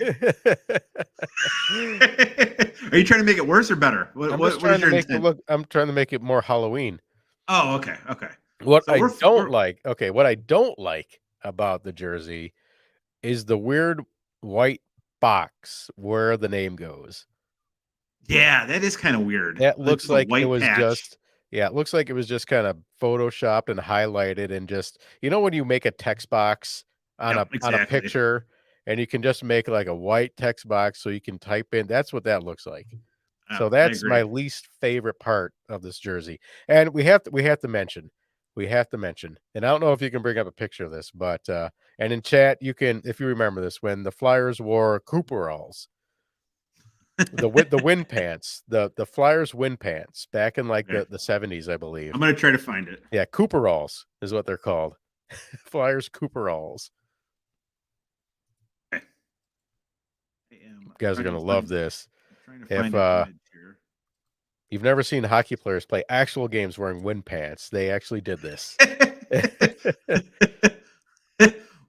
Are you trying to make it worse or better? I'm trying to make it more Halloween. Oh, okay. What I don't like about the jersey is the weird white box where the name goes. Yeah, that is kind of weird. That looks like it was it looks like it was just kind of photoshopped and highlighted and just, when you make a text box on a picture and you can just make like a white text box so you can type in, that's what that looks like. So that's my least favorite part of this jersey. And we have to mention, and I don't know if you can bring up a picture of this, but and in chat you can, if you remember this, when the Flyers wore Cooperalls, the wind pants, the Flyers wind pants back in like the 70s, I believe. I'm gonna try to find it. Yeah, Cooperalls is what they're called. Flyers Cooperalls. Okay. You guys are gonna love this. If you've never seen hockey players play actual games wearing wind pants, they actually did this.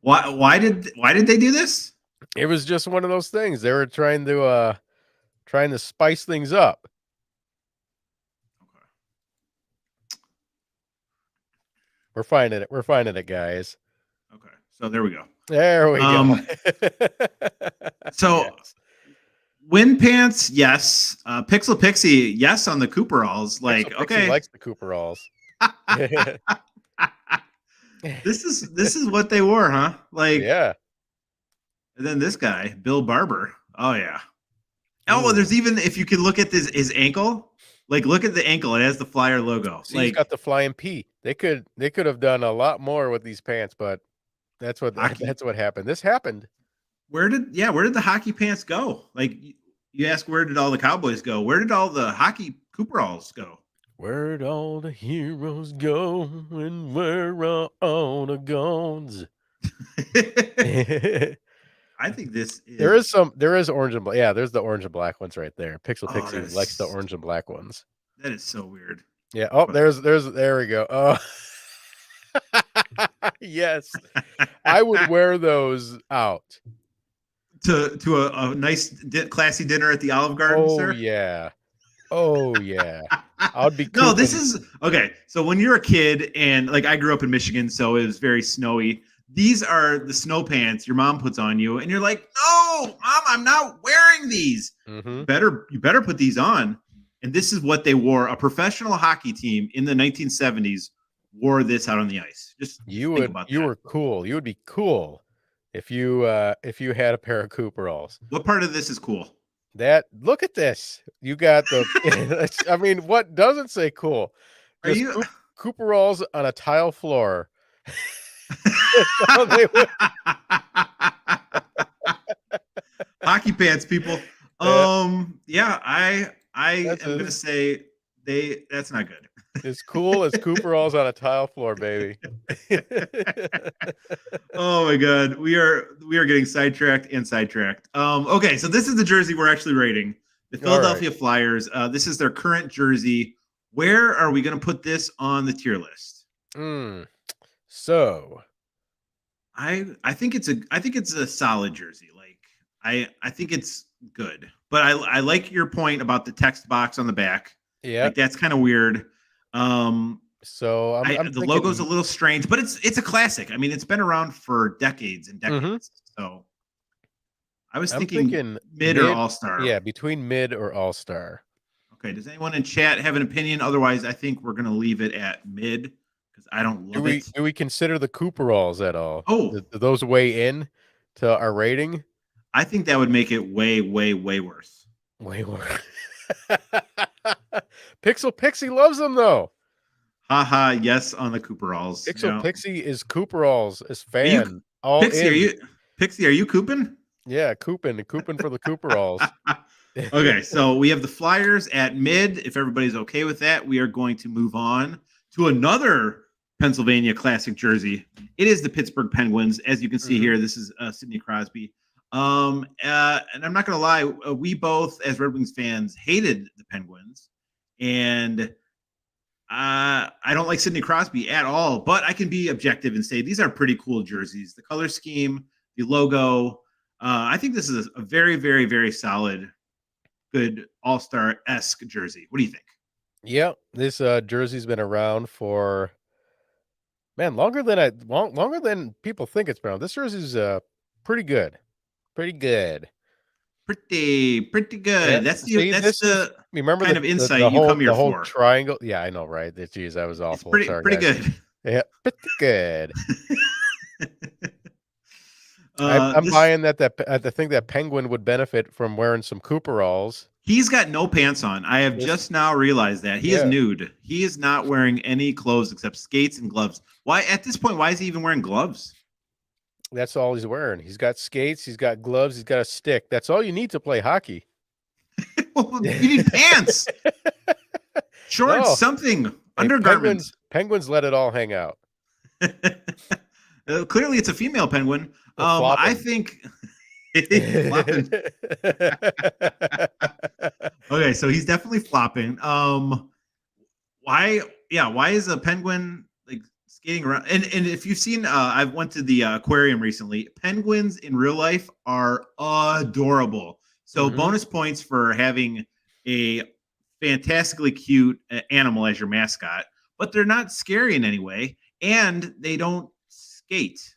Why did they do this? It was just one of those things. They were trying to spice things up. Okay. We're finding it, guys. Okay. So there we go. There we go. So yes. Wind pants, yes. Pixel Pixie, yes on the Cooperalls. Like, Pixel okay. Pixie likes the Cooperalls. This is what they wore, huh? Like, yeah. And then this guy, Bill Barber. Oh yeah. Oh, there's even, if you can look at his ankle, like look at the ankle. It has the Flyer logo. So he's got the Flying P. They could have done a lot more with these pants, but that's what happened. This happened. Where did the hockey pants go? Like you ask, where did all the Cowboys go? Where did all the hockey Cooperalls go? Where'd all the heroes go and where are all the goons? I think this is... there is orange and black. Yeah, there's the orange and black ones right there. Pixel Pixie likes the orange and black ones. That is so weird. Yeah. Oh, there we go. Oh, yes. I would wear those out to a nice classy dinner at the Olive Garden, sir. Yeah. Oh yeah. I'd be No, this is okay. So when you're a kid, and like I grew up in Michigan, so it was very snowy. These are the snow pants your mom puts on you, and you're like, "No, Mom, I'm not wearing these. You better put these on." And this is what they wore. A professional hockey team in the 1970s wore this out on the ice. You were cool. You would be cool if you had a pair of Cooperalls. What part of this is cool? Look at this. You got the. I mean, what doesn't say cool? Are you Cooperalls on a tile floor? Hockey pants, people. Yeah, I am gonna say that's not good. As cool as Cooperalls on a tile floor, baby. Oh my god, we are getting sidetracked. Okay, so this is the jersey we're actually rating. The Philadelphia Flyers. This is their current jersey. Where are we gonna put this on the tier list? So I think it's a solid jersey. Like I think it's good. but I like your point about the text box on the back. Yeah. Like that's kind of weird. So I'm the thinking, logo's a little strange, but it's a classic. I mean, it's been around for decades and decades. Mhm. So I was I'm thinking thinking mid or all-star. Yeah, between mid or all-star. Okay. Does anyone in chat have an opinion? Otherwise, I think we're gonna leave it at mid because I don't love it. Do we consider the Cooperalls at all? Oh, Do those weigh in to our rating? I think that would make it way, way, way worse. Way worse. Pixel Pixie loves them though. Haha, yes on the Cooperalls. Pixel Yeah. Pixie is Cooperalls as you- fan. All Pixie, in. are you cooping? Yeah, cooping for the Cooperalls. Okay, so we have the Flyers at mid. If everybody's okay with that, we are going to move on to another Pennsylvania classic jersey. It is the Pittsburgh Penguins. As you can see here, this is Sidney Crosby. And I'm not going to lie, we both, as Red Wings fans, hated the Penguins. And I don't like Sidney Crosby at all, but I can be objective and say these are pretty cool jerseys. The color scheme, the logo. I think this is a very, very, very solid, good all-star-esque jersey. What do you think? Yeah, this jersey's been around for longer than people think it's been around. This jersey's pretty good. Pretty good. Pretty good. Yeah. That's See, the remember kind of insight you come here the whole for. triangle. Yeah, I know, right? Geez, that was awful. It's Sorry, pretty guys. good. Yeah, pretty good. I'm buying that I think that Penguin would benefit from wearing some Cooperalls. He's got no pants on. I have just now realized that. He is nude. He is not wearing any clothes except skates and gloves. Why at this point, why is he even wearing gloves? That's all he's wearing. He's got skates, he's got gloves, he's got a stick. That's all you need to play hockey. Well, you need pants, shorts, something, undergarments. Penguins let it all hang out. Clearly, it's a female penguin. I think. Okay, so he's definitely flopping. Why? Yeah, why is a penguin like skating around? And if you've seen, I went to the aquarium recently. Penguins in real life are adorable. So bonus points for having a fantastically cute animal as your mascot, but they're not scary in any way, and they don't skate.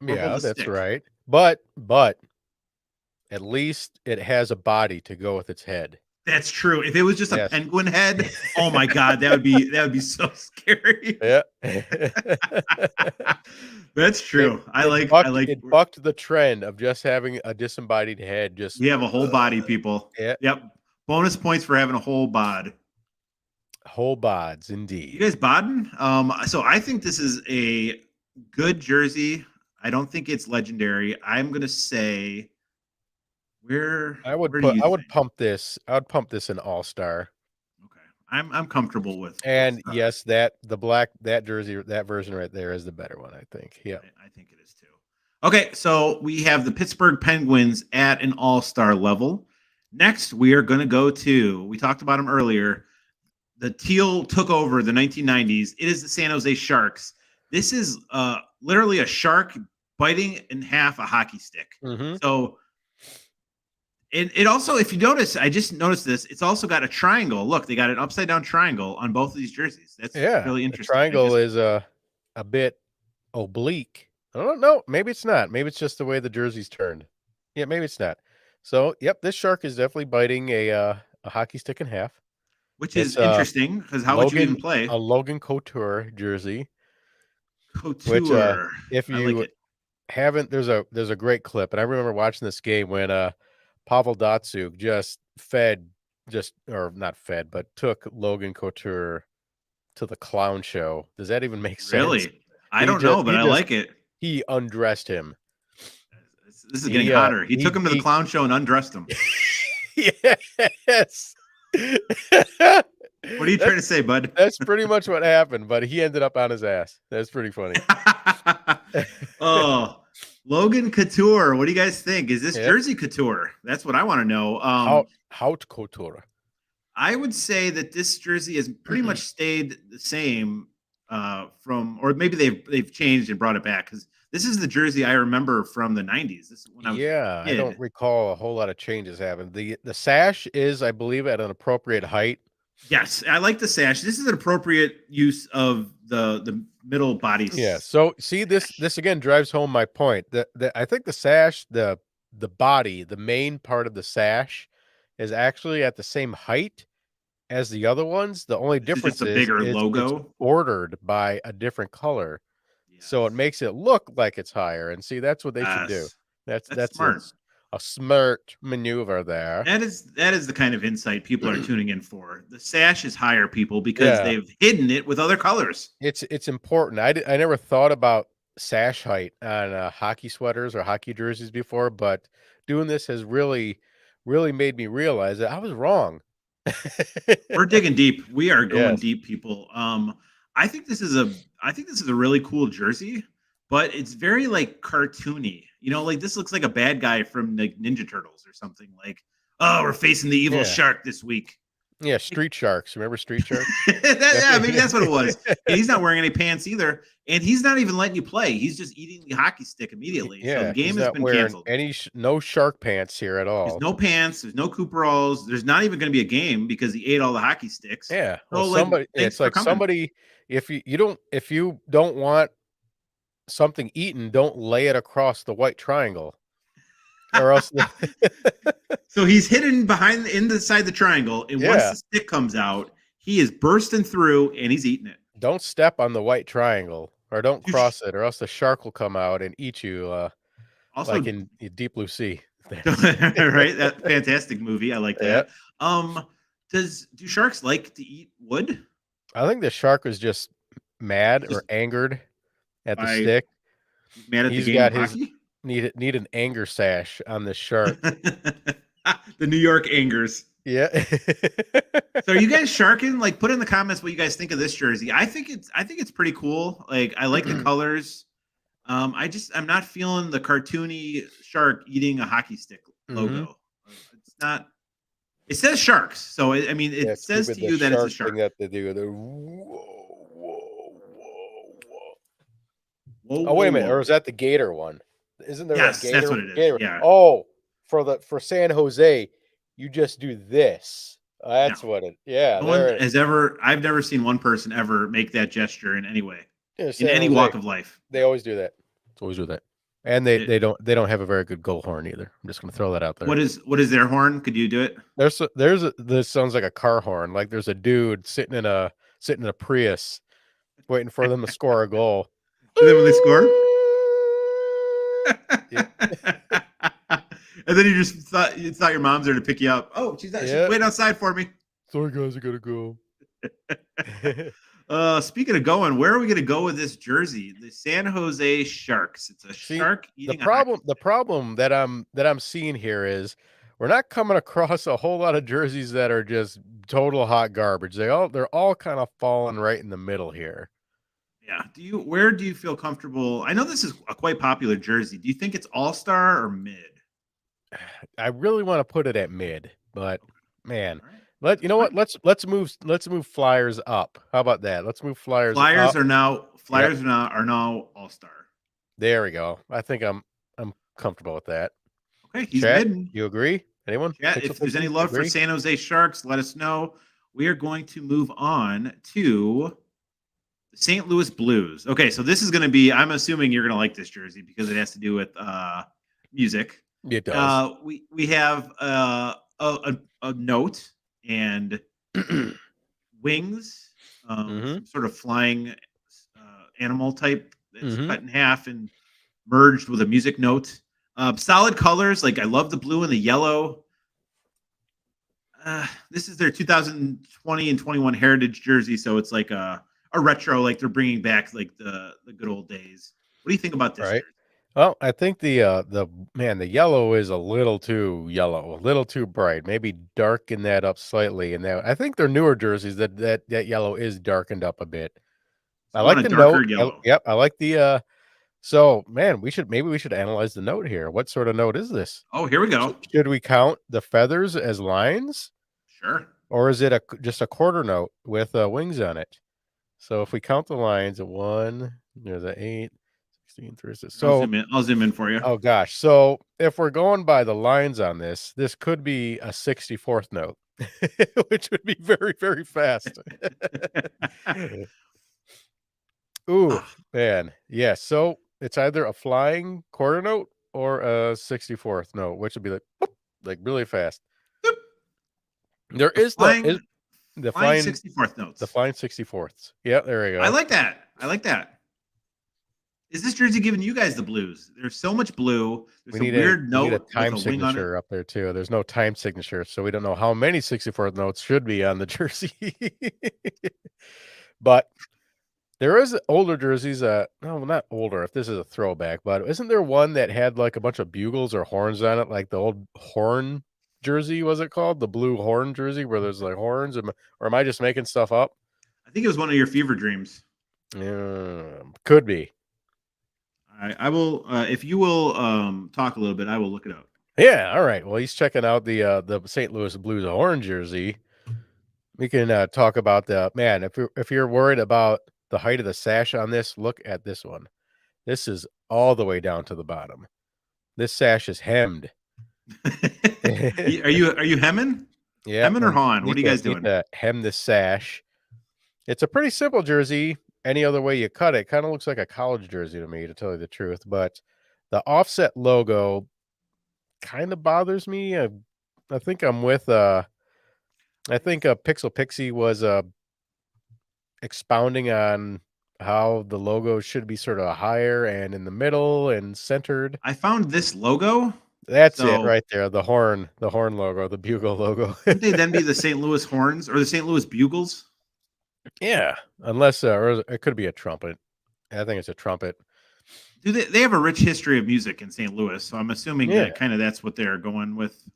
Yeah, that's right. But at least it has a body to go with its head. That's true. If it was just a penguin head, oh my god, that would be so scary. Yeah. That's true. It bucked the trend of just having a disembodied head. We have a whole body, people. Yeah. Yep. Bonus points for having a whole bod. Whole bods, indeed. You guys bodding? So I think this is a good jersey. I don't think it's legendary. I'm gonna say I would pump this in all-star. Okay. I'm comfortable with. And all-star. yes, that jersey, that version right there is the better one, I think. Yeah. I think it is too. Okay, so we have the Pittsburgh Penguins at an all-star level. Next, we are going to go to, we talked about them earlier. The teal took over the 1990s. It is the San Jose Sharks. This is literally a shark biting in half a hockey stick. So it also, if you notice, I just noticed this, it's also got a triangle. Look, they got an upside down triangle on both of these jerseys. That's really interesting. The triangle is a bit oblique. I don't know. Maybe it's not. Maybe it's just the way the jersey's turned. Yeah, maybe it's not. So, yep, this shark is definitely biting a hockey stick in half. Which is interesting, because how would you even play? A Logan Couture jersey. Couture. Which, if you haven't, there's a great clip, and I remember watching this game when Pavel Datsyuk took Logan Couture to the clown show. Does that even make sense? Really? I don't know, but I like it. He undressed him. This is getting hotter. He took him to the clown show and undressed him. Yes. What are you trying to say, bud? That's pretty much what happened, but he ended up on his ass. That's pretty funny. Oh, Logan Couture. What do you guys think? Is this jersey couture? That's what I want to know. Haute couture. I would say that this jersey has pretty much stayed the same or maybe they've changed and brought it back, because This is the jersey I remember from the 90s. This is when I was Yeah, a I don't kid. recall a whole lot of changes happened. The sash is, I believe, at an appropriate height. Yes, I like the sash. This is an appropriate use of the middle body Yeah. So see, sash. this again drives home my point. That I think the sash, the body, the main part of the sash is actually at the same height as the other ones. The only This is just difference a bigger is it's logo. ordered by a different color. So it Yes. makes it look like it's higher. And see, that's what they should do. Yes. That's That's that's smart. a smart maneuver there. That is the kind of insight people are tuning in for. The sash is higher, people, because Yeah. they've hidden it with other colors. It's important. I never thought about sash height on hockey sweaters or hockey jerseys before, but doing this has really made me realize that I was wrong. We're digging deep. We are going Yes. deep, people. I think this is a really cool jersey, but it's very like cartoony. Like this looks like a bad guy from like Ninja Turtles or something. Like, oh, we're facing the evil Yeah. shark this week. Yeah, Street Sharks. Remember Street Sharks? Yeah, maybe that's what it was. And he's not wearing any pants either, and he's not even letting you play. He's just eating the hockey stick immediately. So the Yeah, game he's has not been wearing canceled. any no shark pants here at There's all. no pants. There's no Cooperalls. There's not even going to be a game because he ate all the hockey sticks. Yeah. Well, So, like, thanks it's for like coming. somebody, if you don't want something eaten, don't lay it across the white triangle. Or else So he's hidden behind inside the triangle, and once yeah, the stick comes out, he is bursting through and he's eating it. don't step on the white triangle or don't You sh- cross it, or else the shark will come out and eat you, like Also, in Deep Blue Sea. right? That fantastic movie. I like Yeah. that. Do sharks like to eat wood? I think the shark was just mad Just or angered at the by stick. mad at the He's game of got his hockey? need an anger sash on this shark. The New York Angers. Yeah. So are you guys sharking? Like, put in the comments what you guys think of this jersey. I think it's pretty cool. Like, I like the colors. I'm not feeling the cartoony shark eating a hockey stick Mhm. logo. It's not. It says sharks, so I mean, Yeah, it it's says stupid, to the you that it's a shark thing shark. that they do. The whoa, whoa, whoa, whoa. Whoa, Oh, wait whoa, a minute, or whoa! is that the gator one? Isn't there a Yes, that's gator what it is. gator? Yeah. Oh, for San Jose, you just do this. No, That's what it yeah, no one there has ever. I've never seen one person ever make that gesture in any way, yeah, in San any Jose. walk of life. They No. always do that. It's always do that. And It, they don't have a very good goal horn either. I'm just gonna throw that out there. what is their horn? Could you do it? This sounds like a car horn. Like there's a dude sitting in a Prius waiting for them to score a goal. And then when they score, Yeah. and then you thought your mom's there to pick you up. Oh, she's Yeah. waiting outside for me. Sorry guys, I gotta go. Speaking of going, where are we going to go with this jersey? The San Jose Sharks. It's a See, shark eating a hockey the stick. problem that I'm seeing here is we're not coming across a whole lot of jerseys that are just total hot garbage. They're all kind of falling right in the middle here. Yeah. Where do you feel comfortable? I know this is a quite popular jersey. Do you think it's all star or mid? I really want to put it at mid, but man, All right. you know what? Let's move Flyers up. How about that? Let's move Flyers Flyers up. are now Yep. Flyers are now all star. There we go. I think I'm comfortable with that. Okay, he's Chat, mid. you agree? Anyone? Chat, if there's any Pixel love for agree? San Jose Sharks, let us know. We are going to move on to the St. Louis Blues. Okay, so this is going to be. I'm assuming you're going to like this jersey because it has to do with music. It does. We have a note and wings, some sort of flying animal type that's Mhm. cut in half and merged with a music note. Solid colors, like I love the blue and the yellow. This is their 2020 and 21 heritage jersey, so it's like a retro, like they're bringing back like the good old days. What do you think about this Right. jersey? Well, I think the yellow is a little too yellow, a little too bright. Maybe darken that up slightly. And that I think their newer jerseys that yellow is darkened up a bit. So I you want like a the darker note. yellow? Yep, I like the so man, we should analyze the note here. What sort of note is this? Oh, here we go. Should we count the feathers as lines? Sure. Or is it just a quarter note with wings on it? So if we count the lines, 1, there's an 8, 16 through. I'll So, zoom in. I'll zoom in for you. oh gosh. So if we're going by the lines on this, this could be a 64th note, which would be very, very fast. Ooh, Ah, man. Yeah. So it's either a flying quarter note or a 64th note, which would be like, boop, like really fast. boop. There The is flying the flying flying 64th the notes. flying 64ths. Yeah, there we I go. like that. I like that. Is this jersey giving you guys the blues? There's so much blue. There's a weird We need a note with time a wing on it. signature up there too. There's no time signature, so we don't know how many 64th notes should be on the jersey. But there is older jerseys, no, not older if this is a throwback, but isn't there one that had like a bunch of bugles or horns on it, like the old horn jersey, was it called? The blue horn jersey where there's like horns, or am I just making stuff up? I think it was one of your fever dreams. Could be. I will, if you will talk a little bit, I will look it up. Yeah, all right. Well, he's checking out the St. Louis Blues horn jersey. We can talk about man. If you're worried about the height of the sash on this, look at this one. This is all the way down to the bottom. This sash is hemmed. Are you hemming? Yeah, Hemming or hawing? What are you guys need doing? to hem the sash. It's a pretty simple jersey. Any other way you cut it, kind of looks like a college jersey to me, to tell you the truth. But the offset logo kind of bothers me. I think I'm with I think Pixel Pixie was expounding on how the logo should be sort of higher and in the middle and centered. I found this logo. That's it So right there. The horn logo, the bugle logo. wouldn't they then be the St. Louis Horns or the St. Louis Bugles? Yeah, unless or it could be a trumpet. I think it's a trumpet. Do they have a rich history of music in St. Louis? So I'm assuming that kind of that's what they're going with.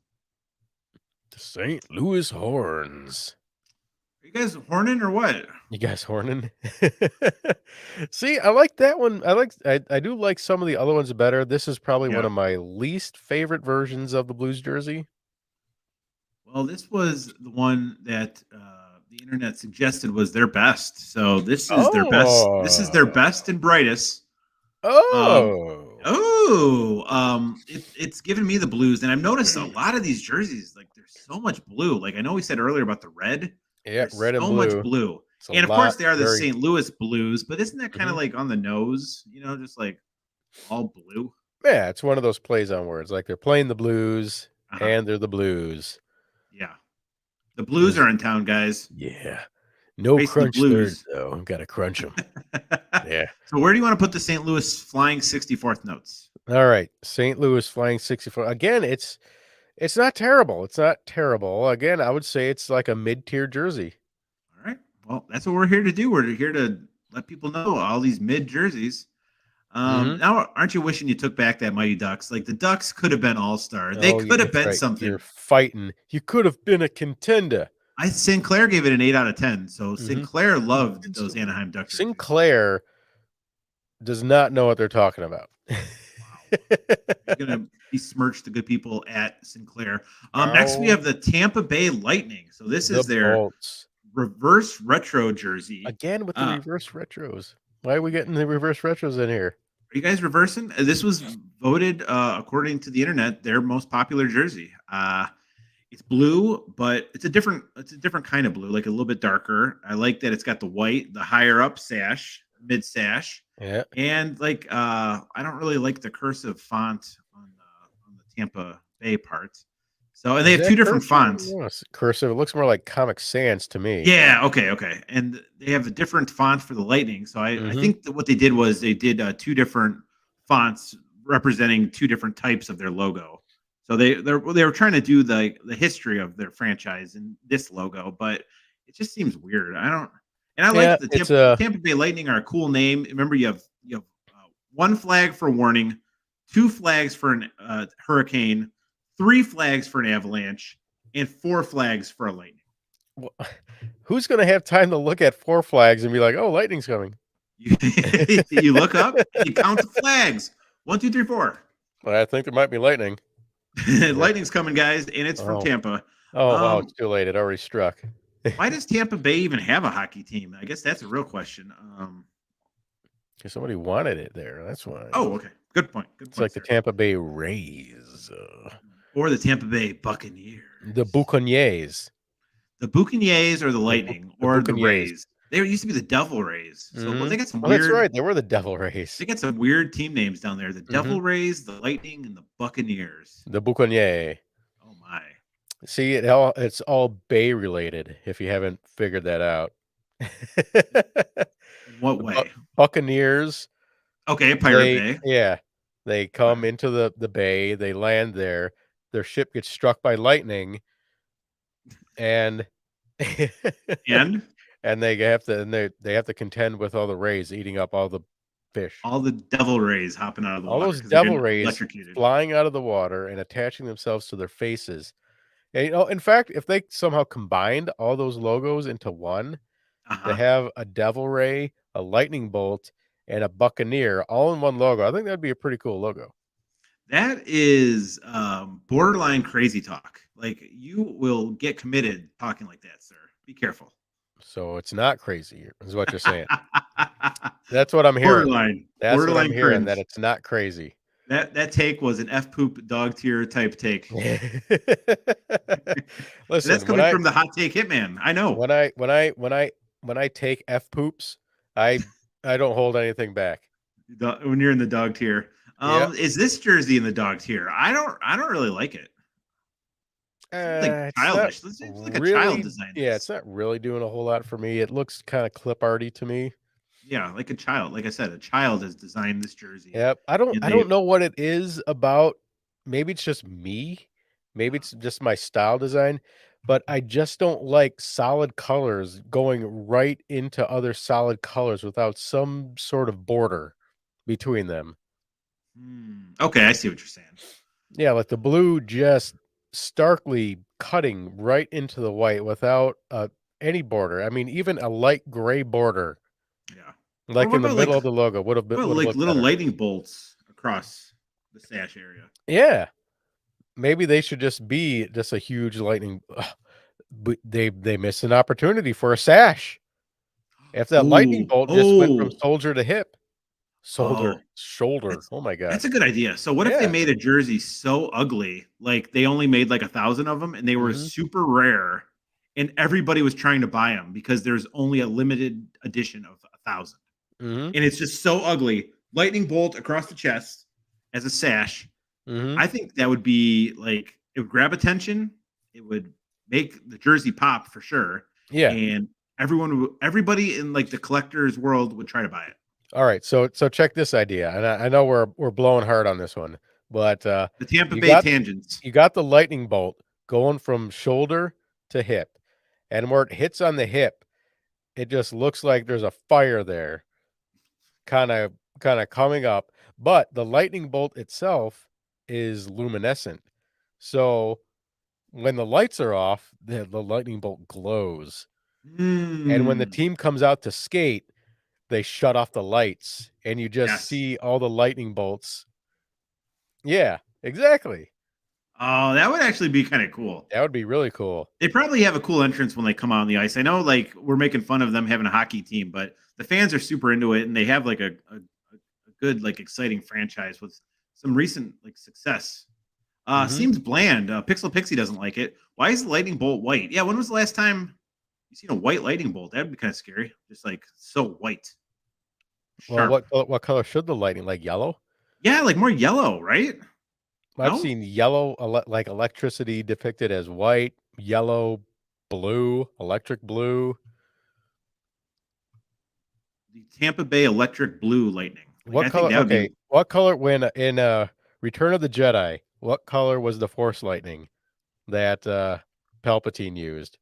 The St. Louis Horns. Are you guys horning or what? You guys horning? See, I like that one. I do like some of the other ones better. This is probably one Yeah. of my least favorite versions of the Blues jersey. Well, this was the one that the internet suggested was their best. So this is their best. This is their best and brightest. It's given me the blues, and I've noticed a lot of these jerseys, like there's so much blue. Like I know we said earlier about the red. Yeah, There's red and so blue. much blue. And of course they are the St. Louis Blues, but isn't that kind of like on the nose, just like all blue? Yeah, it's one of those plays on words. Like they're playing the blues and they're the blues. Yeah. The Blues are in town, guys. Yeah. No Face the crunch Blues. thirds, though. Got to crunch them. Yeah. So where do you want to put the St. Louis Flying 64th notes? All right. St. Louis Flying 64. Again, it's not terrible. It's not terrible. Again, I would say it's like a mid-tier jersey. All right. Well, that's what we're here to do. We're here to let people know all these mid jerseys. Now, aren't you wishing you took back that Mighty Ducks? Like the Ducks could have been all-star. They could have been something. You're fighting. You could have been a contender. Sinclair gave it an 8 out of 10. So Sinclair loved those Anaheim Ducks. Sinclair does not know what they're talking about. Wow. You're going to besmirch the good people at Sinclair. Next, we have the Tampa Bay Lightning. So this is their reverse retro jersey. Again with the reverse retros. Why are we getting the reverse retros in here? Are you guys reversing? This was voted, according to the internet, their most popular jersey. It's blue, but it's a different kind of blue, like a little bit darker. I like that it's got the white, the higher up sash, mid sash. Yeah. And like I don't really like the cursive font on the Tampa Bay part. So and they have two different fonts. Cursive. It looks more like Comic Sans to me. Yeah, okay. And they have a different font for the Lightning. So I think that what they did was they did two different fonts representing two different types of their logo. So they were trying to do the history of their franchise in this logo, but it just seems weird. I like the Tampa Bay Lightning are a cool name. Remember, you have one flag for warning, two flags for an hurricane, 3 flags for an avalanche, and 4 flags for a lightning. Well, who's going to have time to look at 4 flags and be like, "Oh, lightning's coming"? You look up, you count the flags. 1, 2, 3, 4. Well, I think there might be lightning. Lightning's coming, guys, and it's from Tampa. Oh, wow, it's too late. It already struck. Why does Tampa Bay even have a hockey team? I guess that's a real question. Somebody wanted it there. That's why. Oh, okay. Good point. Good It's point, like the sir. Tampa Bay Rays. Or the Tampa Bay Buccaneers. The Buccaneers. The Buccaneers or the Lightning the or the Buccaneers. Rays. They used to be the Devil Rays. So well, they got some Oh, that's weird. right. They were the Devil Rays. They got some weird team names down there. The Devil Rays, the Lightning, and the Buccaneers. The Buccaneers. Oh my. See, it's all Bay related, if you haven't figured that out. In what way? Buccaneers. Okay, Pirate Bay. Yeah. They come into the bay, they land there, their ship gets struck by lightning, and And they have to contend with all the rays eating up all the fish. all the Devil Rays hopping out of the All water. those 'cause they're Devil getting Rays electrocuted. flying out of the water and attaching themselves to their faces. And, in fact, if they somehow combined all those logos into one, to have a Devil Ray, a Lightning Bolt, and a Buccaneer all in one logo, I think that'd be a pretty cool logo. That is borderline crazy talk. Like, you will get committed talking like that, sir. Be careful. So it's not crazy, is what you're saying. That's what I'm hearing. Borderline. That's borderline what I'm hearing, cringe. that it's not crazy. That take was an F poop dog tier type take. Listen, That's coming from the hot take hitman. I know. When I take F poops, I don't hold anything back. When you're in the dog tier. Yep. Is this jersey in the dog tier? I don't really like it. Like childish. This is like a child design. Yeah, it's not really doing a whole lot for me. It looks kind of clip arty to me. Yeah, like a child. Like I said, a child has designed this jersey. Yep. I don't know what it is about. Maybe it's just me. Maybe it's just my style design, but I just don't like solid colors going right into other solid colors without some sort of border between them. Okay, I see what you're saying. Yeah, like the blue just starkly cutting right into the white without any border. I mean, even a light gray border. Yeah. Like in the middle of the logo would have been like little lightning bolts across the sash area. Yeah. Maybe they should just be just a huge lightning. But they missed an opportunity for a sash. If that lightning bolt just went from shoulder to hip. Shoulder. Oh my god. That's a good idea. So what if they made a jersey so ugly, like they only made like 1,000 of them and they were super rare and everybody was trying to buy them because there's only a limited edition of 1,000. And it's just so ugly. Lightning bolt across the chest as a sash. I think that would be like, it would grab attention. It would make the jersey pop for sure. Yeah. And everybody in like the collector's world would try to buy it. All right. So check this idea. And I know we're blowing hard on this one, but the Tampa Bay tangents. You got the lightning bolt going from shoulder to hip. And where it hits on the hip, it just looks like there's a fire there. Kind of coming up, but the lightning bolt itself is luminescent. So when the lights are off, the lightning bolt glows. And when the team comes out to skate, they shut off the lights and you just see all the lightning bolts. Yeah, exactly. Oh, that would actually be kind of cool. That would be really cool. They probably have a cool entrance when they come out on the ice. I know, like, we're making fun of them having a hockey team, but the fans are super into it, and they have like a good, like, exciting franchise with some recent like success. Seems bland. Pixel Pixie doesn't like it. Why is the lightning bolt white? Yeah, when was the last time you seen a white lightning bolt? That'd be kind of scary. Just like so white. Sharp. Well, what color should the lightning? Like yellow? Yeah, like more yellow, right? I've seen yellow, like electricity depicted as white, yellow, blue, electric blue. The Tampa Bay electric blue lightning. What color? Okay, what color when in Return of the Jedi? What color was the Force lightning that Palpatine used?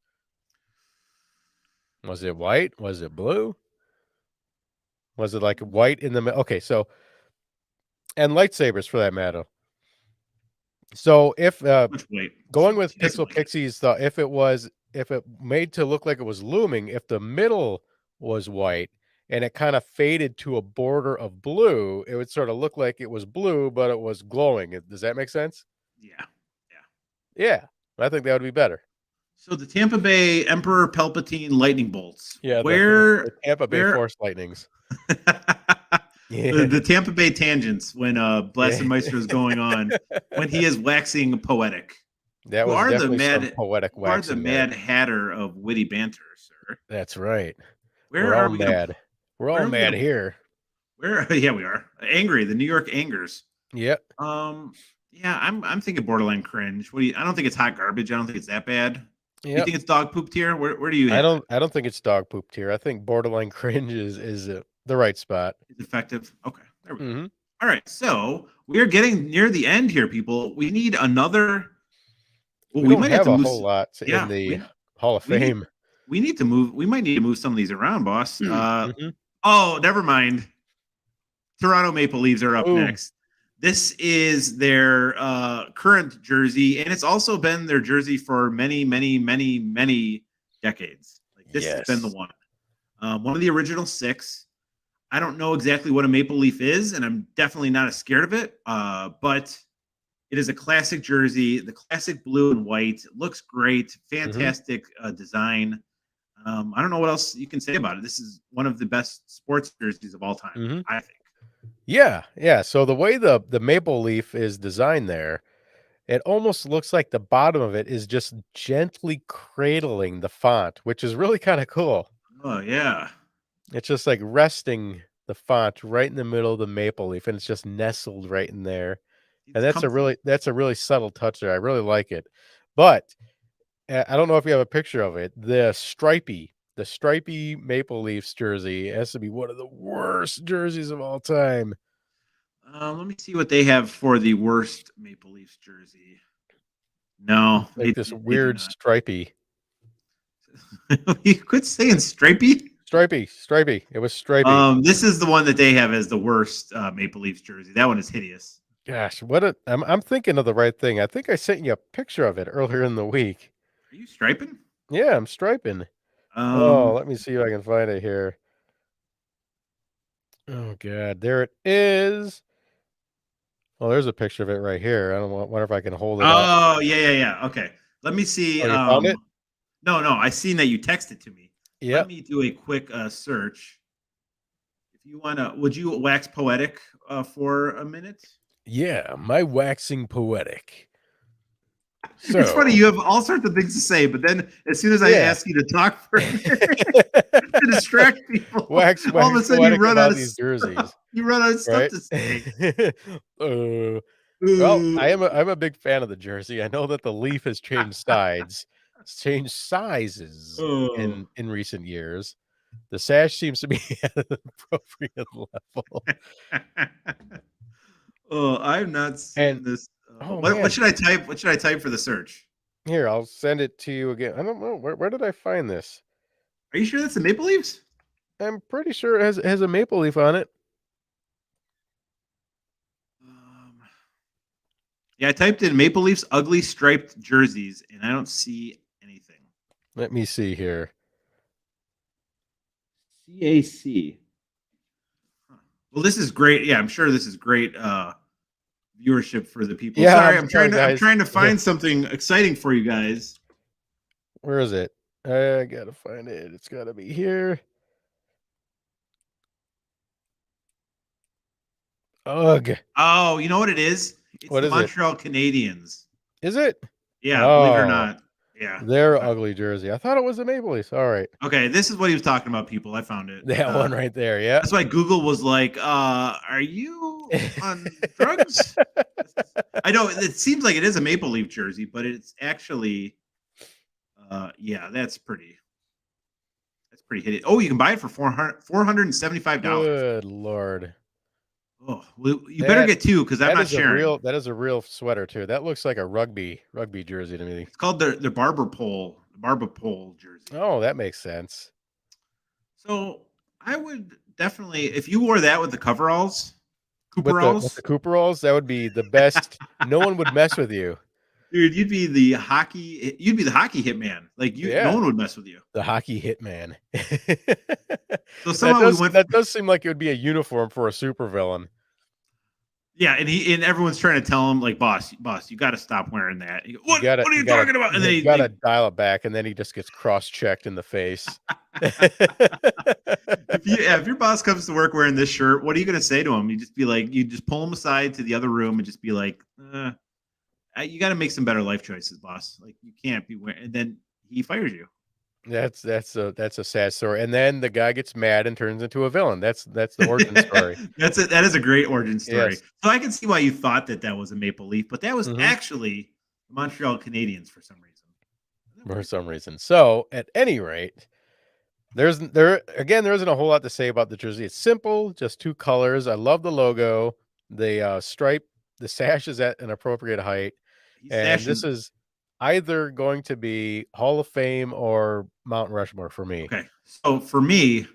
Was it white? Was it blue? Was it like white in the middle? Okay, so and lightsabers for that matter. So if going with Pixel Pixie's thought, if it made to look like it was looming, if the middle was white and it kind of faded to a border of blue, it would sort of look like it was blue, but it was glowing. Does that make sense? Yeah. I think that would be better. So the Tampa Bay Emperor Palpatine lightning bolts. Yeah, the Tampa Bay Force lightnings. The Tampa Bay Tangents when Blasted Yeah. Maestro is going on, when he is waxing poetic. That You was are the definitely some mad poetic you are the waxing there. mad hatter of witty banter, sir. That's right. Where We're all are we gonna mad. We're all where are we mad gonna here. where yeah, we are. Angry, the New York Angers. Yep. Yeah, I'm thinking borderline cringe. What do you I don't think it's hot garbage. I don't think it's that bad. You Yep. think it's dog poop tier? Where do you have it? I don't think it's dog poop tier. I think borderline cringe is the right spot. It's effective. Okay. There we go. Hmm. All right. So we are getting near the end here, people. We need another. Well, We we don't might have have to a move. whole lot in Yeah, the Hall of we need Fame. we need to move. We might need to move some of these around, boss. Mhm. Oh, never mind. Toronto Maple Leafs are up Boom. next. This is their current jersey, and it's also been their jersey for many, many, many, many decades. Like this has been the Yes. one of the original 6. I don't know exactly what a maple leaf is, and I'm definitely not as scared of it. But it is a classic jersey, the classic blue and white. It looks great, Hmm. fantastic design. I don't know what else you can say about it. This is one of the best sports jerseys of all time, Hmm. I think. Yeah. So the way the maple leaf is designed there, it almost looks like the bottom of it is just gently cradling the font, which is really kind of cool. Oh yeah, It's just like resting the font right in the middle of the maple leaf, and it's just nestled right in there. And it's comfy. that's a really subtle touch there. I really like it. But I don't know if you have a picture of it. The stripy Maple Leafs jersey has to be one of the worst jerseys of all time. Let me see what they have for the worst Maple Leafs jersey. No, It's like this they do weird not. stripy. You quit saying stripy. Stripy. It was stripy. This is the one that they have as the worst Maple Leafs jersey. That one is hideous. Gosh, I'm thinking of the right thing. I think I sent you a picture of it earlier in the week. Are you striping? Yeah, I'm striping. Oh, Um, let me see if I can find it here. Oh god, there it is. Oh, there's a picture of it right here. I don't wonder if I can hold it up. oh yeah. Okay, let me see. Oh, you found it? No, I seen that you texted to me. Let Yep. me do a quick search. If you wanna, would you wax poetic for a minute? Yeah, my waxing poetic. It's funny, So, you have all sorts of things to say, but then as soon as I yeah. ask you to talk for a minute to distract people, wax all of a wax sudden you poetic run out about of these stuff. jerseys, You run out of stuff right? to say. uh, well, Ooh. I'm a big fan of the jersey. I know that the leaf has changed sizes Oh. in recent years. The sash seems to be at an appropriate level. Oh, I've not And seen this. oh What man, should I type? What should I type for the search? here, I'll send it to you again. I don't know where did I find this? Are you sure that's the Maple Leafs? I'm pretty sure it has a maple leaf on it. Um, yeah, I typed in Maple Leafs ugly striped jerseys, and I don't see anything. Let me see here. CAC. Huh. Well, this is great. Yeah, I'm sure this is great viewership for the people. Yeah, Sorry, I'm sorry, I'm guys. trying to find something exciting for you guys. Where is it? I gotta find it. It's gotta be here. Ugh. Oh, you know what it is? It's What the is it? Montreal Canadiens. Is it? Yeah, believe it or Oh, not. Yeah. their Okay. ugly jersey. I thought it was the Maple Leafs. All right. Okay, this is what he was talking about, people. I found it. That one right there. Yeah. That's why Google was like, are you on drugs? I know it seems like it is a Maple Leaf jersey, but it's actually yeah, that's pretty hideous. Oh, you can buy it for $475. Good Lord. Oh, well, you better That get two because I'm not sharing. that is a real sweater too. That looks like a rugby jersey to me. It's called the barber pole jersey. Oh, that makes sense. So I would definitely, if you wore that with the coveralls, With Cooperalls, the Cooperalls, that would be the best. No one would mess with you. dude, you'd be the hockey hitman. Like no Yeah. one would mess with you. The hockey hitman. So somehow we went. That does seem like it would be a uniform for a supervillain. Yeah, and everyone's trying to tell him like, boss, you got to stop wearing that. What are you talking about? And then you gotta dial it back, and then he just gets cross-checked in the face. If your boss comes to work wearing this shirt, what are you going to say to him? You just be like, you just pull him aside to the other room and just be like, you got to make some better life choices, boss. Like you can't be wearing, and then he fires you. That's a sad story. And then the guy gets mad and turns into a villain. That's the origin story. That is a great origin story. Yes. So I can see why you thought that was a Maple Leaf, but that was Mhm. actually the Montreal Canadiens for some reason. For some reason. So at any rate, there isn't a whole lot to say about the jersey. It's simple, just two colors. I love the logo. The stripe, the sash is at an appropriate height. He's And this sashing. is either going to be Hall of Fame or Mount Rushmore for me. Okay, so for me,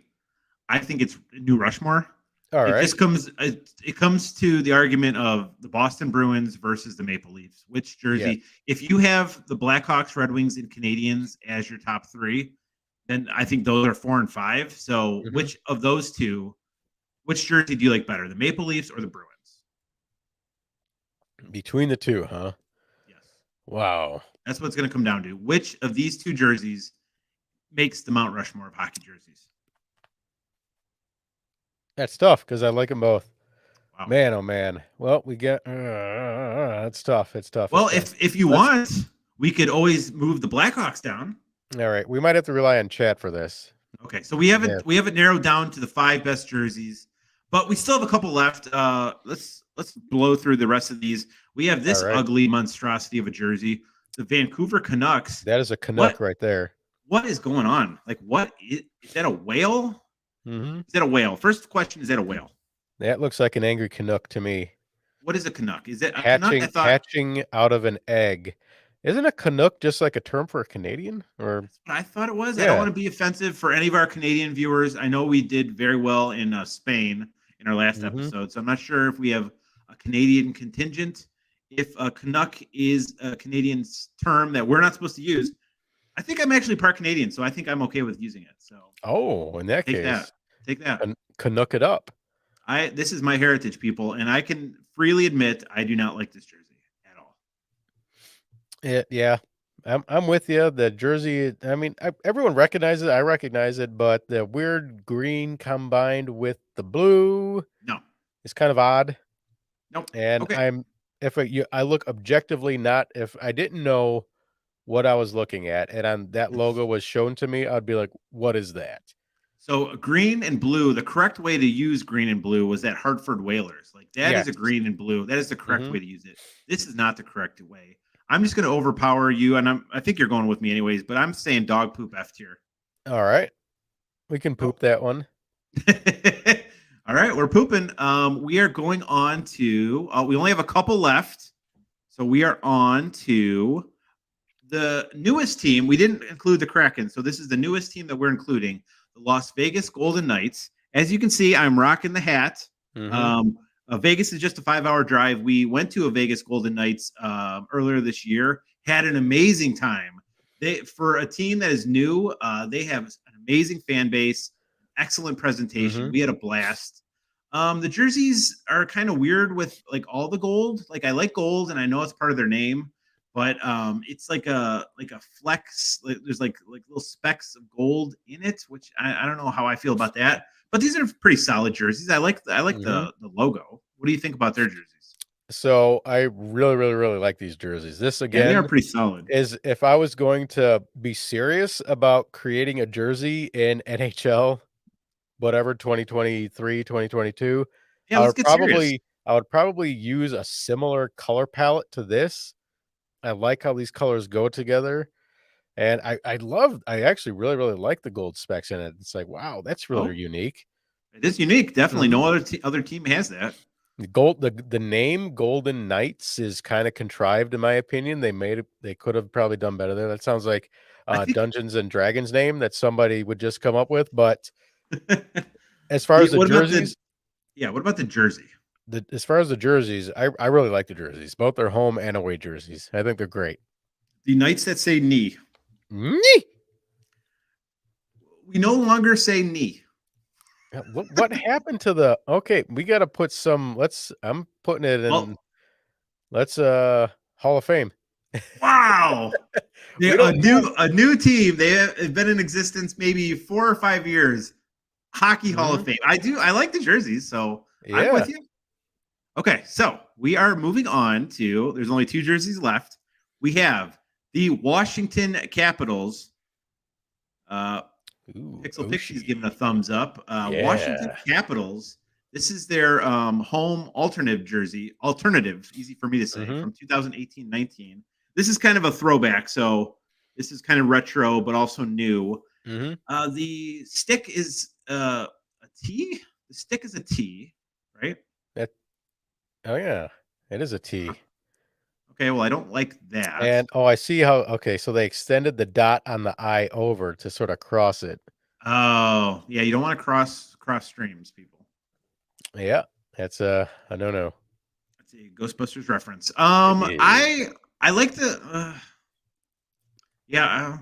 I think it's New Rushmore. All right. It comes to the argument of the Boston Bruins versus the Maple Leafs. Which jersey? If you have the Blackhawks, Red Wings, and Canadians as your top three, then I think those are 4 and 5. So which of those two, which jersey do you like better, the Maple Leafs or the Bruins? Between the two, huh? Yes. Wow. That's what it's going to come down to. Which of these two jerseys makes the Mount Rushmore of hockey jerseys? That's tough because I like them both. Wow. Man, oh man. Well, we get it's tough. It's tough. Well, it's tough. if you want, we could always move the Blackhawks down. All right, we might have to rely on chat for this. Okay, so we have it narrowed down to the 5 best jerseys, but we still have a couple left. Let's blow through the rest of these. We have this ugly monstrosity of a jersey, the Vancouver Canucks. That is a Canuck right there. What is going on? Like, what is that? A whale? Mm-hmm. Is that a whale? First question: is that a whale? That looks like an angry Canuck to me. What is a Canuck? Is it a hatching, Canuck? Hatching out of an egg? Isn't a Canuck just like a term for a Canadian? Or that's what I thought it was. Yeah. I don't want to be offensive for any of our Canadian viewers. I know we did very well in Spain in our last episode, so I'm not sure if we have a Canadian contingent. If a Canuck is a Canadian term that we're not supposed to use, I think I'm actually part Canadian, so I think I'm okay with using it. So, in that case, take that. Canuck it up. This is my heritage, people, and I can freely admit I do not like this jersey at all. Yeah, I'm with you. The jersey, I mean, everyone recognizes it. I recognize it, but the weird green combined with the blue, is kind of odd. Nope. And I look objectively, not if I didn't know what I was looking at, and that logo was shown to me, I'd be like, "What is that?" So green and blue, the correct way to use green and blue was at Hartford Whalers. Like that is a green and blue. That is the correct way to use it. This is not the correct way. I'm just going to overpower you, and I think you're going with me anyways, but I'm saying dog poop F tier. All right. We can poop that one. All right, we're pooping. We are going on to, we only have a couple left. So we are on to the newest team. We didn't include the Kraken. So this is the newest team that we're including, the Las Vegas Golden Knights. As you can see, I'm rocking the hat. Vegas is just a 5-hour drive. We went to a Vegas Golden Knights earlier this year, had an amazing time. For a team that is new, they have an amazing fan base, excellent presentation. We had a blast. The jerseys are kind of weird with like all the gold. Like I like gold, and I know it's part of their name, but it's like a flex. There's like little specks of gold in it, which I don't know how I feel about that. But these are pretty solid jerseys. I like the logo. What do you think about their jerseys? So I really, really, really like these jerseys. This again, they are pretty solid. Is if I was going to be serious about creating a jersey in NHL, whatever 2023, 2022, yeah, let's get serious. I would probably use a similar color palette to this. I like how these colors go together. And I actually really, really like the gold specks in it. It's like, wow, that's really unique. It is unique. Definitely no other team has that. The name Golden Knights is kind of contrived in my opinion. They could have probably done better there. That sounds like Dungeons and Dragons name that somebody would just come up with. But as far as the jerseys, what about the jersey? As far as the jerseys, I really like the jerseys, both their home and away jerseys. I think they're great. The Knights that say knee. Knee. We no longer say knee. What happened to the? Okay, we got to put some. I'm putting it in. Let's Hall of Fame. Wow. They, We don't a new team. They have been in existence maybe 4 or 5 years. Hockey Hall of Mhm. Fame. I like the jerseys, so I'm Yeah. with you. Okay, so we are moving on to. There's only 2 jerseys left. We have the Washington Capitals. Uh, Ooh, Pixel Pixie's Oshie. giving a thumbs up. Washington Yeah. Capitals. This is their home alternative jersey. Alternative, easy for me to say, Mhm. from 2018-19. This is kind of a throwback, so this is kind of retro, but also new. Mhm. The stick is a T. The stick is a T, right? That Oh, yeah. It is a T. Okay, well, I don't like that. And, oh, I see how okay, so they extended the dot on the I over to sorta cross it. Oh, yeah, you don't want to cross streams, people. Yeah. That's a no-no. That's a Ghostbusters reference. It is. I like the yeah.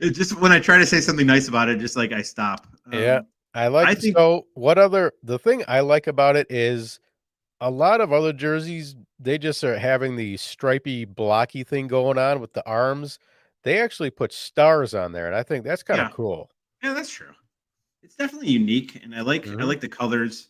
It just when I try to say something nice about it, just like I stop. Yeah. I I like think so what other the thing I like about it is a lot of other jerseys, they just are having the stripy, blocky thing going on with the arms. They actually put stars on there, and I think that's kinda yeah, cool. yeah, that's true. It's definitely unique, and I Mhm. like the colors.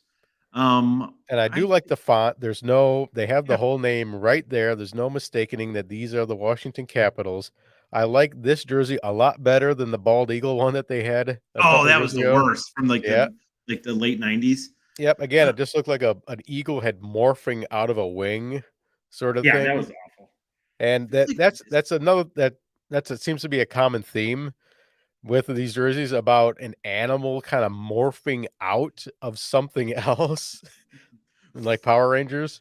And I I do like the font. There's no they have the yeah. whole name right there. There's no mistaking that these are the Washington Capitals. I like this jersey a lot better than the bald eagle one that they had a Oh, couple that years was the ago. worst from Yeah. like the late '90s. Yep. Again, it just looked like an eagle had morphing out of a wing sort of Yeah, that thing. was awful. And Feels like this. that's another that's it seems to be a common theme with these jerseys about an animal kind of morphing out of something else, like Power Rangers.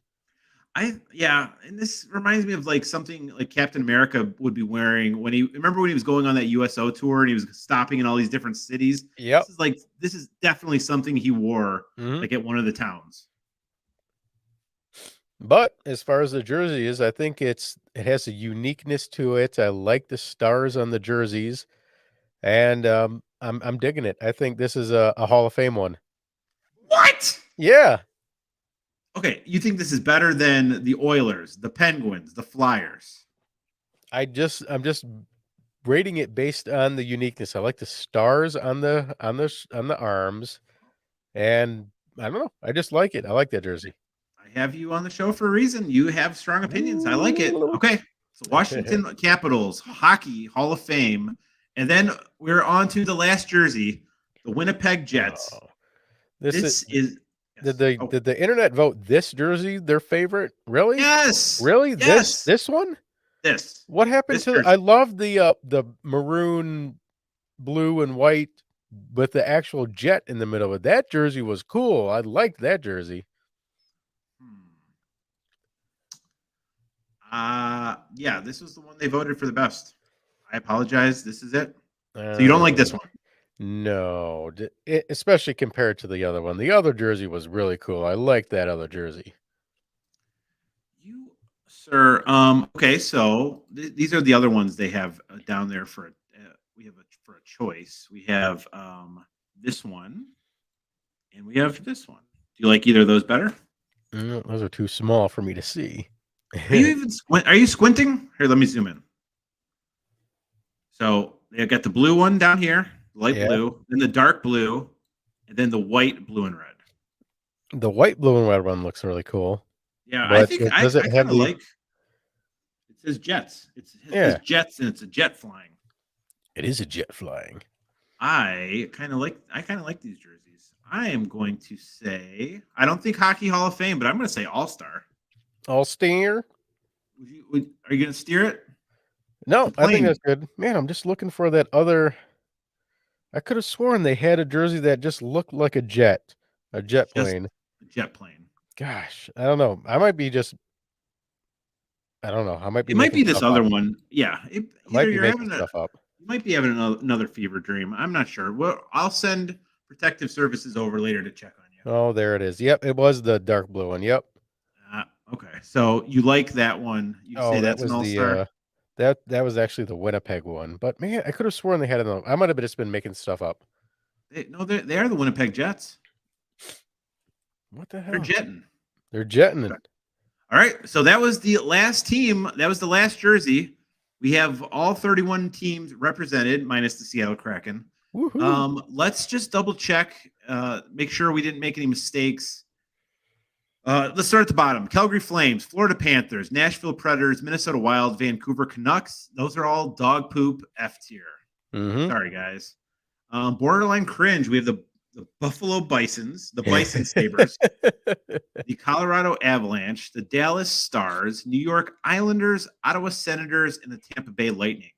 Yeah, and this reminds me of like something like Captain America would be wearing when he remember when he was going on that USO tour and he was stopping in all these different cities. Yep. This is definitely something he wore Mhm. like at one of the towns. But as far as the jersey is, I think it has a uniqueness to it. I like the stars on the jerseys, and I'm digging it. I think this is a Hall of Fame one. What? Yeah, Okay, you think this is better than the Oilers, the Penguins, the Flyers? I'm just rating it based on the uniqueness. I like the stars on on the arms, and I don't know. I just like it. I like that jersey. I have you on the show for a reason. You have strong opinions. I like it. Okay. So Washington Capitals Hockey Hall of Fame. And then we're on to the last jersey, the Winnipeg Jets. Oh, this is This is yes. Oh, did the internet vote this jersey their favorite? Really? yes. Really? Yes. This one? This. What happened This to I jersey. love the maroon, blue, and white with the actual jet in the middle of it. That jersey was cool. I liked that jersey. Hmm. Yeah, this was the one they voted for the best. I apologize. This is it. So you don't like this Uh, one? no, especially compared to the other one. The other jersey was really cool. I liked that other jersey. You, sir. Okay, so these are the other ones they have down there for. We have for a choice. We have this one, and we have this one. Do you like either of those better? Those are too small for me to see. Are you even Are you squinting? Here, let me zoom in. So they got the blue one down here, light Yeah. blue, then the dark blue, and then the white, blue, and red. The white, blue, and red one looks really cool. Yeah, I But think does it I have kind of the like. It says jets. It says yeah, jets, and it's a jet flying. it is a jet flying. I kind of like these jerseys. I am going to say I don't think Hockey Hall of Fame, but I'm going to say All Star. All steer? Are you going to steer it? It's a No, I think plane, that's good. Man, I'm just looking for that other I could have sworn they had a jersey that just looked like a jet just plane. a jet plane. Gosh, I don't know. I don't know. I might be It might making be this stuff up. other one. Yeah, I either might be you're making having stuff up. you might be having another fever dream. I'm not sure. Well, I'll send protective services over later to check on you. Oh, there it is. Yep, it was the dark blue one. Yep. Okay, so you like that one? You say Oh, that that's an was All Star? that was actually the Winnipeg one. But man, I could have sworn they had another. I might have just been making stuff up. No, they are the Winnipeg Jets. What the They're hell? jetting. They're jetting it. All right, so that was the last team. That was the last jersey. We have all 31 teams represented, minus the Seattle Kraken. Woohoo. Let's just double check, make sure we didn't make any mistakes. Let's start at the bottom. Calgary Flames, Florida Panthers, Nashville Predators, Minnesota Wild, Vancouver Canucks. Those are all dog poop F tier. Sorry, guys. Borderline cringe. We have the Buffalo Bisons, the Bison Sabres, the Colorado Avalanche, the Dallas Stars, New York Islanders, Ottawa Senators, and the Tampa Bay Lightning.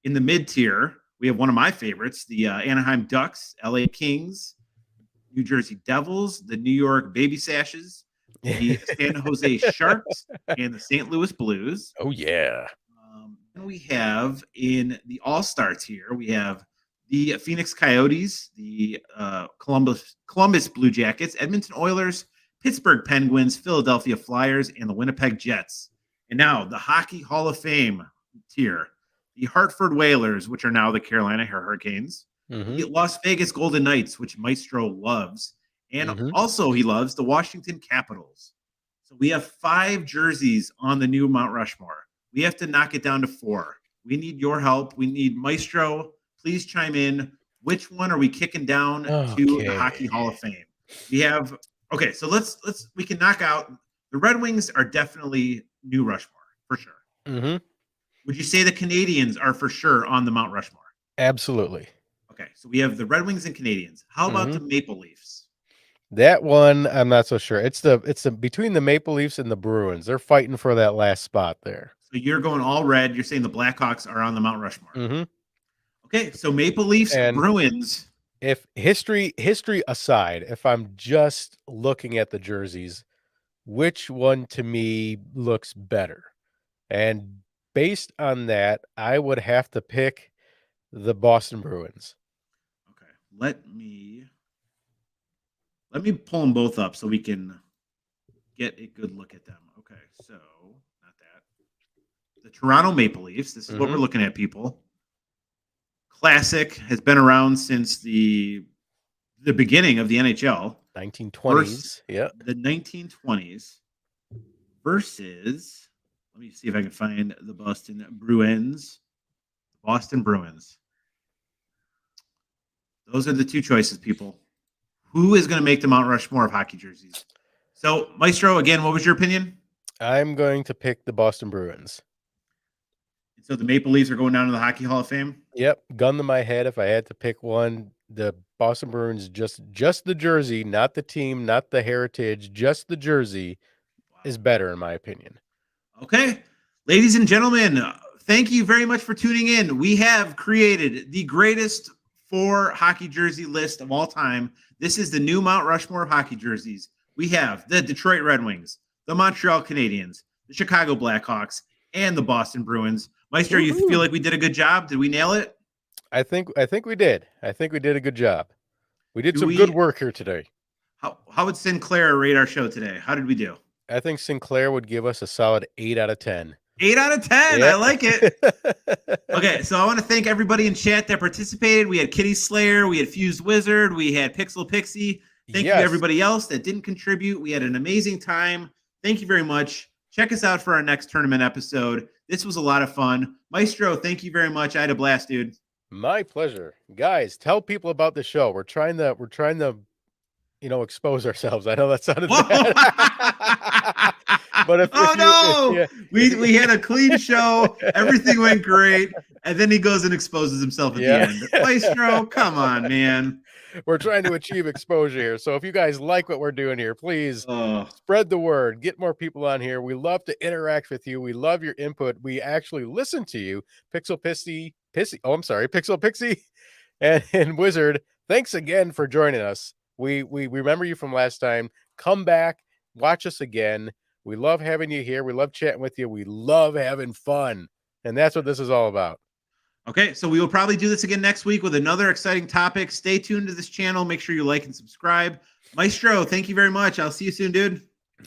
In the mid tier, we have one of my favorites, the Anaheim Ducks, LA Kings, New Jersey Devils, the New York Baby Sashes, the San Jose Sharks, and the St. Louis Blues. Oh, yeah. And we have in the All-Star tier, we have the Phoenix Coyotes, the Columbus Blue Jackets, Edmonton Oilers, Pittsburgh Penguins, Philadelphia Flyers, and the Winnipeg Jets. And now the Hockey Hall of Fame tier, the Hartford Whalers, which are now the Carolina Hurricanes, the Las Vegas Golden Knights, which Maestro loves, and also he loves the Washington Capitals. So we have 5 jerseys on the new Mount Rushmore. We have to knock it down to 4. We need your help. We need Maestro. Please chime in. Which one are we kicking down to the Hockey Hall of Fame? We have so we can knock out the Red Wings are definitely new Rushmore for sure. Would you say the Canadians are for sure on the Mount Rushmore? Absolutely. Okay, so we have the Red Wings and Canadians. How about the Maple Leafs? That one, I'm not so sure. It's the between the Maple Leafs and the Bruins. They're fighting for that last spot there. So you're going all red. You're saying the Blackhawks are on the Mount Rushmore. Okay, so Maple Leafs and Bruins. If history aside, if I'm just looking at the jerseys, which one to me looks better? And based on that, I would have to pick the Boston Bruins. Okay, let me pull them both up so we can get a good look at them. Okay, so not that. The Toronto Maple Leafs. This is what we're looking at, people. Classic, has been around since the beginning of the NHL. 1920s. Yeah. The 1920s versus, let me see if I can find the Boston Bruins. Boston Bruins. Those are the 2 choices, people. Who is going to make the Mount Rushmore of hockey jerseys? So, Maestro, again, what was your opinion? I'm going to pick the Boston Bruins. So the Maple Leafs are going down to the Hockey Hall of Fame? Yep. Gun to my head, if I had to pick one, the Boston Bruins, just the jersey, not the team, not the heritage, just the jersey is better, in my opinion. Okay. Ladies and gentlemen, thank you very much for tuning in. We have created the greatest 4 hockey jersey list of all time. This is the new Mount Rushmore of hockey jerseys. We have the Detroit Red Wings, the Montreal Canadiens, the Chicago Blackhawks, and the Boston Bruins. Maestro, you feel like we did a good job? Did we nail it? I think we did. I think we did a good job. We did some good work here today. How would Sinclair rate our show today? How did we do? I think Sinclair would give us a solid 8 out of 10. 8 out of 10. Yep. I like it. Okay, so I want to thank everybody in chat that participated. We had Kitty Slayer, we had Fused Wizard, we had Pixel Pixie. Thank you to everybody else that didn't contribute. We had an amazing time. Thank you very much. Check us out for our next tournament episode. This was a lot of fun. Maestro, thank you very much. I had a blast, dude. My pleasure. Guys, tell people about the show. We're trying to expose ourselves. I know that sounded bad. But we had a clean show. Everything went great. And then he goes and exposes himself at the end. Maestro, come on, man. We're trying to achieve exposure here. So if you guys like what we're doing here, please spread the word. Get more people on here. We love to interact with you. We love your input. We actually listen to you. Pixel Pixie and Wizard. Thanks again for joining us. We remember you from last time. Come back, watch us again. We love having you here. We love chatting with you. We love having fun. And that's what this is all about. Okay, so we will probably do this again next week with another exciting topic. Stay tuned to this channel. Make sure you like and subscribe. Maestro, thank you very much. I'll see you soon, dude.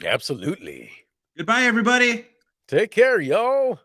Absolutely. Goodbye, everybody. Take care, y'all.